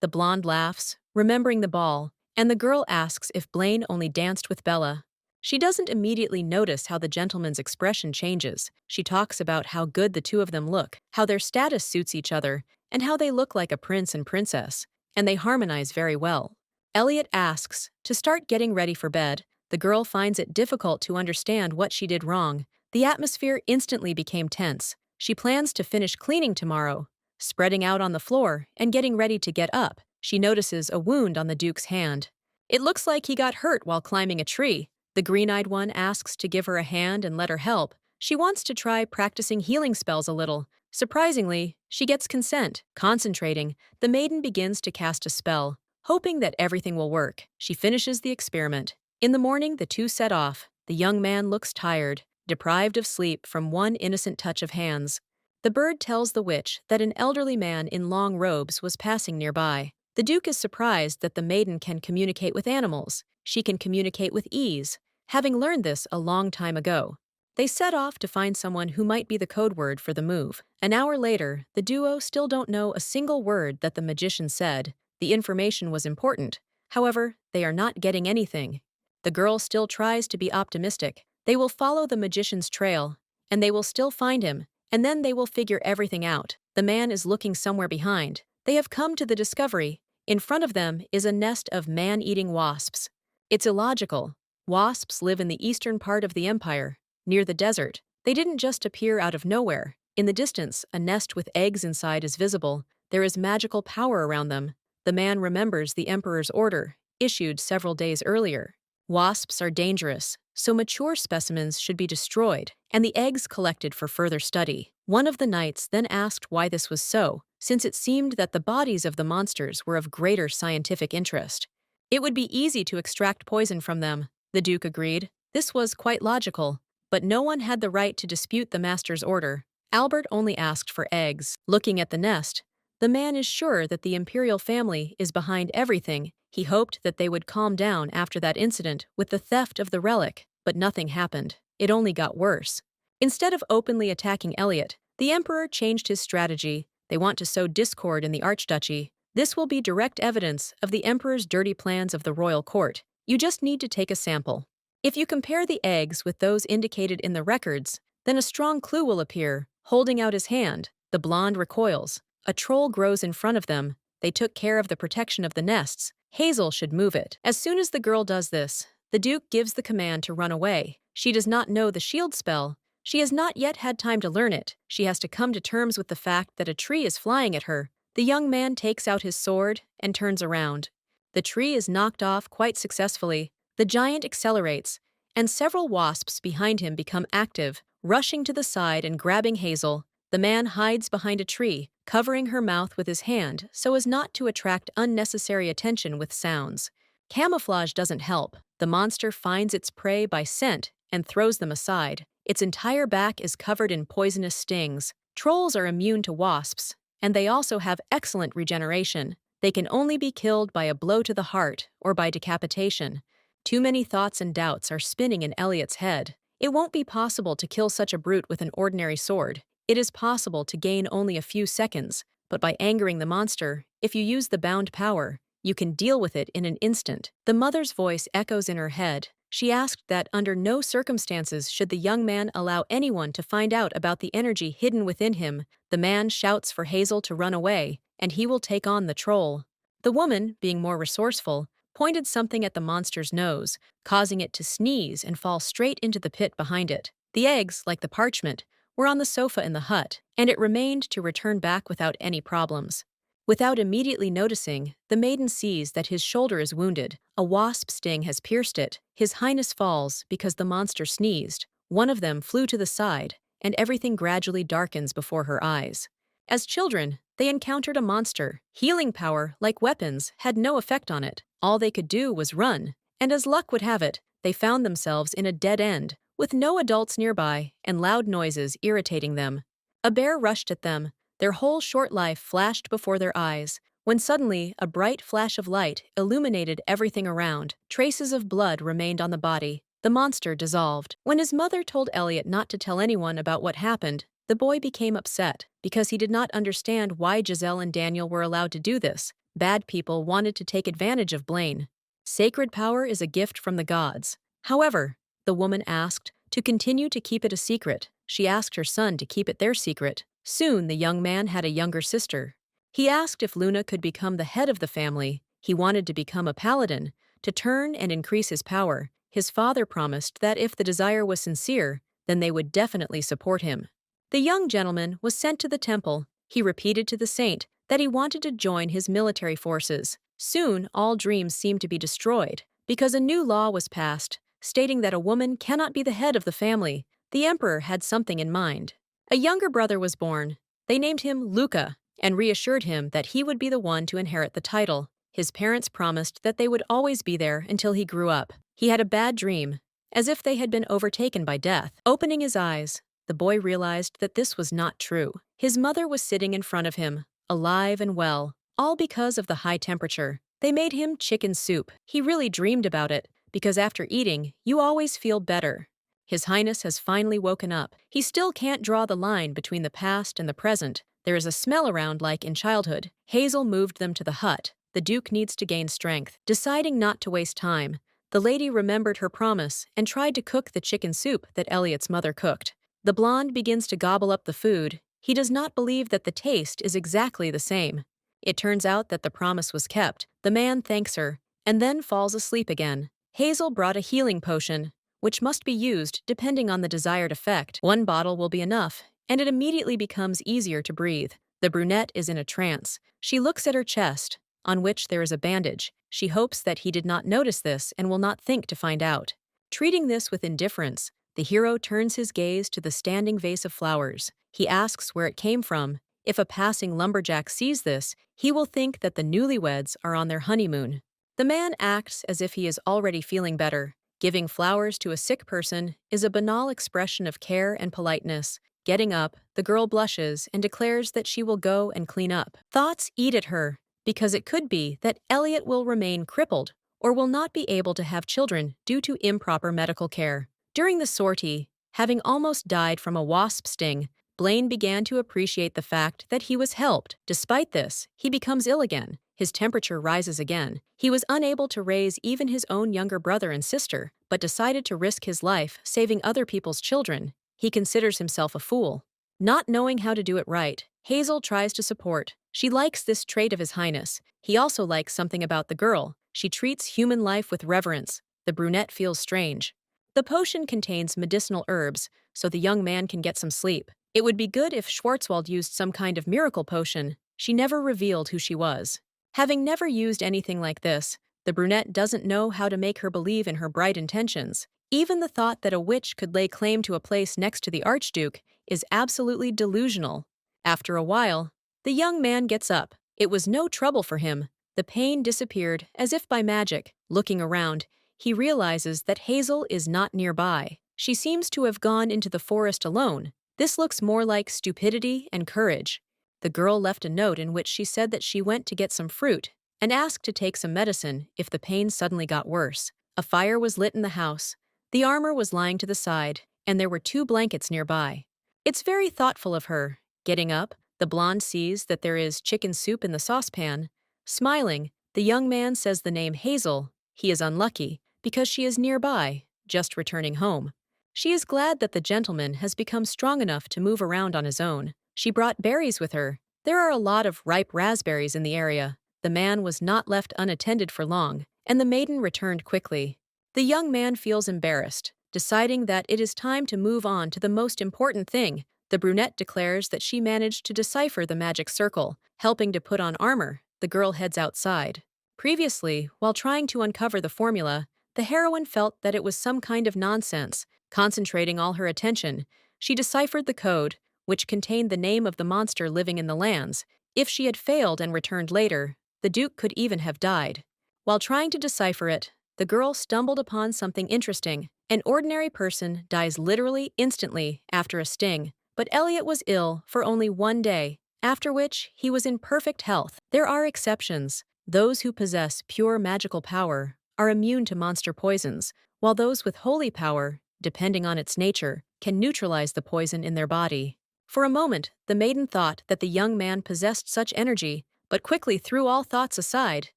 The blonde laughs, remembering the ball, and the girl asks if Blaine only danced with Bella. She doesn't immediately notice how the gentleman's expression changes. She talks about how good the two of them look, how their status suits each other, and how they look like a prince and princess, and they harmonize very well. Elliot asks to start getting ready for bed. The girl finds it difficult to understand what she did wrong. The atmosphere instantly became tense. She plans to finish cleaning tomorrow. Spreading out on the floor and getting ready to get up, she notices a wound on the Duke's hand. It looks like he got hurt while climbing a tree. The green-eyed one asks to give her a hand and let her help. She wants to try practicing healing spells a little. Surprisingly, she gets consent. Concentrating, the maiden begins to cast a spell, hoping that everything will work. She finishes the experiment. In the morning, the two set off. The young man looks tired, deprived of sleep from one innocent touch of hands. The bird tells the witch that an elderly man in long robes was passing nearby. The Duke is surprised that the maiden can communicate with animals. She can communicate with ease, having learned this a long time ago. They set off to find someone who might be the code word for the move. An hour later, the duo still don't know a single word that the magician said. The information was important. However, they are not getting anything. The girl still tries to be optimistic. They will follow the magician's trail, and they will still find him, and then they will figure everything out. The man is looking somewhere behind. They have come to the discovery. In front of them is a nest of man-eating wasps. It's illogical. Wasps live in the eastern part of the empire, near the desert. They didn't just appear out of nowhere. In the distance, a nest with eggs inside is visible. There is magical power around them. The man remembers the emperor's order, issued several days earlier. Wasps are dangerous, so mature specimens should be destroyed, and the eggs collected for further study. One of the knights then asked why this was so, since it seemed that the bodies of the monsters were of greater scientific interest. It would be easy to extract poison from them, the Duke agreed. This was quite logical, but no one had the right to dispute the master's order. Albert only asked for eggs. Looking at the nest, the man is sure that the Imperial family is behind everything. He hoped that they would calm down after that incident with the theft of the relic, but nothing happened. It only got worse. Instead of openly attacking Elliot, the Emperor changed his strategy. They want to sow discord in the Archduchy. This will be direct evidence of the Emperor's dirty plans of the royal court. You just need to take a sample. If you compare the eggs with those indicated in the records, then a strong clue will appear. Holding out his hand, the blonde recoils. A troll grows in front of them. They took care of the protection of the nests. Hazel should move it. As soon as the girl does this, the Duke gives the command to run away. She does not know the shield spell. She has not yet had time to learn it. She has to come to terms with the fact that a tree is flying at her. The young man takes out his sword and turns around. The tree is knocked off quite successfully. The giant accelerates, and several wasps behind him become active, rushing to the side and grabbing Hazel. The man hides behind a tree, covering her mouth with his hand so as not to attract unnecessary attention with sounds. Camouflage doesn't help. The monster finds its prey by scent and throws them aside. Its entire back is covered in poisonous stings. Trolls are immune to wasps, and they also have excellent regeneration. They can only be killed by a blow to the heart or by decapitation. Too many thoughts and doubts are spinning in Elliot's head. It won't be possible to kill such a brute with an ordinary sword. It is possible to gain only a few seconds, but by angering the monster, if you use the bound power, you can deal with it in an instant. The mother's voice echoes in her head. She asked that under no circumstances should the young man allow anyone to find out about the energy hidden within him. The man shouts for Hazel to run away, and he will take on the troll. The woman, being more resourceful, pointed something at the monster's nose, causing it to sneeze and fall straight into the pit behind it. The eggs, like the parchment, were on the sofa in the hut, and it remained to return back without any problems. Without immediately noticing, the maiden sees that his shoulder is wounded. A wasp sting has pierced it. His Highness falls because the monster sneezed. One of them flew to the side, and everything gradually darkens before her eyes. As children, they encountered a monster. Healing power, like weapons, had no effect on it. All they could do was run, and as luck would have it, they found themselves in a dead end, with no adults nearby and loud noises irritating them. A bear rushed at them. Their whole short life flashed before their eyes, when suddenly a bright flash of light illuminated everything around. Traces of blood remained on the body. The monster dissolved. When his mother told Elliot not to tell anyone about what happened, the boy became upset because he did not understand why Giselle and Daniel were allowed to do this. Bad people wanted to take advantage of Blaine. Sacred power is a gift from the gods. However, the woman asked to continue to keep it a secret. She asked her son to keep it their secret. Soon the young man had a younger sister. He asked if Luna could become the head of the family. He wanted to become a paladin, to turn and increase his power. His father promised that if the desire was sincere, then they would definitely support him. The young gentleman was sent to the temple. He repeated to the saint that he wanted to join his military forces. Soon, all dreams seemed to be destroyed, because a new law was passed, stating that a woman cannot be the head of the family. The emperor had something in mind. A younger brother was born. They named him Luca, and reassured him that he would be the one to inherit the title. His parents promised that they would always be there until he grew up. He had a bad dream, as if they had been overtaken by death. Opening his eyes, the boy realized that this was not true. His mother was sitting in front of him, alive and well, all because of the high temperature. They made him chicken soup. He really dreamed about it, because after eating, you always feel better. His Highness has finally woken up. He still can't draw the line between the past and the present. There is a smell around like in childhood. Hazel moved them to the hut. The Duke needs to gain strength. Deciding not to waste time, the lady remembered her promise and tried to cook the chicken soup that Elliot's mother cooked. The blonde begins to gobble up the food. He does not believe that the taste is exactly the same. It turns out that the promise was kept. The man thanks her and then falls asleep again. Hazel brought a healing potion, which must be used depending on the desired effect. One bottle will be enough, and it immediately becomes easier to breathe. The brunette is in a trance. She looks at her chest, on which there is a bandage. She hopes that he did not notice this and will not think to find out. Treating this with indifference, the hero turns his gaze to the standing vase of flowers. He asks where it came from. If a passing lumberjack sees this, he will think that the newlyweds are on their honeymoon. The man acts as if he is already feeling better. Giving flowers to a sick person is a banal expression of care and politeness. Getting up, the girl blushes and declares that she will go and clean up. Thoughts eat at her, because it could be that Elliot will remain crippled or will not be able to have children due to improper medical care. During the sortie, having almost died from a wasp sting, Blaine began to appreciate the fact that he was helped. Despite this, he becomes ill again. His temperature rises again. He was unable to raise even his own younger brother and sister, but decided to risk his life saving other people's children. He considers himself a fool. Not knowing how to do it right, Hazel tries to support. She likes this trait of His Highness. He also likes something about the girl. She treats human life with reverence. The brunette feels strange. The potion contains medicinal herbs, so the young man can get some sleep. It would be good if Schwarzwald used some kind of miracle potion. She never revealed who she was. Having never used anything like this, the brunette doesn't know how to make her believe in her bright intentions. Even the thought that a witch could lay claim to a place next to the Archduke is absolutely delusional. After a while, the young man gets up. It was no trouble for him. The pain disappeared as if by magic. Looking around, he realizes that Hazel is not nearby. She seems to have gone into the forest alone. This looks more like stupidity and courage. The girl left a note in which she said that she went to get some fruit and asked to take some medicine if the pain suddenly got worse. A fire was lit in the house. The armor was lying to the side, and there were 2 blankets nearby. It's very thoughtful of her. Getting up, the blonde sees that there is chicken soup in the saucepan. Smiling, the young man says the name Hazel. He is unlucky because she is nearby, just returning home. She is glad that the gentleman has become strong enough to move around on his own. She brought berries with her. There are a lot of ripe raspberries in the area. The man was not left unattended for long, and the maiden returned quickly. The young man feels embarrassed, deciding that it is time to move on to the most important thing. The brunette declares that she managed to decipher the magic circle, helping to put on armor. The girl heads outside. Previously, while trying to uncover the formula, the heroine felt that it was some kind of nonsense. Concentrating all her attention, she deciphered the code, which contained the name of the monster living in the lands. If she had failed and returned later, the Duke could even have died. While trying to decipher it, the girl stumbled upon something interesting. An ordinary person dies literally instantly after a sting, but Elliot was ill for only 1 day, after which he was in perfect health. There are exceptions. Those who possess pure magical power are immune to monster poisons, while those with holy power, depending on its nature, can neutralize the poison in their body. For a moment, the maiden thought that the young man possessed such energy, but quickly threw all thoughts aside,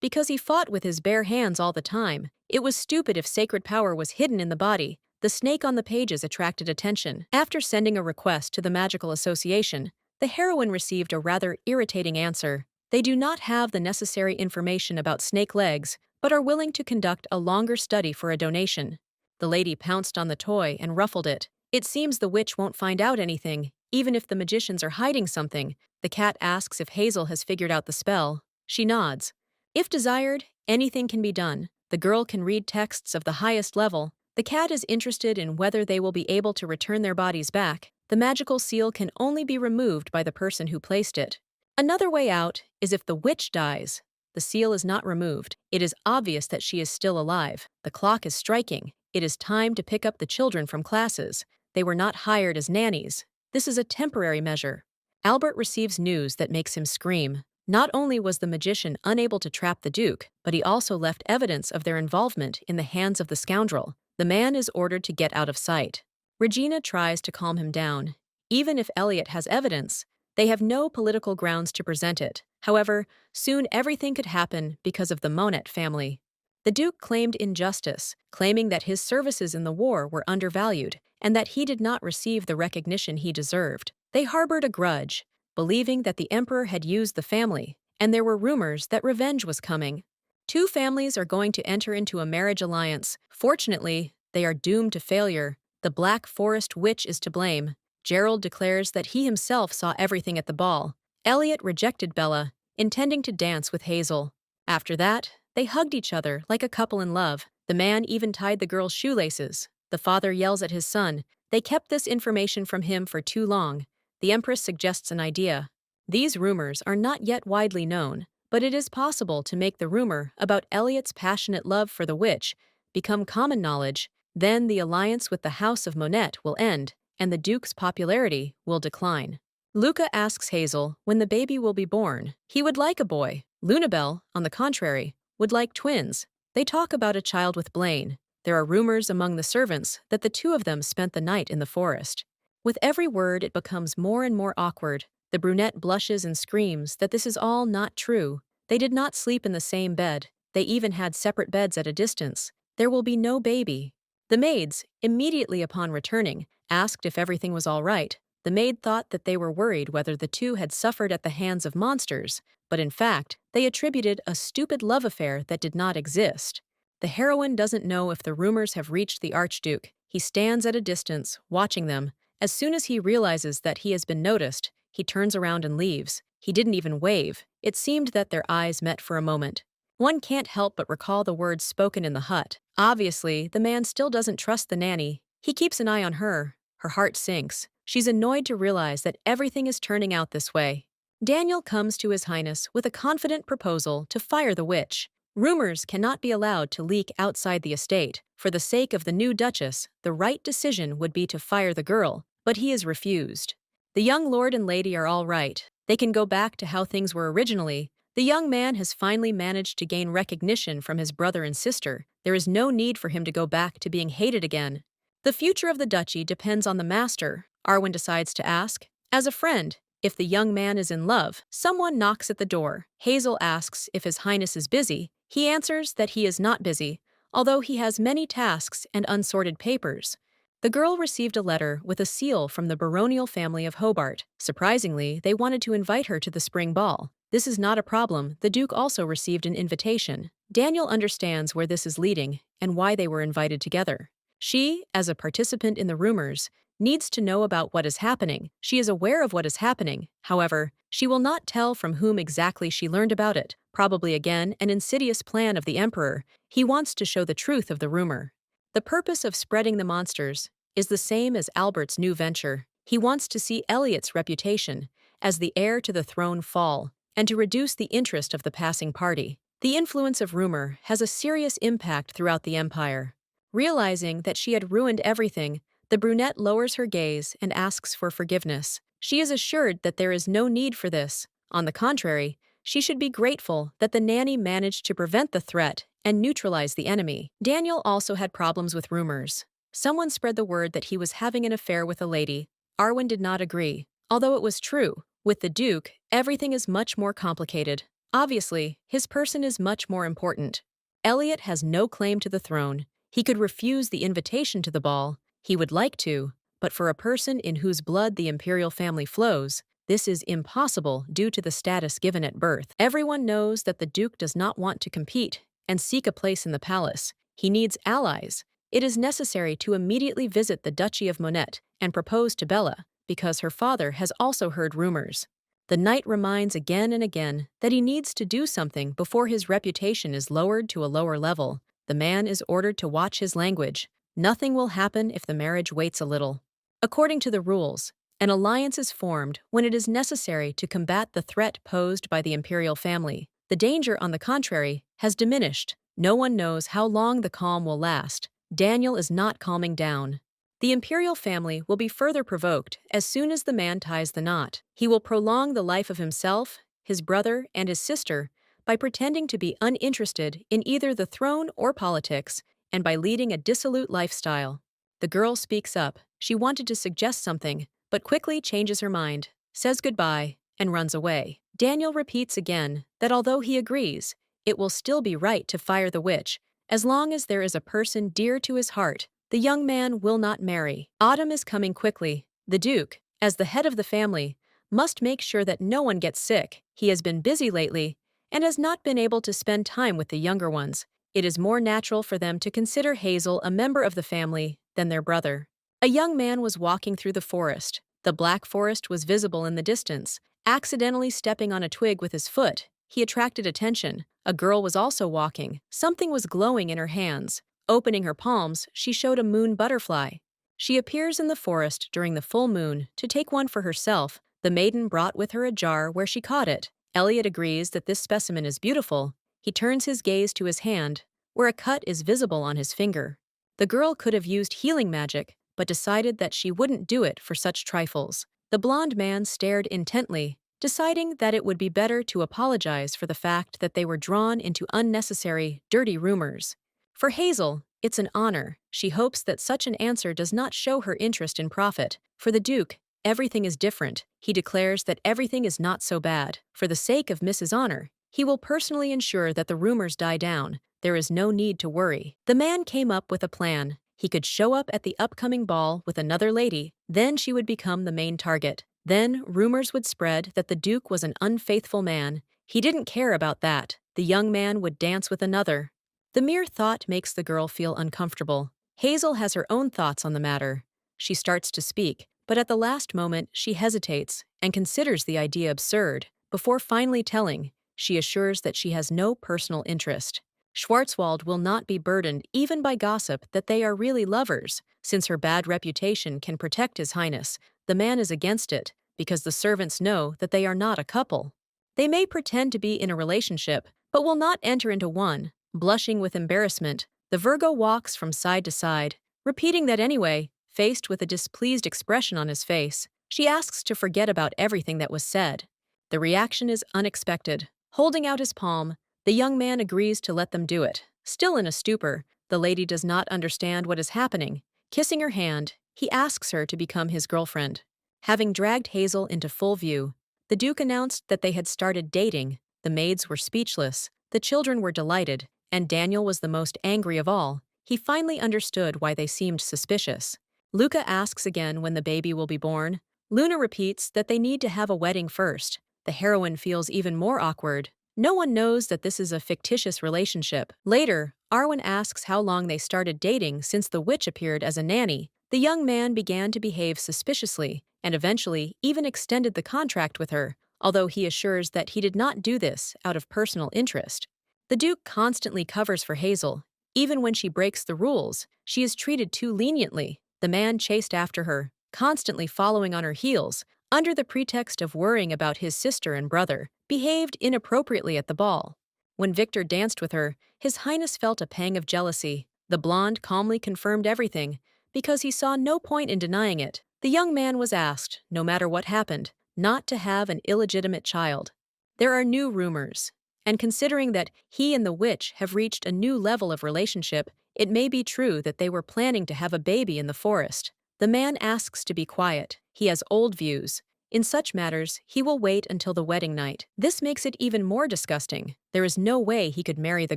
because he fought with his bare hands all the time. It was stupid if sacred power was hidden in the body. The snake on the pages attracted attention. After sending a request to the Magical Association, the heroine received a rather irritating answer. They do not have the necessary information about snake legs, but are willing to conduct a longer study for a donation. The lady pounced on the toy and ruffled it. It seems the witch won't find out anything, even if the magicians are hiding something. The cat asks if Hazel has figured out the spell. She nods. If desired, anything can be done. The girl can read texts of the highest level. The cat is interested in whether they will be able to return their bodies back. The magical seal can only be removed by the person who placed it. Another way out is if the witch dies. The seal is not removed. It is obvious that she is still alive. The clock is striking. It is time to pick up the children from classes. They were not hired as nannies. This is a temporary measure. Albert receives news that makes him scream. Not only was the magician unable to trap the Duke, but he also left evidence of their involvement in the hands of the scoundrel. The man is ordered to get out of sight. Regina tries to calm him down. Even if Elliot has evidence, they have no political grounds to present it. However, soon everything could happen because of the Monet family. The Duke claimed injustice, claiming that his services in the war were undervalued and that he did not receive the recognition he deserved. They harbored a grudge, believing that the Emperor had used the family, and there were rumors that revenge was coming. Two families are going to enter into a marriage alliance. Fortunately, they are doomed to failure. The Black Forest witch is to blame. Gerald declares that he himself saw everything at the ball. Elliot rejected Bella, intending to dance with Hazel. After that, they hugged each other like a couple in love. The man even tied the girl's shoelaces. The father yells at his son. They kept this information from him for too long. The Empress suggests an idea. These rumors are not yet widely known, but it is possible to make the rumor about Elliot's passionate love for the witch become common knowledge. Then the alliance with the House of Monet will end, and the Duke's popularity will decline. Luca asks Hazel when the baby will be born. He would like a boy. Lunabelle, on the contrary, would like twins. They talk about a child with Blaine. There are rumors among the servants that the two of them spent the night in the forest. With every word, it becomes more and more awkward. The brunette blushes and screams that this is all not true. They did not sleep in the same bed. They even had separate beds at a distance. There will be no baby. The maids, immediately upon returning, asked if everything was all right. The maid thought that they were worried whether the two had suffered at the hands of monsters, but in fact, they attributed a stupid love affair that did not exist. The heroine doesn't know if the rumors have reached the Archduke. He stands at a distance, watching them. As soon as he realizes that he has been noticed, he turns around and leaves. He didn't even wave. It seemed that their eyes met for a moment. One can't help but recall the words spoken in the hut. Obviously, the man still doesn't trust the nanny. He keeps an eye on her. Her heart sinks. She's annoyed to realize that everything is turning out this way. Daniel comes to His Highness with a confident proposal to fire the witch. Rumors cannot be allowed to leak outside the estate. For the sake of the new Duchess, the right decision would be to fire the girl, but he is refused. The young lord and lady are all right. They can go back to how things were originally. The young man has finally managed to gain recognition from his brother and sister. There is no need for him to go back to being hated again. The future of the duchy depends on the master, Arwen decides to ask. As a friend, if the young man is in love, someone knocks at the door. Hazel asks if His Highness is busy. He answers that he is not busy, although he has many tasks and unsorted papers. The girl received a letter with a seal from the baronial family of Hobart. Surprisingly, they wanted to invite her to the spring ball. This is not a problem. The Duke also received an invitation. Daniel understands where this is leading and why they were invited together. She, as a participant in the rumors, needs to know about what is happening. She is aware of what is happening. However, she will not tell from whom exactly she learned about it. Probably again an insidious plan of the Emperor. He wants to show the truth of the rumor. The purpose of spreading the monsters is the same as Albert's new venture. He wants to see Elliot's reputation as the heir to the throne fall, and to reduce the interest of the passing party. The influence of rumor has a serious impact throughout the empire. Realizing that she had ruined everything, the brunette lowers her gaze and asks for forgiveness. She is assured that there is no need for this. On the contrary, she should be grateful that the nanny managed to prevent the threat and neutralize the enemy. Daniel also had problems with rumors. Someone spread the word that he was having an affair with a lady. Arwen did not agree. Although it was true, with the Duke, everything is much more complicated. Obviously, his person is much more important. Elliot has no claim to the throne. He could refuse the invitation to the ball. He would like to, but for a person in whose blood the Imperial family flows, this is impossible due to the status given at birth. Everyone knows that the Duke does not want to compete and seek a place in the palace. He needs allies. It is necessary to immediately visit the Duchy of Monet and propose to Bella, because her father has also heard rumors. The knight reminds again and again that he needs to do something before his reputation is lowered to a lower level. The man is ordered to watch his language. Nothing will happen if the marriage waits a little. According to the rules, an alliance is formed when it is necessary to combat the threat posed by the Imperial family. The danger, on the contrary, has diminished. No one knows how long the calm will last. Daniel is not calming down. The Imperial family will be further provoked as soon as the man ties the knot. He will prolong the life of himself, his brother, and his sister by pretending to be uninterested in either the throne or politics. and by leading a dissolute lifestyle. The girl speaks up. She wanted to suggest something, but quickly changes her mind, says goodbye, and runs away. Daniel repeats again that although he agrees, it will still be right to fire the witch, as long as there is a person dear to his heart. The young man will not marry. Autumn is coming quickly. The Duke, as the head of the family, must make sure that no one gets sick. He has been busy lately and has not been able to spend time with the younger ones. It is more natural for them to consider Hazel a member of the family than their brother. A young man was walking through the forest. The black forest was visible in the distance. Accidentally stepping on a twig with his foot, he attracted attention. A girl was also walking. Something was glowing in her hands. Opening her palms, she showed a moon butterfly. She appears in the forest during the full moon to take one for herself. The maiden brought with her a jar where she caught it. Elliot agrees that this specimen is beautiful. He turns his gaze to his hand, where a cut is visible on his finger. The girl could have used healing magic, but decided that she wouldn't do it for such trifles. The blond man stared intently, deciding that it would be better to apologize for the fact that they were drawn into unnecessary, dirty rumors. For Hazel, it's an honor. She hopes that such an answer does not show her interest in profit. For the Duke, everything is different. He declares that everything is not so bad. For the sake of Mrs. Honor, he will personally ensure that the rumors die down. There is no need to worry. The man came up with a plan. He could show up at the upcoming ball with another lady, then she would become the main target. Then rumors would spread that the Duke was an unfaithful man. He didn't care about that. The young man would dance with another. The mere thought makes the girl feel uncomfortable. Hazel has her own thoughts on the matter. She starts to speak, but at the last moment she hesitates and considers the idea absurd. Before finally telling, she assures that she has no personal interest. Schwarzwald will not be burdened even by gossip that they are really lovers, since her bad reputation can protect His Highness. The man is against it, because the servants know that they are not a couple. They may pretend to be in a relationship, but will not enter into one. Blushing with embarrassment, the Virgo walks from side to side, repeating that anyway. Faced with a displeased expression on his face, she asks to forget about everything that was said. The reaction is unexpected. Holding out his palm, the young man agrees to let them do it. Still in a stupor, the lady does not understand what is happening. Kissing her hand, he asks her to become his girlfriend. Having dragged Hazel into full view, the Duke announced that they had started dating. The maids were speechless, the children were delighted, and Daniel was the most angry of all. He finally understood why they seemed suspicious. Luca asks again when the baby will be born. Luna repeats that they need to have a wedding first. The heroine feels even more awkward. No one knows that this is a fictitious relationship. Later, Arwen asks how long they started dating since the witch appeared as a nanny. The young man began to behave suspiciously, and eventually even extended the contract with her, although he assures that he did not do this out of personal interest. The Duke constantly covers for Hazel. Even when she breaks the rules, she is treated too leniently. The man chased after her, constantly following on her heels, under the pretext of worrying about his sister and brother, behaved inappropriately at the ball. When Victor danced with her, His Highness felt a pang of jealousy. The blonde calmly confirmed everything, because he saw no point in denying it. The young man was asked, no matter what happened, not to have an illegitimate child. There are new rumors, and considering that he and the witch have reached a new level of relationship, it may be true that they were planning to have a baby in the forest. The man asks to be quiet. He has old views. In such matters, he will wait until the wedding night. This makes it even more disgusting. There is no way he could marry the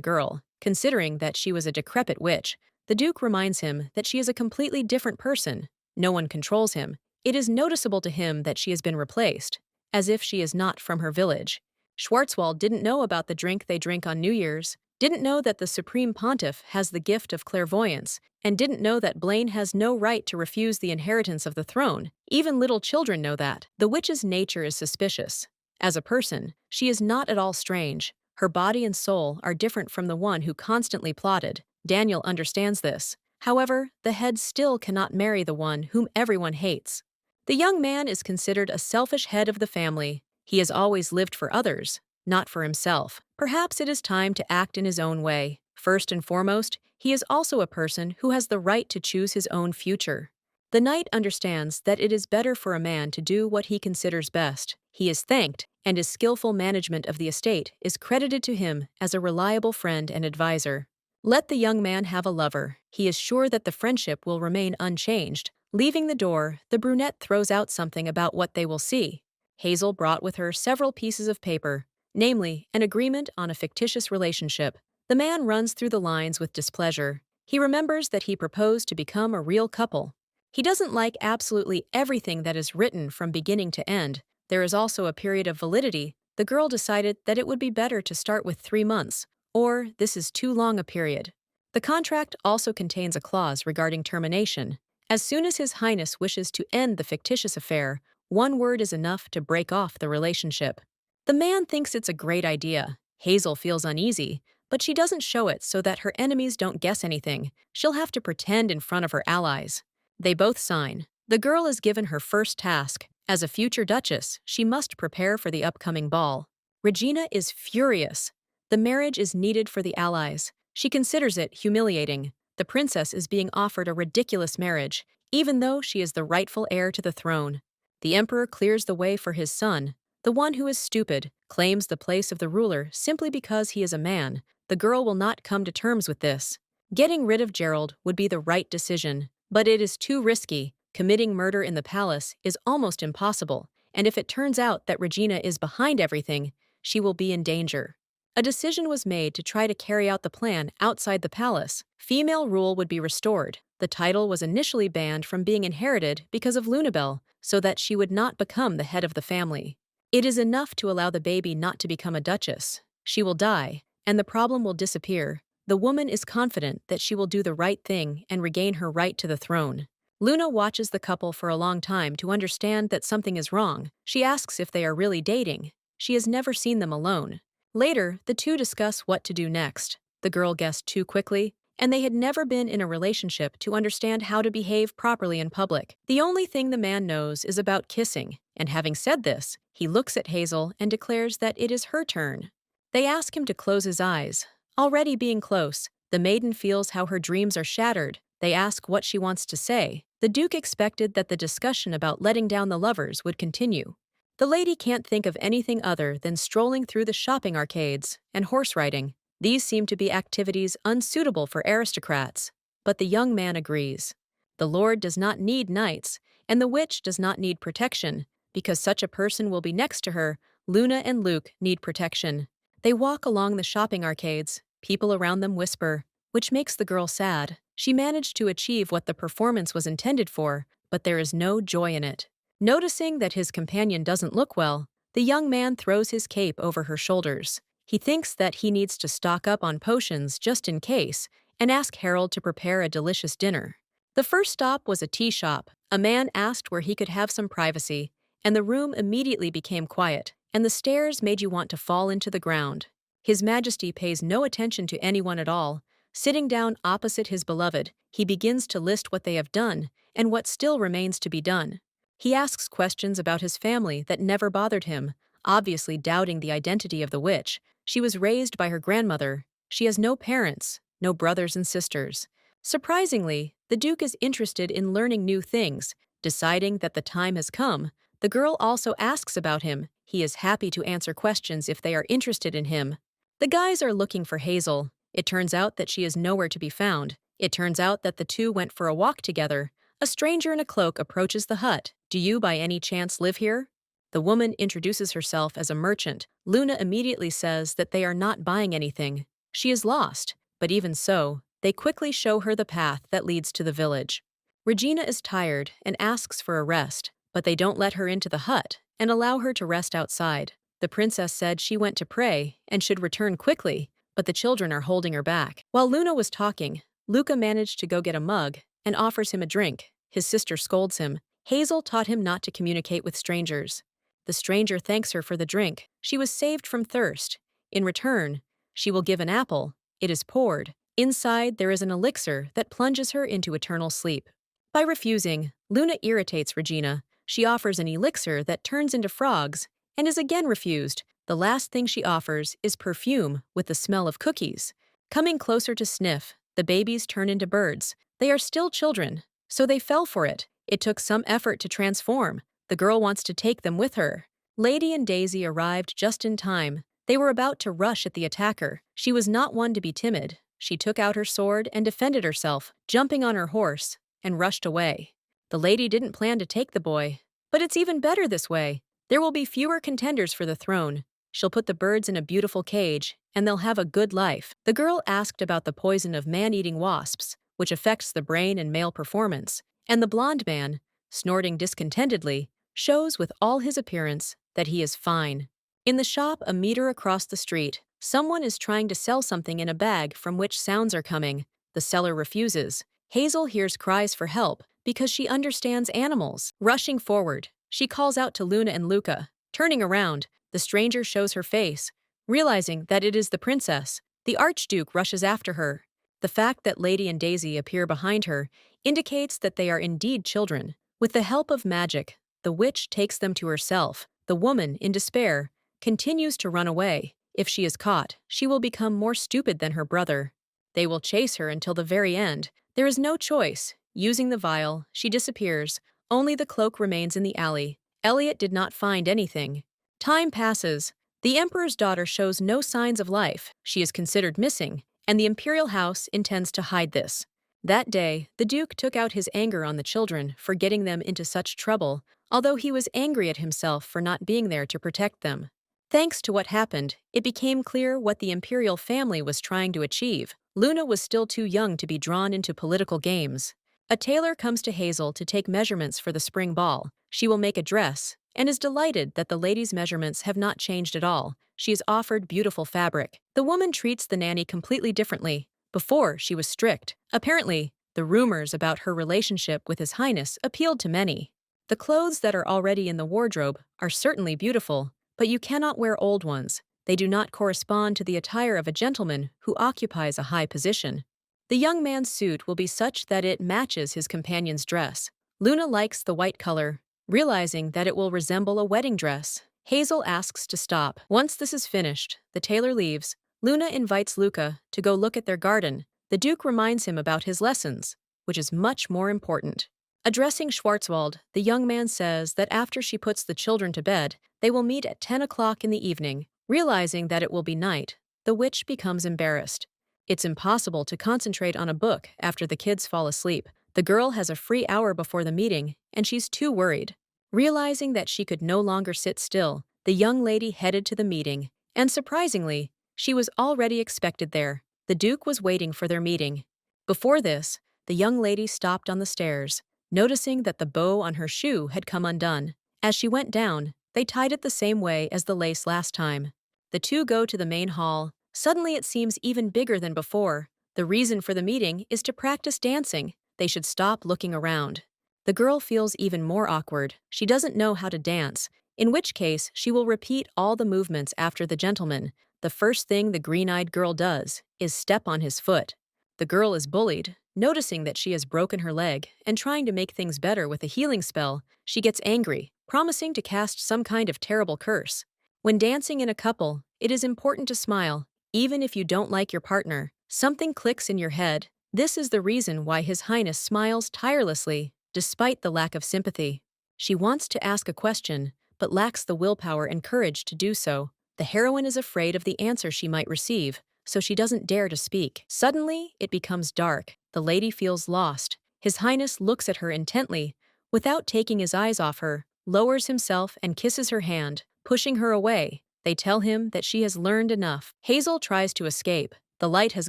girl, considering that she was a decrepit witch. The Duke reminds him that she is a completely different person. No one controls him. It is noticeable to him that she has been replaced, as if she is not from her village. Schwarzwald didn't know about the drink they drink on New Year's, didn't know that the Supreme Pontiff has the gift of clairvoyance, and didn't know that Blaine has no right to refuse the inheritance of the throne. Even little children know that. The witch's nature is suspicious. As a person, she is not at all strange. Her body and soul are different from the one who constantly plotted. Daniel understands this. However, the head still cannot marry the one whom everyone hates. The young man is considered a selfish head of the family. He has always lived for others, not for himself. Perhaps it is time to act in his own way. First and foremost, he is also a person who has the right to choose his own future. The knight understands that it is better for a man to do what he considers best. He is thanked, and his skillful management of the estate is credited to him as a reliable friend and advisor. Let the young man have a lover. He is sure that the friendship will remain unchanged. Leaving the door, the brunette throws out something about what they will see. Hazel brought with her several pieces of paper, namely, an agreement on a fictitious relationship. The man runs through the lines with displeasure. He remembers that he proposed to become a real couple. He doesn't like absolutely everything that is written from beginning to end. There is also a period of validity. The girl decided that it would be better to start with 3 months, or this is too long a period. The contract also contains a clause regarding termination. As soon as His Highness wishes to end the fictitious affair, one word is enough to break off the relationship. The man thinks it's a great idea. Hazel feels uneasy, but she doesn't show it so that her enemies don't guess anything. She'll have to pretend in front of her allies. They both sign. The girl is given her first task. As a future duchess, she must prepare for the upcoming ball. Regina is furious. The marriage is needed for the allies. She considers it humiliating. The princess is being offered a ridiculous marriage, even though she is the rightful heir to the throne. The emperor clears the way for his son. The one who is stupid claims the place of the ruler simply because he is a man. The girl will not come to terms with this. Getting rid of Gerald would be the right decision, but it is too risky. Committing murder in the palace is almost impossible, and if it turns out that Regina is behind everything, she will be in danger. A decision was made to try to carry out the plan outside the palace. Female rule would be restored. The title was initially banned from being inherited because of Lunabelle, so that she would not become the head of the family. It is enough to allow the baby not to become a duchess. She will die, and the problem will disappear. The woman is confident that she will do the right thing and regain her right to the throne. Luna watches the couple for a long time to understand that something is wrong. She asks if they are really dating. She has never seen them alone. Later, the two discuss what to do next. The girl guessed too quickly, and they had never been in a relationship to understand how to behave properly in public. The only thing the man knows is about kissing, and having said this, he looks at Hazel and declares that it is her turn. They ask him to close his eyes. Already being close, the maiden feels how her dreams are shattered. They ask what she wants to say. The Duke expected that the discussion about letting down the lovers would continue. The lady can't think of anything other than strolling through the shopping arcades and horse riding. These seem to be activities unsuitable for aristocrats, but the young man agrees. The lord does not need knights, and the witch does not need protection. Because such a person will be next to her, Luna and Luke need protection. They walk along the shopping arcades. People around them whisper, which makes the girl sad. She managed to achieve what the performance was intended for, but there is no joy in it. Noticing that his companion doesn't look well, the young man throws his cape over her shoulders. He thinks that he needs to stock up on potions just in case, and ask Harold to prepare a delicious dinner. The first stop was a tea shop. A man asked where he could have some privacy, and the room immediately became quiet, and the stairs made you want to fall into the ground. His Majesty pays no attention to anyone at all. Sitting down opposite his beloved, he begins to list what they have done and what still remains to be done. He asks questions about his family that never bothered him, obviously doubting the identity of the witch. She was raised by her grandmother. She has no parents, no brothers and sisters. Surprisingly, the Duke is interested in learning new things. Deciding that the time has come, the girl also asks about him. He is happy to answer questions if they are interested in him. The guys are looking for Hazel. It turns out that she is nowhere to be found. It turns out that the two went for a walk together. A stranger in a cloak approaches the hut. "Do you by any chance live here?" The woman introduces herself as a merchant. Luna immediately says that they are not buying anything. She is lost, but even so, they quickly show her the path that leads to the village. Regina is tired and asks for a rest, but they don't let her into the hut and allow her to rest outside. The princess said she went to pray and should return quickly, but the children are holding her back. While Luna was talking, Luca managed to go get a mug and offers him a drink. His sister scolds him. Hazel taught him not to communicate with strangers. The stranger thanks her for the drink. She was saved from thirst. In return, she will give an apple. It is poured. Inside, there is an elixir that plunges her into eternal sleep. By refusing, Luna irritates Regina. She offers an elixir that turns into frogs and is again refused. The last thing she offers is perfume with the smell of cookies. Coming closer to sniff, the babies turn into birds. They are still children, so they fell for it. It took some effort to transform. The girl wants to take them with her. Lady and Daisy arrived just in time. They were about to rush at the attacker. She was not one to be timid. she took out her sword and defended herself, jumping on her horse, and rushed away. The lady didn't plan to take the boy, but it's even better this way. There will be fewer contenders for the throne. She'll put the birds in a beautiful cage, and they'll have a good life. The girl asked about the poison of man-eating wasps, which affects the brain and male performance, and the blonde man, snorting discontentedly, shows with all his appearance that he is fine. In the shop a meter across the street, someone is trying to sell something in a bag from which sounds are coming. The seller refuses. Hazel hears cries for help because she understands animals. Rushing forward, she calls out to Luna and Luca. Turning around, the stranger shows her face. Realizing that it is the princess, the Archduke rushes after her. The fact that Lady and Daisy appear behind her indicates that they are indeed children. With the help of magic, the witch takes them to herself. The woman, in despair, continues to run away. If she is caught, she will become more stupid than her brother. They will chase her until the very end. There is no choice. Using the vial, she disappears. Only the cloak remains in the alley. Elliot did not find anything. Time passes. The Emperor's daughter shows no signs of life. She is considered missing, and the Imperial house intends to hide this. That day, the Duke took out his anger on the children for getting them into such trouble, although he was angry at himself for not being there to protect them. Thanks to what happened, it became clear what the Imperial family was trying to achieve. Luna was still too young to be drawn into political games. A tailor comes to Hazel to take measurements for the spring ball. She will make a dress, and is delighted that the lady's measurements have not changed at all. She is offered beautiful fabric. The woman treats the nanny completely differently. Before, she was strict. Apparently, the rumors about her relationship with His Highness appealed to many. The clothes that are already in the wardrobe are certainly beautiful, but you cannot wear old ones. They do not correspond to the attire of a gentleman who occupies a high position. The young man's suit will be such that it matches his companion's dress. Luna likes the white color, realizing that it will resemble a wedding dress. Hazel asks to stop. Once this is finished, the tailor leaves. Luna invites Luca to go look at their garden. The Duke reminds him about his lessons, which is much more important. Addressing Schwarzwald, the young man says that after she puts the children to bed, they will meet at 10 o'clock in the evening. Realizing that it will be night, the witch becomes embarrassed. It's impossible to concentrate on a book after the kids fall asleep. The girl has a free hour before the meeting, and she's too worried. Realizing that she could no longer sit still, the young lady headed to the meeting, and surprisingly, she was already expected there. The Duke was waiting for their meeting. Before this, the young lady stopped on the stairs, noticing that the bow on her shoe had come undone. As she went down, they tied it the same way as the lace last time. The two go to the main hall. Suddenly it seems even bigger than before. The reason for the meeting is to practice dancing. They should stop looking around. The girl feels even more awkward. She doesn't know how to dance, in which case she will repeat all the movements after the gentleman. The first thing the green-eyed girl does is step on his foot. The girl is bullied. Noticing that she has broken her leg and trying to make things better with a healing spell, she gets angry, promising to cast some kind of terrible curse. When dancing in a couple, it is important to smile, even if you don't like your partner. Something clicks in your head. This is the reason why His Highness smiles tirelessly, despite the lack of sympathy. She wants to ask a question, but lacks the willpower and courage to do so. The heroine is afraid of the answer she might receive, so she doesn't dare to speak. Suddenly, it becomes dark. The lady feels lost. His Highness looks at her intently, without taking his eyes off her, lowers himself and kisses her hand, pushing her away. They tell him that she has learned enough. Hazel tries to escape. The light has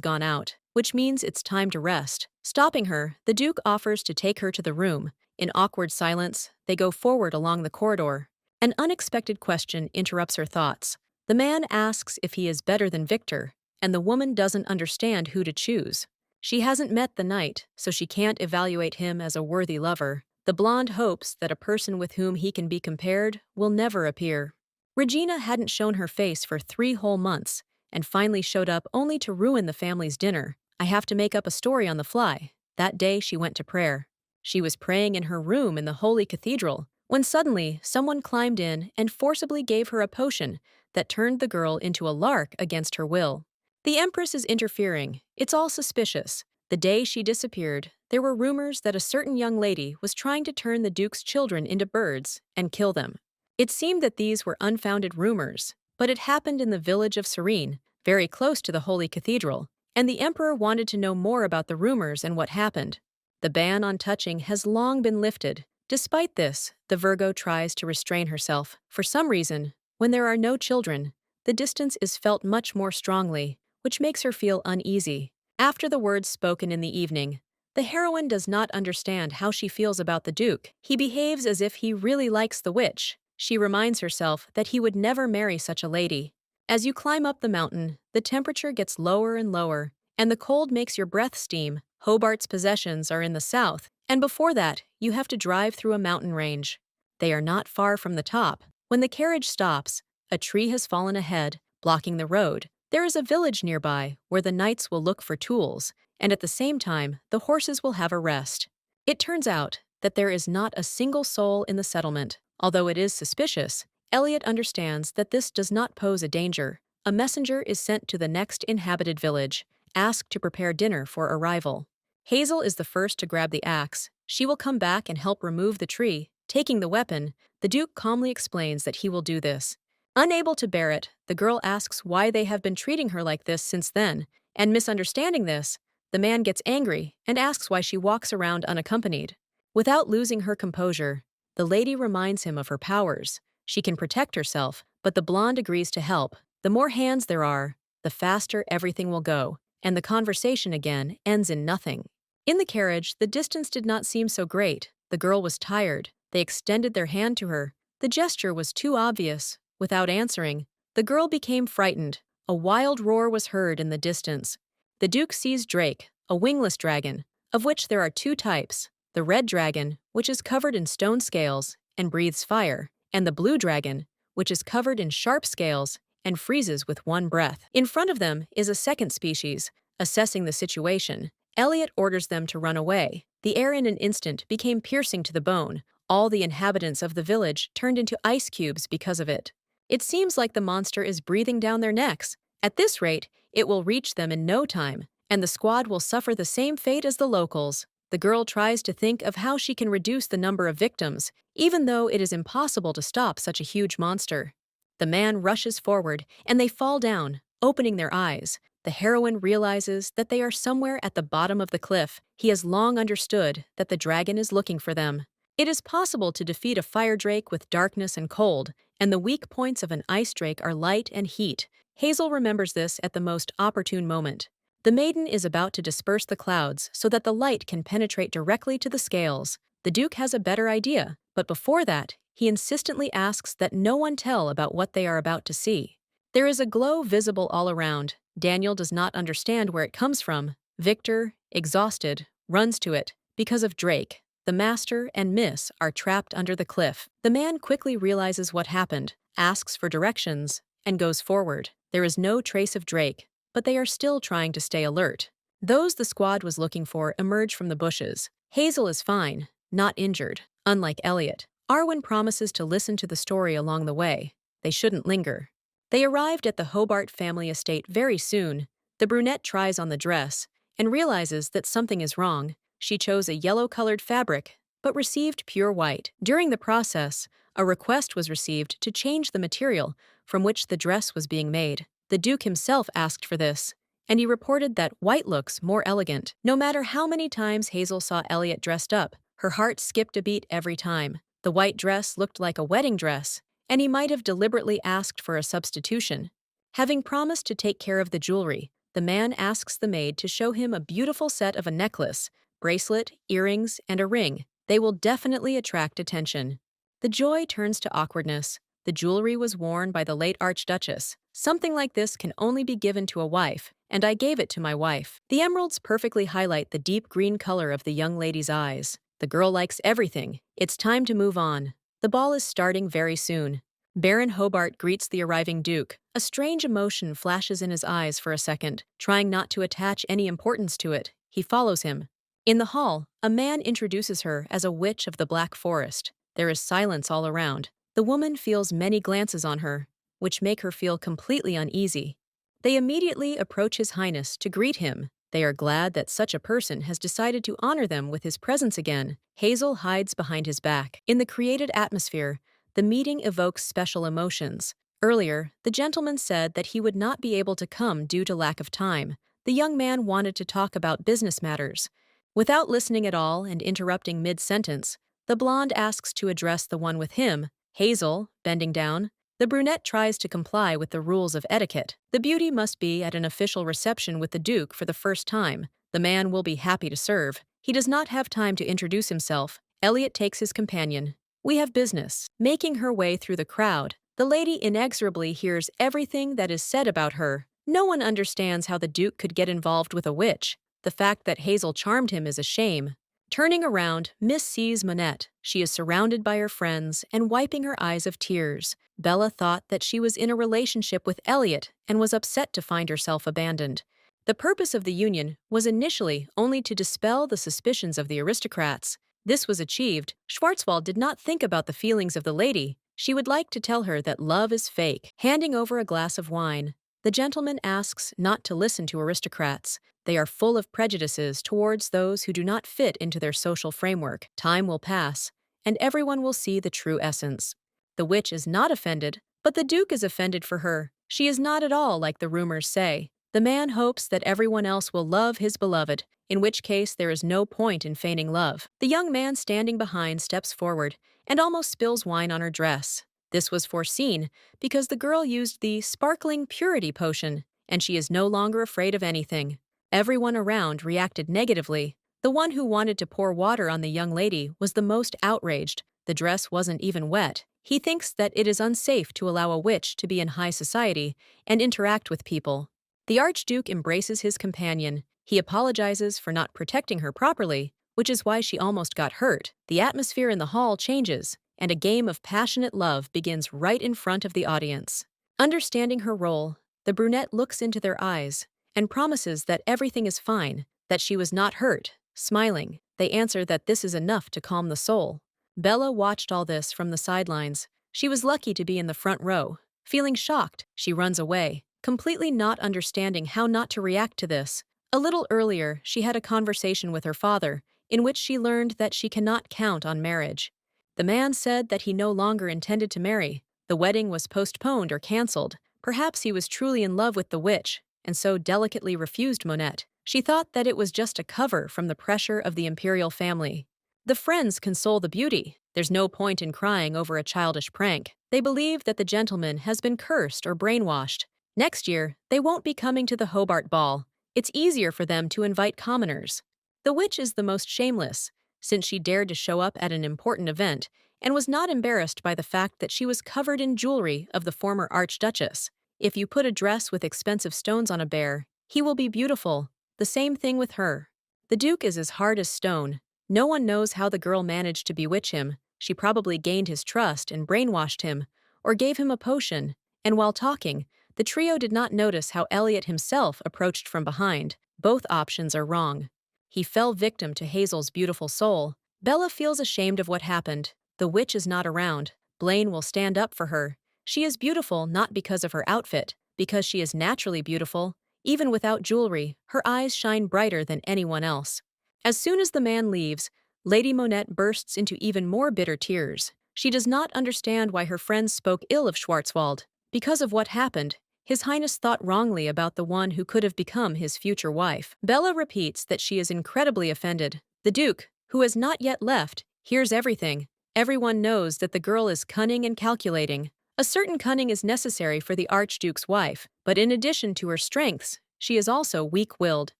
gone out, which means it's time to rest. Stopping her, the Duke offers to take her to the room. In awkward silence, they go forward along the corridor. An unexpected question interrupts her thoughts. The man asks if he is better than Victor, and the woman doesn't understand who to choose. She hasn't met the knight, so she can't evaluate him as a worthy lover. The blonde hopes that a person with whom he can be compared will never appear. Regina hadn't shown her face for 3 whole months, and finally showed up only to ruin the family's dinner. I have to make up a story on the fly. That day she went to prayer. She was praying in her room in the holy cathedral, when suddenly someone climbed in and forcibly gave her a potion that turned the girl into a lark against her will. The Empress is interfering. It's all suspicious. The day she disappeared, there were rumors that a certain young lady was trying to turn the Duke's children into birds and kill them. It seemed that these were unfounded rumors, but it happened in the village of Serene, very close to the holy cathedral. and the emperor wanted to know more about the rumors and what happened. The ban on touching has long been lifted. Despite this, the Virgo tries to restrain herself. For some reason, when there are no children, the distance is felt much more strongly, which makes her feel uneasy. After the words spoken in the evening, the heroine does not understand how she feels about the Duke. He behaves as if he really likes the witch. She reminds herself that he would never marry such a lady. As you climb up the mountain, the temperature gets lower and lower, and the cold makes your breath steam. Hobart's possessions are in the south, and before that, you have to drive through a mountain range. They are not far from the top. When the carriage stops, a tree has fallen ahead, blocking the road. There is a village nearby where the knights will look for tools, and at the same time, the horses will have a rest. It turns out that there is not a single soul in the settlement. Although it is suspicious, Elliot understands that this does not pose a danger. A messenger is sent to the next inhabited village, asked to prepare dinner for arrival. Hazel is the first to grab the axe. She will come back and help remove the tree. Taking the weapon, the Duke calmly explains that he will do this. Unable to bear it, the girl asks why they have been treating her like this since then, and misunderstanding this, the man gets angry and asks why she walks around unaccompanied. Without losing her composure, the lady reminds him of her powers. She can protect herself, but the blonde agrees to help. The more hands there are, the faster everything will go, and the conversation again ends in nothing. In the carriage, the distance did not seem so great. The girl was tired. They extended their hand to her. The gesture was too obvious. Without answering, the girl became frightened. A wild roar was heard in the distance. The Duke sees Drake, a wingless dragon, of which there are two types: the red dragon, which is covered in stone scales and breathes fire, and the blue dragon, which is covered in sharp scales and freezes with one breath. In front of them is a second species. Assessing the situation, Elliot orders them to run away. The air in an instant became piercing to the bone. All the inhabitants of the village turned into ice cubes because of it. It seems like the monster is breathing down their necks. At this rate, it will reach them in no time, and the squad will suffer the same fate as the locals. The girl tries to think of how she can reduce the number of victims, even though it is impossible to stop such a huge monster. The man rushes forward, and they fall down, opening their eyes. The heroine realizes that they are somewhere at the bottom of the cliff. He has long understood that the dragon is looking for them. It is possible to defeat a fire drake with darkness and cold, and the weak points of an ice drake are light and heat. Hazel remembers this at the most opportune moment. The maiden is about to disperse the clouds so that the light can penetrate directly to the scales. The Duke has a better idea, but before that, he insistently asks that no one tell about what they are about to see. There is a glow visible all around. Daniel does not understand where it comes from. Victor, exhausted, runs to it. Because of Drake, the master and Miss are trapped under the cliff. The man quickly realizes what happened, asks for directions, and goes forward. There is no trace of Drake, but they are still trying to stay alert. Those the squad was looking for emerge from the bushes. Hazel is fine, not injured, unlike Elliot. Arwen promises to listen to the story along the way. They shouldn't linger. They arrived at the Hobart family estate very soon. The brunette tries on the dress and realizes that something is wrong. She chose a yellow-colored fabric, but received pure white. During the process, a request was received to change the material from which the dress was being made. The Duke himself asked for this, and he reported that white looks more elegant. No matter how many times Hazel saw Elliot dressed up, her heart skipped a beat every time. The white dress looked like a wedding dress, and he might have deliberately asked for a substitution. Having promised to take care of the jewelry, the man asks the maid to show him a beautiful set of a necklace, bracelet, earrings, and a ring. They will definitely attract attention. The joy turns to awkwardness. The jewelry was worn by the late Archduchess. Something like this can only be given to a wife, and I gave it to my wife. The emeralds perfectly highlight the deep green color of the young lady's eyes. The girl likes everything. It's time to move on. The ball is starting very soon. Baron Hobart greets the arriving Duke. A strange emotion flashes in his eyes for a second. Trying not to attach any importance to it, he follows him. In the hall, a man introduces her as a witch of the Black Forest. There is silence all around. The woman feels many glances on her, which make her feel completely uneasy. They immediately approach His Highness to greet him. They are glad that such a person has decided to honor them with his presence again. Hazel hides behind his back. In the created atmosphere, the meeting evokes special emotions. Earlier, the gentleman said that he would not be able to come due to lack of time. The young man wanted to talk about business matters. Without listening at all and interrupting mid-sentence, the blonde asks to address the one with him, Hazel, bending down. The brunette tries to comply with the rules of etiquette. The beauty must be at an official reception with the Duke for the first time. The man will be happy to serve. He does not have time to introduce himself. Elliot takes his companion. We have business. Making her way through the crowd, the lady inexorably hears everything that is said about her. No one understands how the Duke could get involved with a witch. The fact that Hazel charmed him is a shame. Turning around, Miss sees Monette. She is surrounded by her friends and wiping her eyes of tears. Bella thought that she was in a relationship with Elliot and was upset to find herself abandoned. The purpose of the union was initially only to dispel the suspicions of the aristocrats. This was achieved. Schwarzwald did not think about the feelings of the lady. She would like to tell her that love is fake. Handing over a glass of wine, the gentleman asks not to listen to aristocrats. They are full of prejudices towards those who do not fit into their social framework. Time will pass, and everyone will see the true essence. The witch is not offended, but the Duke is offended for her. She is not at all like the rumors say. The man hopes that everyone else will love his beloved, in which case there is no point in feigning love. The young man standing behind steps forward and almost spills wine on her dress. This was foreseen because the girl used the sparkling purity potion, and she is no longer afraid of anything. Everyone around reacted negatively. The one who wanted to pour water on the young lady was the most outraged. The dress wasn't even wet. He thinks that it is unsafe to allow a witch to be in high society and interact with people. The Archduke embraces his companion. He apologizes for not protecting her properly, which is why she almost got hurt. The atmosphere in the hall changes, and a game of passionate love begins right in front of the audience. Understanding her role, the brunette looks into their eyes and promises that everything is fine, that she was not hurt. Smiling, they answer that this is enough to calm the soul. Bella watched all this from the sidelines. She was lucky to be in the front row. Feeling shocked, she runs away, completely not understanding how not to react to this. A little earlier, she had a conversation with her father, in which she learned that she cannot count on marriage. The man said that he no longer intended to marry. The wedding was postponed or cancelled. Perhaps he was truly in love with the witch, and so delicately refused Monette. She thought that it was just a cover from the pressure of the Imperial family. The friends console the beauty. There's no point in crying over a childish prank. They believe that the gentleman has been cursed or brainwashed. Next year, they won't be coming to the Hobart Ball. It's easier for them to invite commoners. The witch is the most shameless, since she dared to show up at an important event and was not embarrassed by the fact that she was covered in jewelry of the former Archduchess. If you put a dress with expensive stones on a bear, he will be beautiful. The same thing with her. The Duke is as hard as stone. No one knows how the girl managed to bewitch him. She probably gained his trust and brainwashed him, or gave him a potion, and while talking, the trio did not notice how Elliot himself approached from behind. Both options are wrong. He fell victim to Hazel's beautiful soul. Bella feels ashamed of what happened. The witch is not around. Blaine will stand up for her. She is beautiful not because of her outfit, because she is naturally beautiful. Even without jewelry, her eyes shine brighter than anyone else. As soon as the man leaves, Lady Monette bursts into even more bitter tears. She does not understand why her friends spoke ill of Schwarzwald. Because of what happened, His Highness thought wrongly about the one who could have become his future wife. Bella repeats that she is incredibly offended. The Duke, who has not yet left, hears everything. Everyone knows that the girl is cunning and calculating. A certain cunning is necessary for the Archduke's wife, but in addition to her strengths, she is also weak-willed.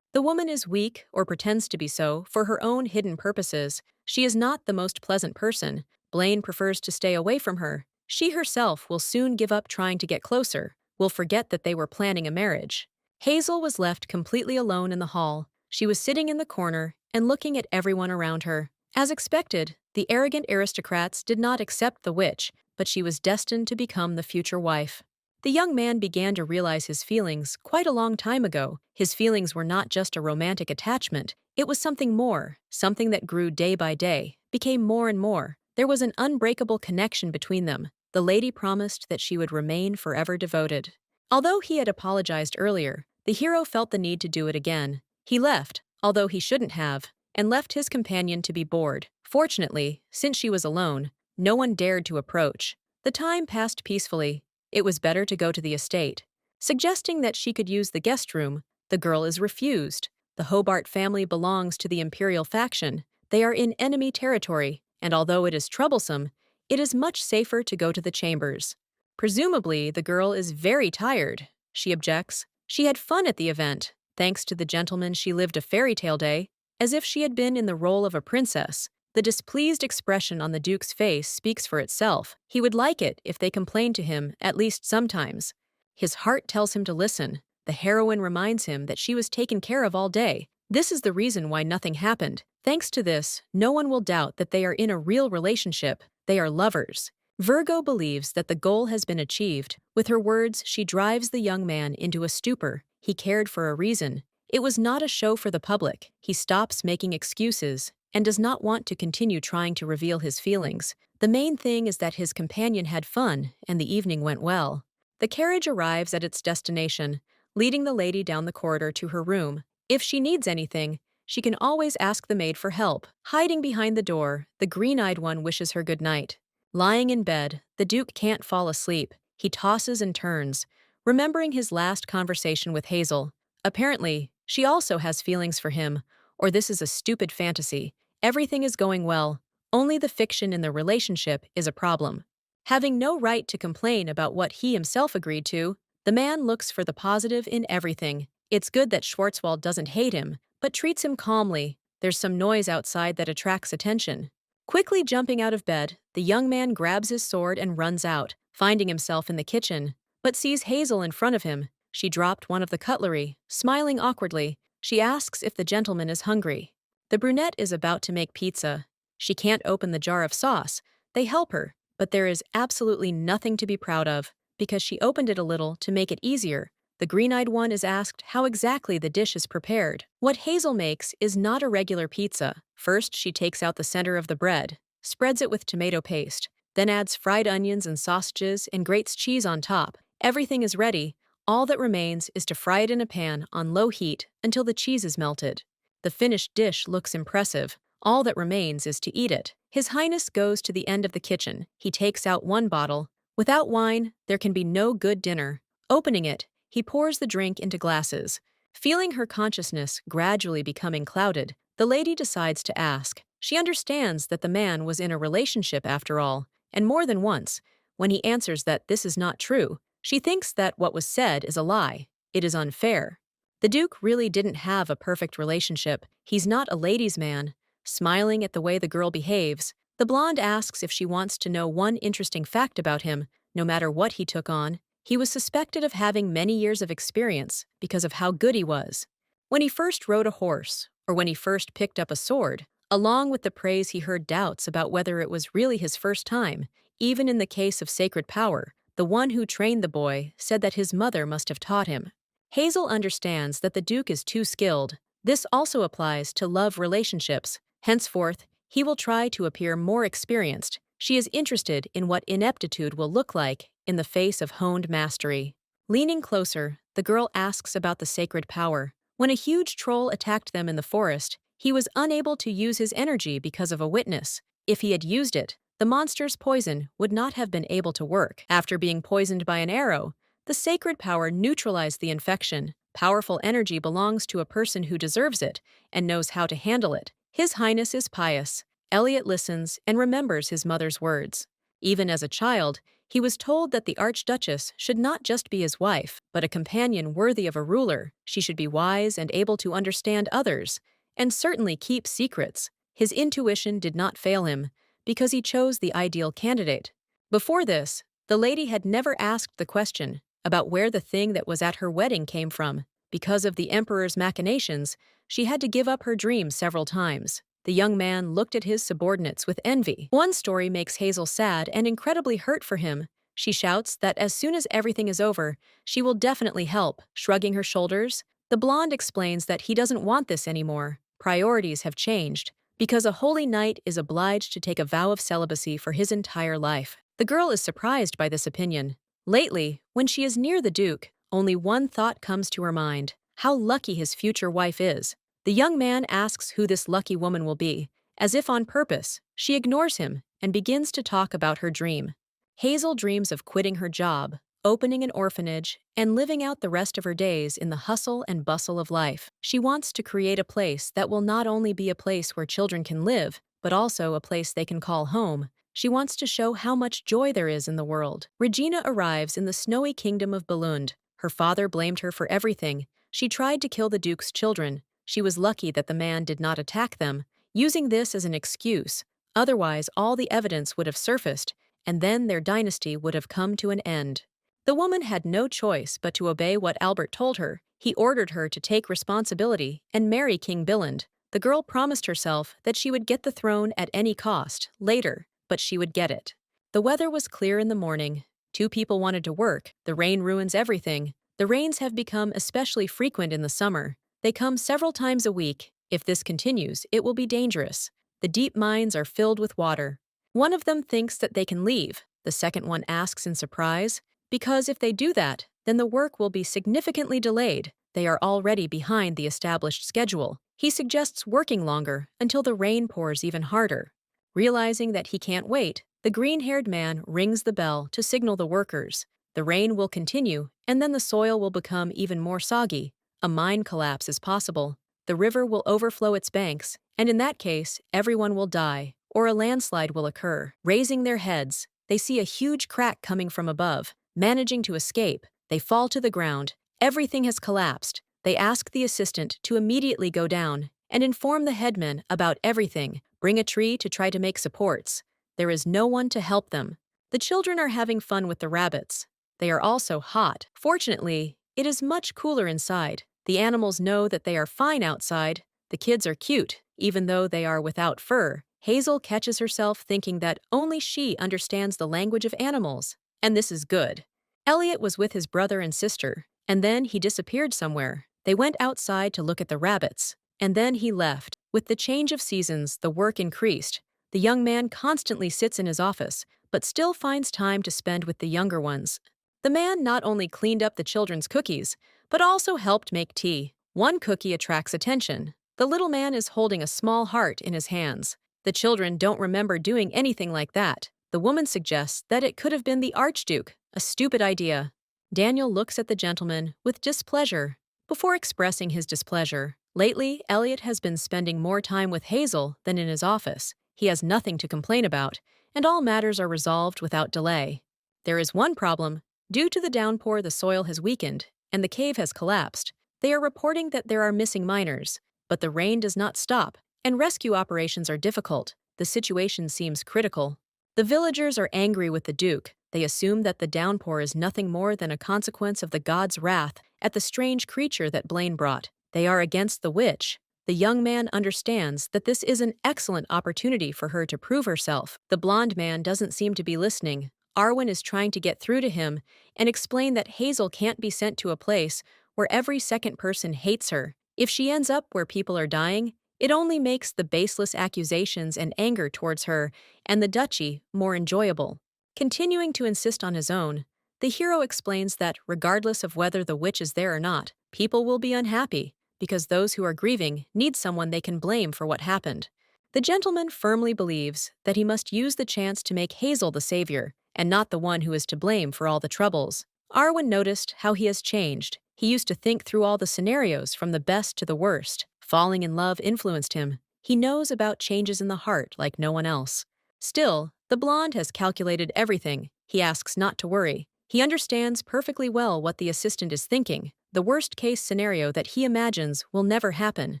The woman is weak, or pretends to be so, for her own hidden purposes. She is not the most pleasant person. Blaine prefers to stay away from her. She herself will soon give up trying to get closer, will forget that they were planning a marriage. Hazel was left completely alone in the hall. She was sitting in the corner and looking at everyone around her. As expected, the arrogant aristocrats did not accept the witch, but she was destined to become the future wife. The young man began to realize his feelings quite a long time ago. His feelings were not just a romantic attachment. It was something more, something that grew day by day, became more and more. There was an unbreakable connection between them. The lady promised that she would remain forever devoted. Although he had apologized earlier, the hero felt the need to do it again. He left, although he shouldn't have, and left his companion to be bored. Fortunately, since she was alone, no one dared to approach. The time passed peacefully. It was better to go to the estate. Suggesting that she could use the guest room, The girl is refused. The Hobart family belongs to the Imperial faction. They are in enemy territory, and although it is troublesome, it is much safer to go to the chambers. Presumably, the girl is very tired. She objects. She had fun at the event. Thanks to the gentleman, she lived a fairy tale day, as if she had been in the role of a princess. The displeased expression on the Duke's face speaks for itself. He would like it if they complained to him, at least sometimes. His heart tells him to listen. The heroine reminds him that she was taken care of all day. This is the reason why nothing happened. Thanks to this, no one will doubt that they are in a real relationship. They are lovers. Virgo believes that the goal has been achieved. With her words, she drives the young man into a stupor. He cared for a reason. It was not a show for the public. He stops making excuses and does not want to continue trying to reveal his feelings. The main thing is that his companion had fun and the evening went well. The carriage arrives at its destination, leading the lady down the corridor to her room. If she needs anything, she can always ask the maid for help. Hiding behind the door, the green-eyed one wishes her good night. Lying in bed, the Duke can't fall asleep. He tosses and turns, remembering his last conversation with Hazel. Apparently, she also has feelings for him, or this is a stupid fantasy. Everything is going well. Only the fiction in the relationship is a problem. Having no right to complain about what he himself agreed to, the man looks for the positive in everything. It's good that Schwarzwald doesn't hate him, but treats him calmly. There's some noise outside that attracts attention. Quickly jumping out of bed, the young man grabs his sword and runs out, finding himself in the kitchen, but sees Hazel in front of him. She dropped one of the cutlery. Smiling awkwardly, she asks if the gentleman is hungry. The brunette is about to make pizza. She can't open the jar of sauce. They help her, but there is absolutely nothing to be proud of, because she opened it a little to make it easier. The green-eyed one is asked how exactly the dish is prepared. What Hazel makes is not a regular pizza. First, she takes out the center of the bread, spreads it with tomato paste, then adds fried onions and sausages and grates cheese on top. Everything is ready. All that remains is to fry it in a pan on low heat until the cheese is melted. The finished dish looks impressive. All that remains is to eat it. His Highness goes to the end of the kitchen. He takes out one bottle. Without wine, there can be no good dinner. Opening it, he pours the drink into glasses. Feeling her consciousness gradually becoming clouded, the lady decides to ask. She understands that the man was in a relationship after all, and more than once. When he answers that this is not true, she thinks that what was said is a lie. It is unfair. The Duke really didn't have a perfect relationship. He's not a ladies' man. Smiling at the way the girl behaves, the blonde asks if she wants to know one interesting fact about him. No matter what he took on, he was suspected of having many years of experience because of how good he was. When he first rode a horse, or when he first picked up a sword, along with the praise he heard doubts about whether it was really his first time. Even in the case of sacred power, the one who trained the boy said that his mother must have taught him. Hazel understands that the Duke is too skilled. This also applies to love relationships. Henceforth, he will try to appear more experienced. She is interested in what ineptitude will look like in the face of honed mastery. Leaning closer, the girl asks about the sacred power. When a huge troll attacked them in the forest, he was unable to use his energy because of a witness. If he had used it, the monster's poison would not have been able to work. After being poisoned by an arrow, the sacred power neutralized the infection. Powerful energy belongs to a person who deserves it and knows how to handle it. His Highness is pious. Elliot listens and remembers his mother's words. Even as a child, he was told that the Archduchess should not just be his wife, but a companion worthy of a ruler. She should be wise and able to understand others, and certainly keep secrets. His intuition did not fail him, because he chose the ideal candidate. Before this, the lady had never asked the question about where the thing that was at her wedding came from. Because of the Emperor's machinations, she had to give up her dream several times. The young man looked at his subordinates with envy. One story makes Hazel sad and incredibly hurt for him. She shouts that as soon as everything is over, she will definitely help. Shrugging her shoulders, the blonde explains that he doesn't want this anymore. Priorities have changed, because a holy knight is obliged to take a vow of celibacy for his entire life. The girl is surprised by this opinion. Lately, when she is near the Duke, only one thought comes to her mind: how lucky his future wife is. The young man asks who this lucky woman will be. As if on purpose, she ignores him and begins to talk about her dream. Hazel dreams of quitting her job, opening an orphanage, and living out the rest of her days in the hustle and bustle of life. She wants to create a place that will not only be a place where children can live, but also a place they can call home. She wants to show how much joy there is in the world. Regina arrives in the snowy kingdom of Bellund. Her father blamed her for everything. She tried to kill the Duke's children. She was lucky that the man did not attack them, using this as an excuse. Otherwise, all the evidence would have surfaced, and then their dynasty would have come to an end. The woman had no choice but to obey what Albert told her. He ordered her to take responsibility and marry King Billund. The girl promised herself that she would get the throne at any cost, later, but she would get it. The weather was clear in the morning. Two people wanted to work. The rain ruins everything. The rains have become especially frequent in the summer. They come several times a week. If this continues, it will be dangerous. The deep mines are filled with water. One of them thinks that they can leave. The second one asks in surprise, because if they do that, then the work will be significantly delayed. They are already behind the established schedule. He suggests working longer until the rain pours even harder. Realizing that he can't wait, the green-haired man rings the bell to signal the workers. The rain will continue, and then the soil will become even more soggy. A mine collapse is possible. The river will overflow its banks, and in that case, everyone will die, or a landslide will occur. Raising their heads, they see a huge crack coming from above. Managing to escape, they fall to the ground. Everything has collapsed. They ask the assistant to immediately go down and inform the headman about everything. Bring a tree to try to make supports. There is no one to help them. The children are having fun with the rabbits. They are also hot. Fortunately, it is much cooler inside. The animals know that they are fine outside. The kids are cute, even though they are without fur. Hazel catches herself thinking that only she understands the language of animals. And this is good. Elliot was with his brother and sister, and then he disappeared somewhere. They went outside to look at the rabbits, and then he left. With the change of seasons, the work increased. The young man constantly sits in his office, but still finds time to spend with the younger ones. The man not only cleaned up the children's cookies, but also helped make tea. One cookie attracts attention. The little man is holding a small heart in his hands. The children don't remember doing anything like that. The woman suggests that it could have been the Archduke, a stupid idea. Daniel looks at the gentleman with displeasure. Before expressing his displeasure, lately, Elliot has been spending more time with Hazel than in his office. He has nothing to complain about, and all matters are resolved without delay. There is one problem. Due to the downpour, the soil has weakened, and the cave has collapsed. They are reporting that there are missing miners, but the rain does not stop, and rescue operations are difficult. The situation seems critical. The villagers are angry with the Duke. They assume that the downpour is nothing more than a consequence of the god's wrath at the strange creature that Blaine brought. They are against the witch. The young man understands that this is an excellent opportunity for her to prove herself. The blonde man doesn't seem to be listening. Arwen is trying to get through to him and explain that Hazel can't be sent to a place where every second person hates her. If she ends up where people are dying, it only makes the baseless accusations and anger towards her and the duchy more enjoyable. Continuing to insist on his own, the hero explains that regardless of whether the witch is there or not, people will be unhappy because those who are grieving need someone they can blame for what happened. The gentleman firmly believes that he must use the chance to make Hazel the savior and not the one who is to blame for all the troubles. Arwen noticed how he has changed. He used to think through all the scenarios from the best to the worst. Falling in love influenced him. He knows about changes in the heart like no one else. Still, the blonde has calculated everything. He asks not to worry. He understands perfectly well what the assistant is thinking. The worst-case scenario that he imagines will never happen.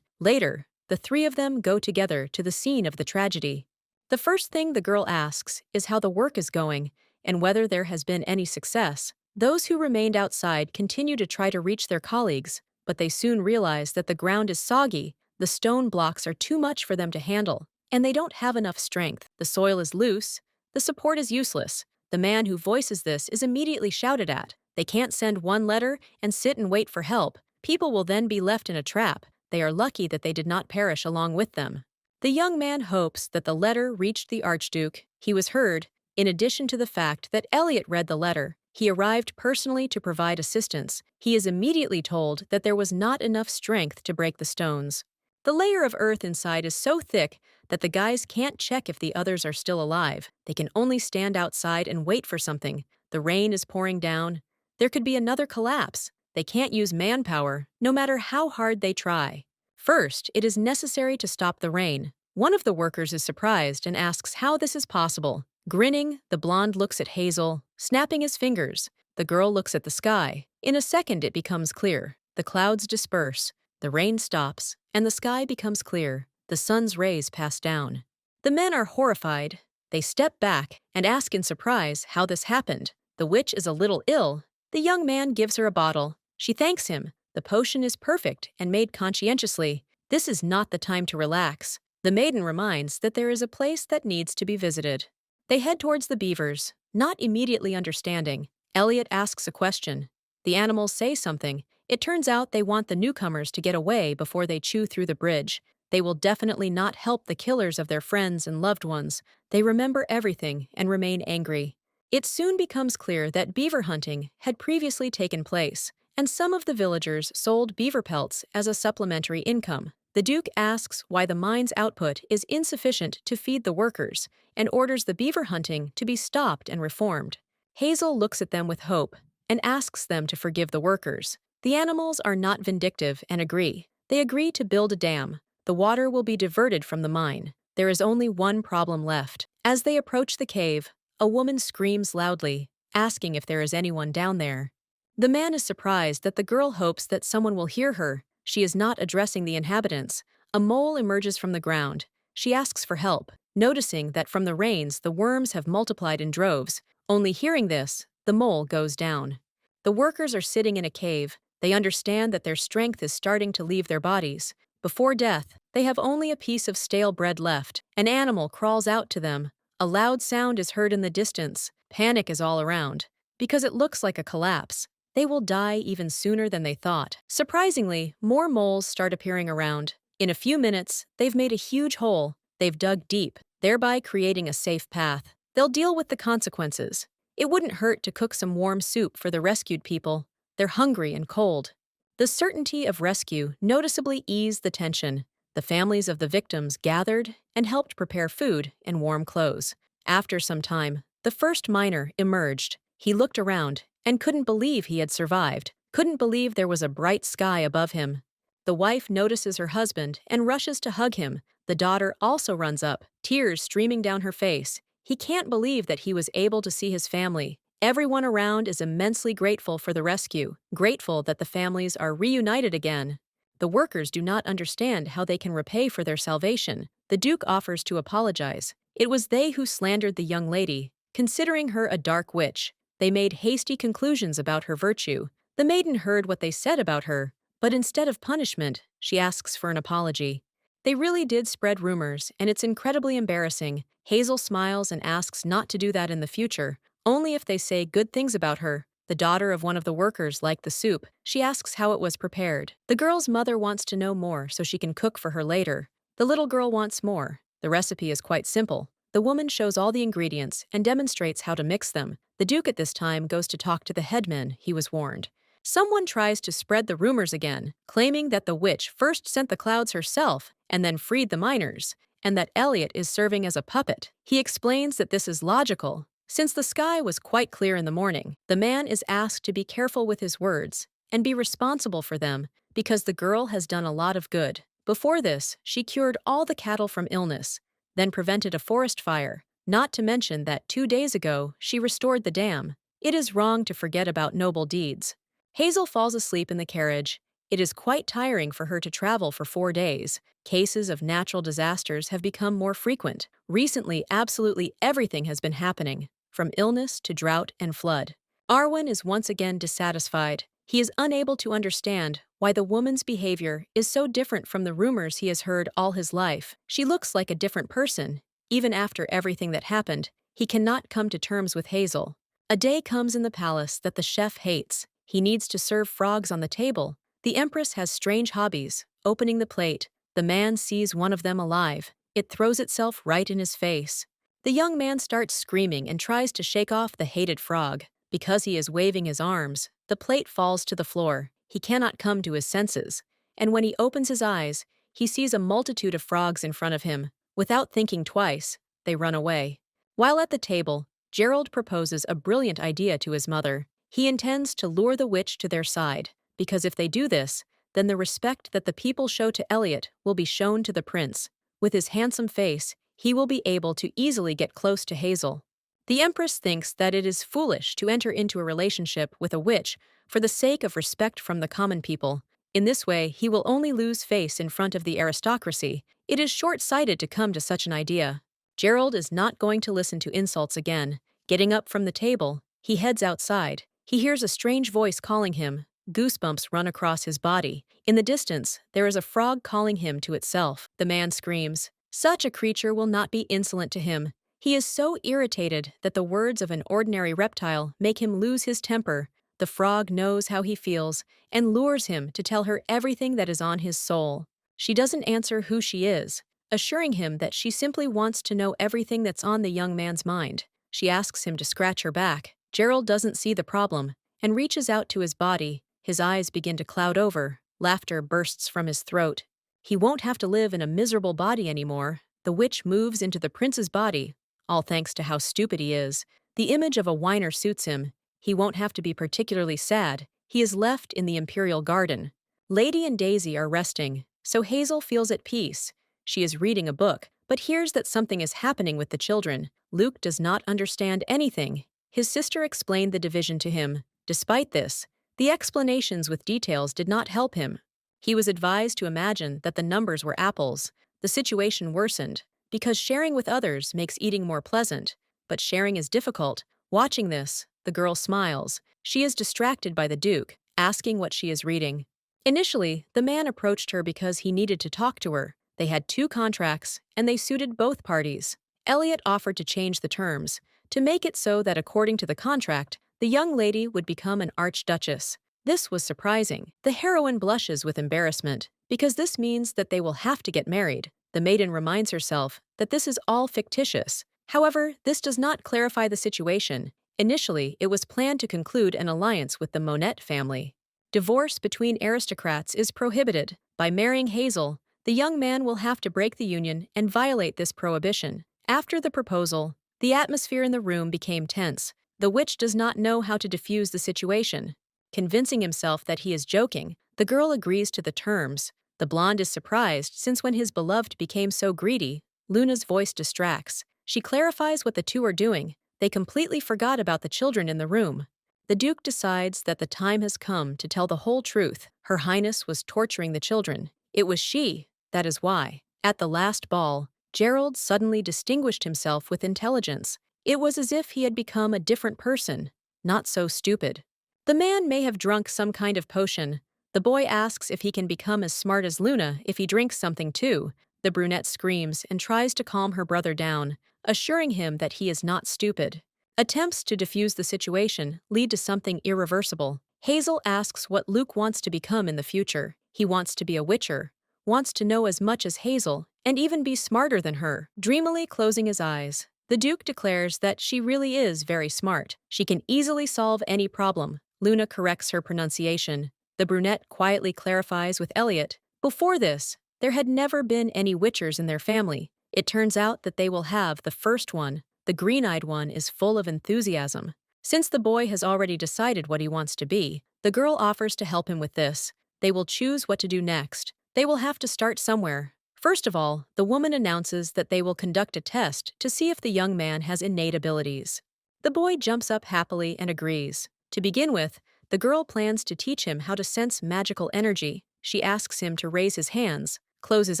Later, the three of them go together to the scene of the tragedy. The first thing the girl asks is how the work is going and whether there has been any success. Those who remained outside continue to try to reach their colleagues, but they soon realize that the ground is soggy, the stone blocks are too much for them to handle, and they don't have enough strength. The soil is loose, the support is useless. The man who voices this is immediately shouted at. They can't send one letter and sit and wait for help. People will then be left in a trap. They are lucky that they did not perish along with them. The young man hopes that the letter reached the Archduke. He was heard. In addition to the fact that Elliot read the letter, he arrived personally to provide assistance. He is immediately told that there was not enough strength to break the stones. The layer of earth inside is so thick that the guys can't check if the others are still alive. They can only stand outside and wait for something. The rain is pouring down. There could be another collapse. They can't use manpower, no matter how hard they try. First, it is necessary to stop the rain. One of the workers is surprised and asks how this is possible. Grinning, the blonde looks at Hazel, snapping his fingers. The girl looks at the sky. In a second, it becomes clear. The clouds disperse, the rain stops, and the sky becomes clear. The sun's rays pass down. The men are horrified. They step back and ask in surprise how this happened. The witch is a little ill. The young man gives her a bottle. She thanks him. The potion is perfect and made conscientiously. This is not the time to relax. The maiden reminds that there is a place that needs to be visited. They head towards the beavers, not immediately understanding. Elliot asks a question. The animals say something. It turns out they want the newcomers to get away before they chew through the bridge. They will definitely not help the killers of their friends and loved ones. They remember everything and remain angry. It soon becomes clear that beaver hunting had previously taken place, and some of the villagers sold beaver pelts as a supplementary income. The Duke asks why the mine's output is insufficient to feed the workers and orders the beaver hunting to be stopped and reformed. Hazel looks at them with hope and asks them to forgive the workers. The animals are not vindictive and agree. They agree to build a dam. The water will be diverted from the mine. There is only one problem left. As they approach the cave, a woman screams loudly, asking if there is anyone down there. The man is surprised that the girl hopes that someone will hear her. She is not addressing the inhabitants. A mole emerges from the ground. She asks for help, noticing that from the rains the worms have multiplied in droves. Only hearing this, the mole goes down. The workers are sitting in a cave. They understand that their strength is starting to leave their bodies. Before death, they have only a piece of stale bread left. An animal crawls out to them. A loud sound is heard in the distance. Panic is all around. Because it looks like a collapse. They will die even sooner than they thought. Surprisingly, more moles start appearing around. In a few minutes, they've made a huge hole. They've dug deep, thereby creating a safe path. They'll deal with the consequences. It wouldn't hurt to cook some warm soup for the rescued people. They're hungry and cold. The certainty of rescue noticeably eased the tension. The families of the victims gathered and helped prepare food and warm clothes. After some time, the first miner emerged. He looked around and couldn't believe he had survived, couldn't believe there was a bright sky above him. The wife notices her husband and rushes to hug him. The daughter also runs up, tears streaming down her face. He can't believe that he was able to see his family. Everyone around is immensely grateful for the rescue, grateful that the families are reunited again. The workers do not understand how they can repay for their salvation. The Duke offers to apologize. It was they who slandered the young lady, considering her a dark witch. They made hasty conclusions about her virtue. The maiden heard what they said about her, but instead of punishment, she asks for an apology. They really did spread rumors, and it's incredibly embarrassing. Hazel smiles and asks not to do that in the future, only if they say good things about her. The daughter of one of the workers liked the soup. She asks how it was prepared. The girl's mother wants to know more so she can cook for her later. The little girl wants more. The recipe is quite simple. The woman shows all the ingredients and demonstrates how to mix them. The Duke at this time goes to talk to the headman, he was warned. Someone tries to spread the rumors again, claiming that the witch first sent the clouds herself and then freed the miners, and that Elliot is serving as a puppet. He explains that this is logical. Since the sky was quite clear in the morning, the man is asked to be careful with his words and be responsible for them because the girl has done a lot of good. Before this, she cured all the cattle from illness, then prevented a forest fire, not to mention that 2 days ago she restored the dam. It is wrong to forget about noble deeds. Hazel falls asleep in the carriage. It is quite tiring for her to travel for 4 days. Cases of natural disasters have become more frequent. Recently, absolutely everything has been happening, from illness to drought and flood. Arwen is once again dissatisfied. He is unable to understand why the woman's behavior is so different from the rumors he has heard all his life. She looks like a different person. Even after everything that happened, he cannot come to terms with Hazel. A day comes in the palace that the chef hates. He needs to serve frogs on the table. The Empress has strange hobbies, opening the plate. The man sees one of them alive. It throws itself right in his face. The young man starts screaming and tries to shake off the hated frog. Because he is waving his arms, the plate falls to the floor. He cannot come to his senses. And when he opens his eyes, he sees a multitude of frogs in front of him. Without thinking twice, they run away. While at the table, Gerald proposes a brilliant idea to his mother. He intends to lure the witch to their side, because if they do this, then the respect that the people show to Elliot will be shown to the prince. With his handsome face, he will be able to easily get close to Hazel. The Empress thinks that it is foolish to enter into a relationship with a witch for the sake of respect from the common people. In this way, he will only lose face in front of the aristocracy. It is short-sighted to come to such an idea. Gerald is not going to listen to insults again. Getting up from the table, he heads outside. He hears a strange voice calling him. Goosebumps run across his body. In the distance, there is a frog calling him to itself. The man screams. Such a creature will not be insolent to him. He is so irritated that the words of an ordinary reptile make him lose his temper. The frog knows how he feels and lures him to tell her everything that is on his soul. She doesn't answer who she is, assuring him that she simply wants to know everything that's on the young man's mind. She asks him to scratch her back. Gerald doesn't see the problem and reaches out to his body. His eyes begin to cloud over. Laughter bursts from his throat. He won't have to live in a miserable body anymore. The witch moves into the prince's body, all thanks to how stupid he is. The image of a whiner suits him. He won't have to be particularly sad. He is left in the Imperial garden. Lady and Daisy are resting, so Hazel feels at peace. She is reading a book, but hears that something is happening with the children. Luke does not understand anything. His sister explained the division to him. Despite this, the explanations with details did not help him. He was advised to imagine that the numbers were apples. The situation worsened, because sharing with others makes eating more pleasant, but sharing is difficult. Watching this, the girl smiles. She is distracted by the Duke, asking what she is reading. Initially, the man approached her because he needed to talk to her. They had 2 contracts, and they suited both parties. Elliot offered to change the terms, to make it so that according to the contract, the young lady would become an archduchess. This was surprising. The heroine blushes with embarrassment, because this means that they will have to get married. The maiden reminds herself that this is all fictitious. However, this does not clarify the situation. Initially, it was planned to conclude an alliance with the Monet family. Divorce between aristocrats is prohibited. By marrying Hazel, the young man will have to break the union and violate this prohibition. After the proposal, the atmosphere in the room became tense. The witch does not know how to defuse the situation. Convincing himself that he is joking, the girl agrees to the terms. The blonde is surprised since when his beloved became so greedy, Luna's voice distracts. She clarifies what the two are doing. They completely forgot about the children in the room. The Duke decides that the time has come to tell the whole truth. Her Highness was torturing the children. It was she, that is why. At the last ball, Gerald suddenly distinguished himself with intelligence. It was as if he had become a different person, not so stupid. The man may have drunk some kind of potion. The boy asks if he can become as smart as Luna if he drinks something too. The brunette screams and tries to calm her brother down, assuring him that he is not stupid. Attempts to defuse the situation lead to something irreversible. Hazel asks what Luke wants to become in the future. He wants to be a witcher, wants to know as much as Hazel, and even be smarter than her. Dreamily closing his eyes, the Duke declares that she really is very smart. She can easily solve any problem. Luna corrects her pronunciation. The brunette quietly clarifies with Elliot. Before this, there had never been any witchers in their family. It turns out that they will have the first one. The green-eyed one is full of enthusiasm. Since the boy has already decided what he wants to be, the girl offers to help him with this. They will choose what to do next. They will have to start somewhere. First of all, the woman announces that they will conduct a test to see if the young man has innate abilities. The boy jumps up happily and agrees. To begin with, the girl plans to teach him how to sense magical energy. She asks him to raise his hands, close his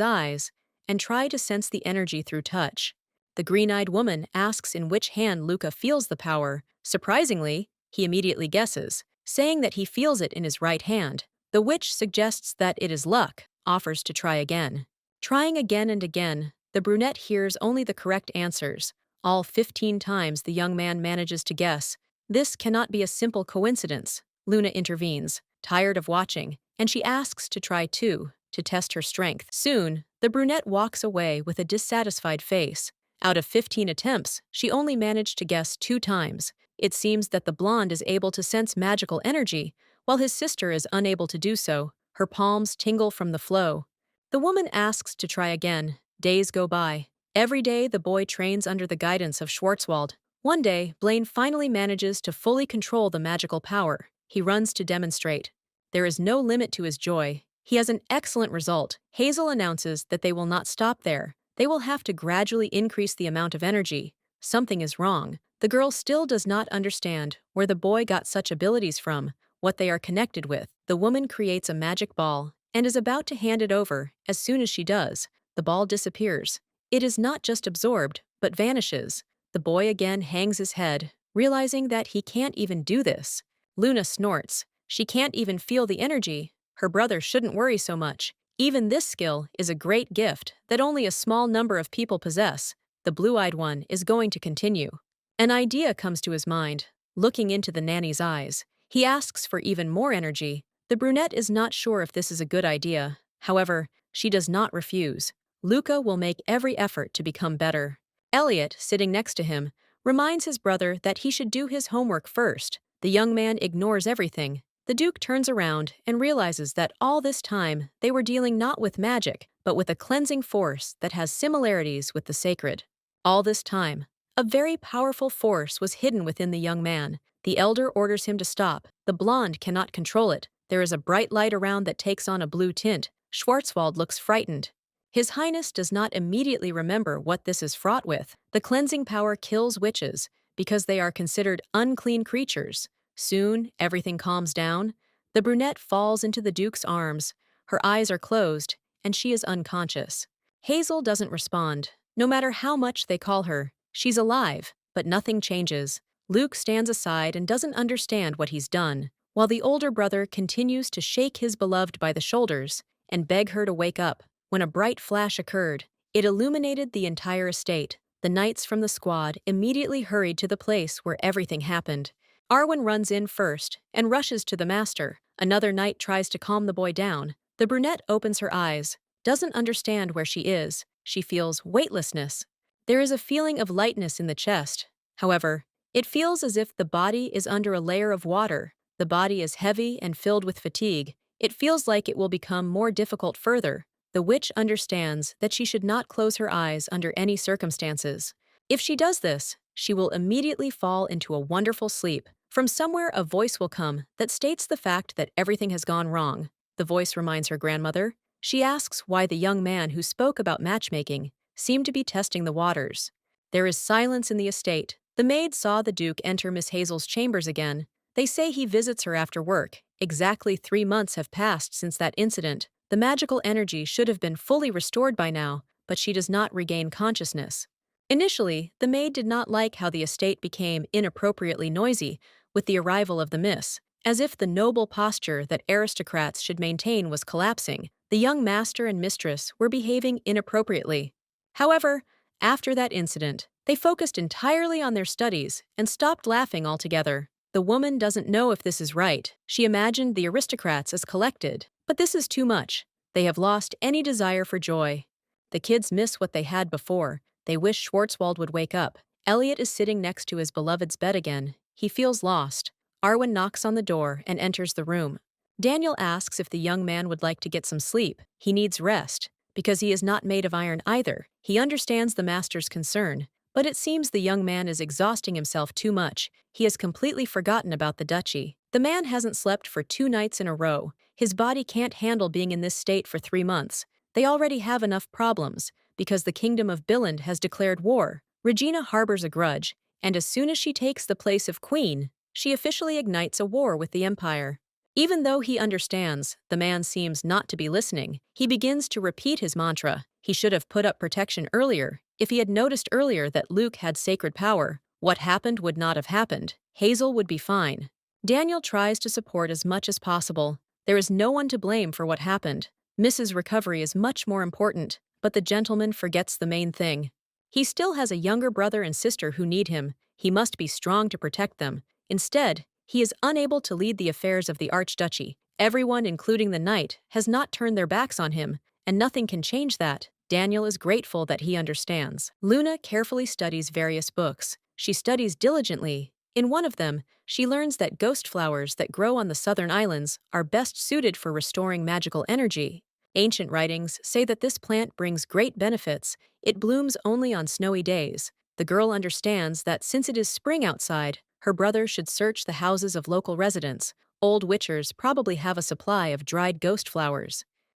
eyes, and try to sense the energy through touch. The green-eyed woman asks in which hand Luca feels the power. Surprisingly, he immediately guesses, saying that he feels it in his right hand. The witch suggests that it is luck, offers to try again. Trying again and again, the brunette hears only the correct answers. All 15 times the young man manages to guess. This cannot be a simple coincidence. Luna intervenes, tired of watching, and she asks to try too, to test her strength. Soon, the brunette walks away with a dissatisfied face. Out of 15 attempts, she only managed to guess 2 times. It seems that the blonde is able to sense magical energy, while his sister is unable to do so. Her palms tingle from the flow. The woman asks to try again. Days go by. Every day the boy trains under the guidance of Schwarzwald. One day, Blaine finally manages to fully control the magical power. He runs to demonstrate. There is no limit to his joy. He has an excellent result. Hazel announces that they will not stop there. They will have to gradually increase the amount of energy. Something is wrong. The girl still does not understand where the boy got such abilities from, what they are connected with. The woman creates a magic ball and is about to hand it over. As soon as she does, the ball disappears. It is not just absorbed, but vanishes. The boy again hangs his head, realizing that he can't even do this. Luna snorts. She can't even feel the energy. Her brother shouldn't worry so much. Even this skill is a great gift that only a small number of people possess. The blue-eyed one is going to continue. An idea comes to his mind. Looking into the nanny's eyes, he asks for even more energy. The brunette is not sure if this is a good idea. However, she does not refuse. Luca will make every effort to become better. Elliot, sitting next to him, reminds his brother that he should do his homework first. The young man ignores everything. The Duke turns around and realizes that all this time they were dealing not with magic, but with a cleansing force that has similarities with the sacred. All this time, a very powerful force was hidden within the young man. The elder orders him to stop. The blonde cannot control it. There is a bright light around that takes on a blue tint. Schwarzwald looks frightened. His Highness does not immediately remember what this is fraught with. The cleansing power kills witches because they are considered unclean creatures. Soon, everything calms down. The brunette falls into the Duke's arms. Her eyes are closed, and she is unconscious. Hazel doesn't respond. No matter how much they call her, she's alive, but nothing changes. Luke stands aside and doesn't understand what he's done, while the older brother continues to shake his beloved by the shoulders and beg her to wake up. When a bright flash occurred, it illuminated the entire estate. The knights from the squad immediately hurried to the place where everything happened. Arwen runs in first and rushes to the master. Another knight tries to calm the boy down. The brunette opens her eyes, doesn't understand where she is. She feels weightlessness. There is a feeling of lightness in the chest. However, it feels as if the body is under a layer of water. The body is heavy and filled with fatigue. It feels like it will become more difficult further. The witch understands that she should not close her eyes under any circumstances. If she does this, she will immediately fall into a wonderful sleep. From somewhere a voice will come that states the fact that everything has gone wrong. The voice reminds her grandmother. She asks why the young man who spoke about matchmaking seemed to be testing the waters. There is silence in the estate. The maid saw the Duke enter Miss Hazel's chambers again. They say he visits her after work. Exactly 3 months have passed since that incident. The magical energy should have been fully restored by now, but she does not regain consciousness. Initially, the maid did not like how the estate became inappropriately noisy with the arrival of the miss, as if the noble posture that aristocrats should maintain was collapsing. The young master and mistress were behaving inappropriately. However, after that incident, they focused entirely on their studies and stopped laughing altogether. The woman doesn't know if this is right. She imagined the aristocrats as collected, but this is too much. They have lost any desire for joy. The kids miss what they had before. They wish Schwarzwald would wake up. Elliot is sitting next to his beloved's bed again. He feels lost. Arwen knocks on the door and enters the room. Daniel asks if the young man would like to get some sleep. He needs rest, because he is not made of iron either. He understands the master's concern, but it seems the young man is exhausting himself too much. He has completely forgotten about the duchy. The man hasn't slept for 2 nights in a row. His body can't handle being in this state for 3 months. They already have enough problems, because the kingdom of Billund has declared war. Regina harbors a grudge, and as soon as she takes the place of queen, she officially ignites a war with the empire. Even though he understands, the man seems not to be listening. He begins to repeat his mantra. He should have put up protection earlier. If he had noticed earlier that Luke had sacred power, what happened would not have happened. Hazel would be fine. Daniel tries to support as much as possible. There is no one to blame for what happened. Mrs. Recovery is much more important, but the gentleman forgets the main thing. He still has a younger brother and sister who need him. He must be strong to protect them. Instead, he is unable to lead the affairs of the Archduchy. Everyone, including the knight, has not turned their backs on him, and nothing can change that. Daniel is grateful that he understands. Luna carefully studies various books. She studies diligently. In one of them, she learns that ghost flowers that grow on the southern islands are best suited for restoring magical energy. Ancient writings say that this plant brings great benefits. It blooms only on snowy days. The girl understands that since it is spring outside, her brother should search the houses of local residents. Old witchers probably have a supply of dried ghost flowers.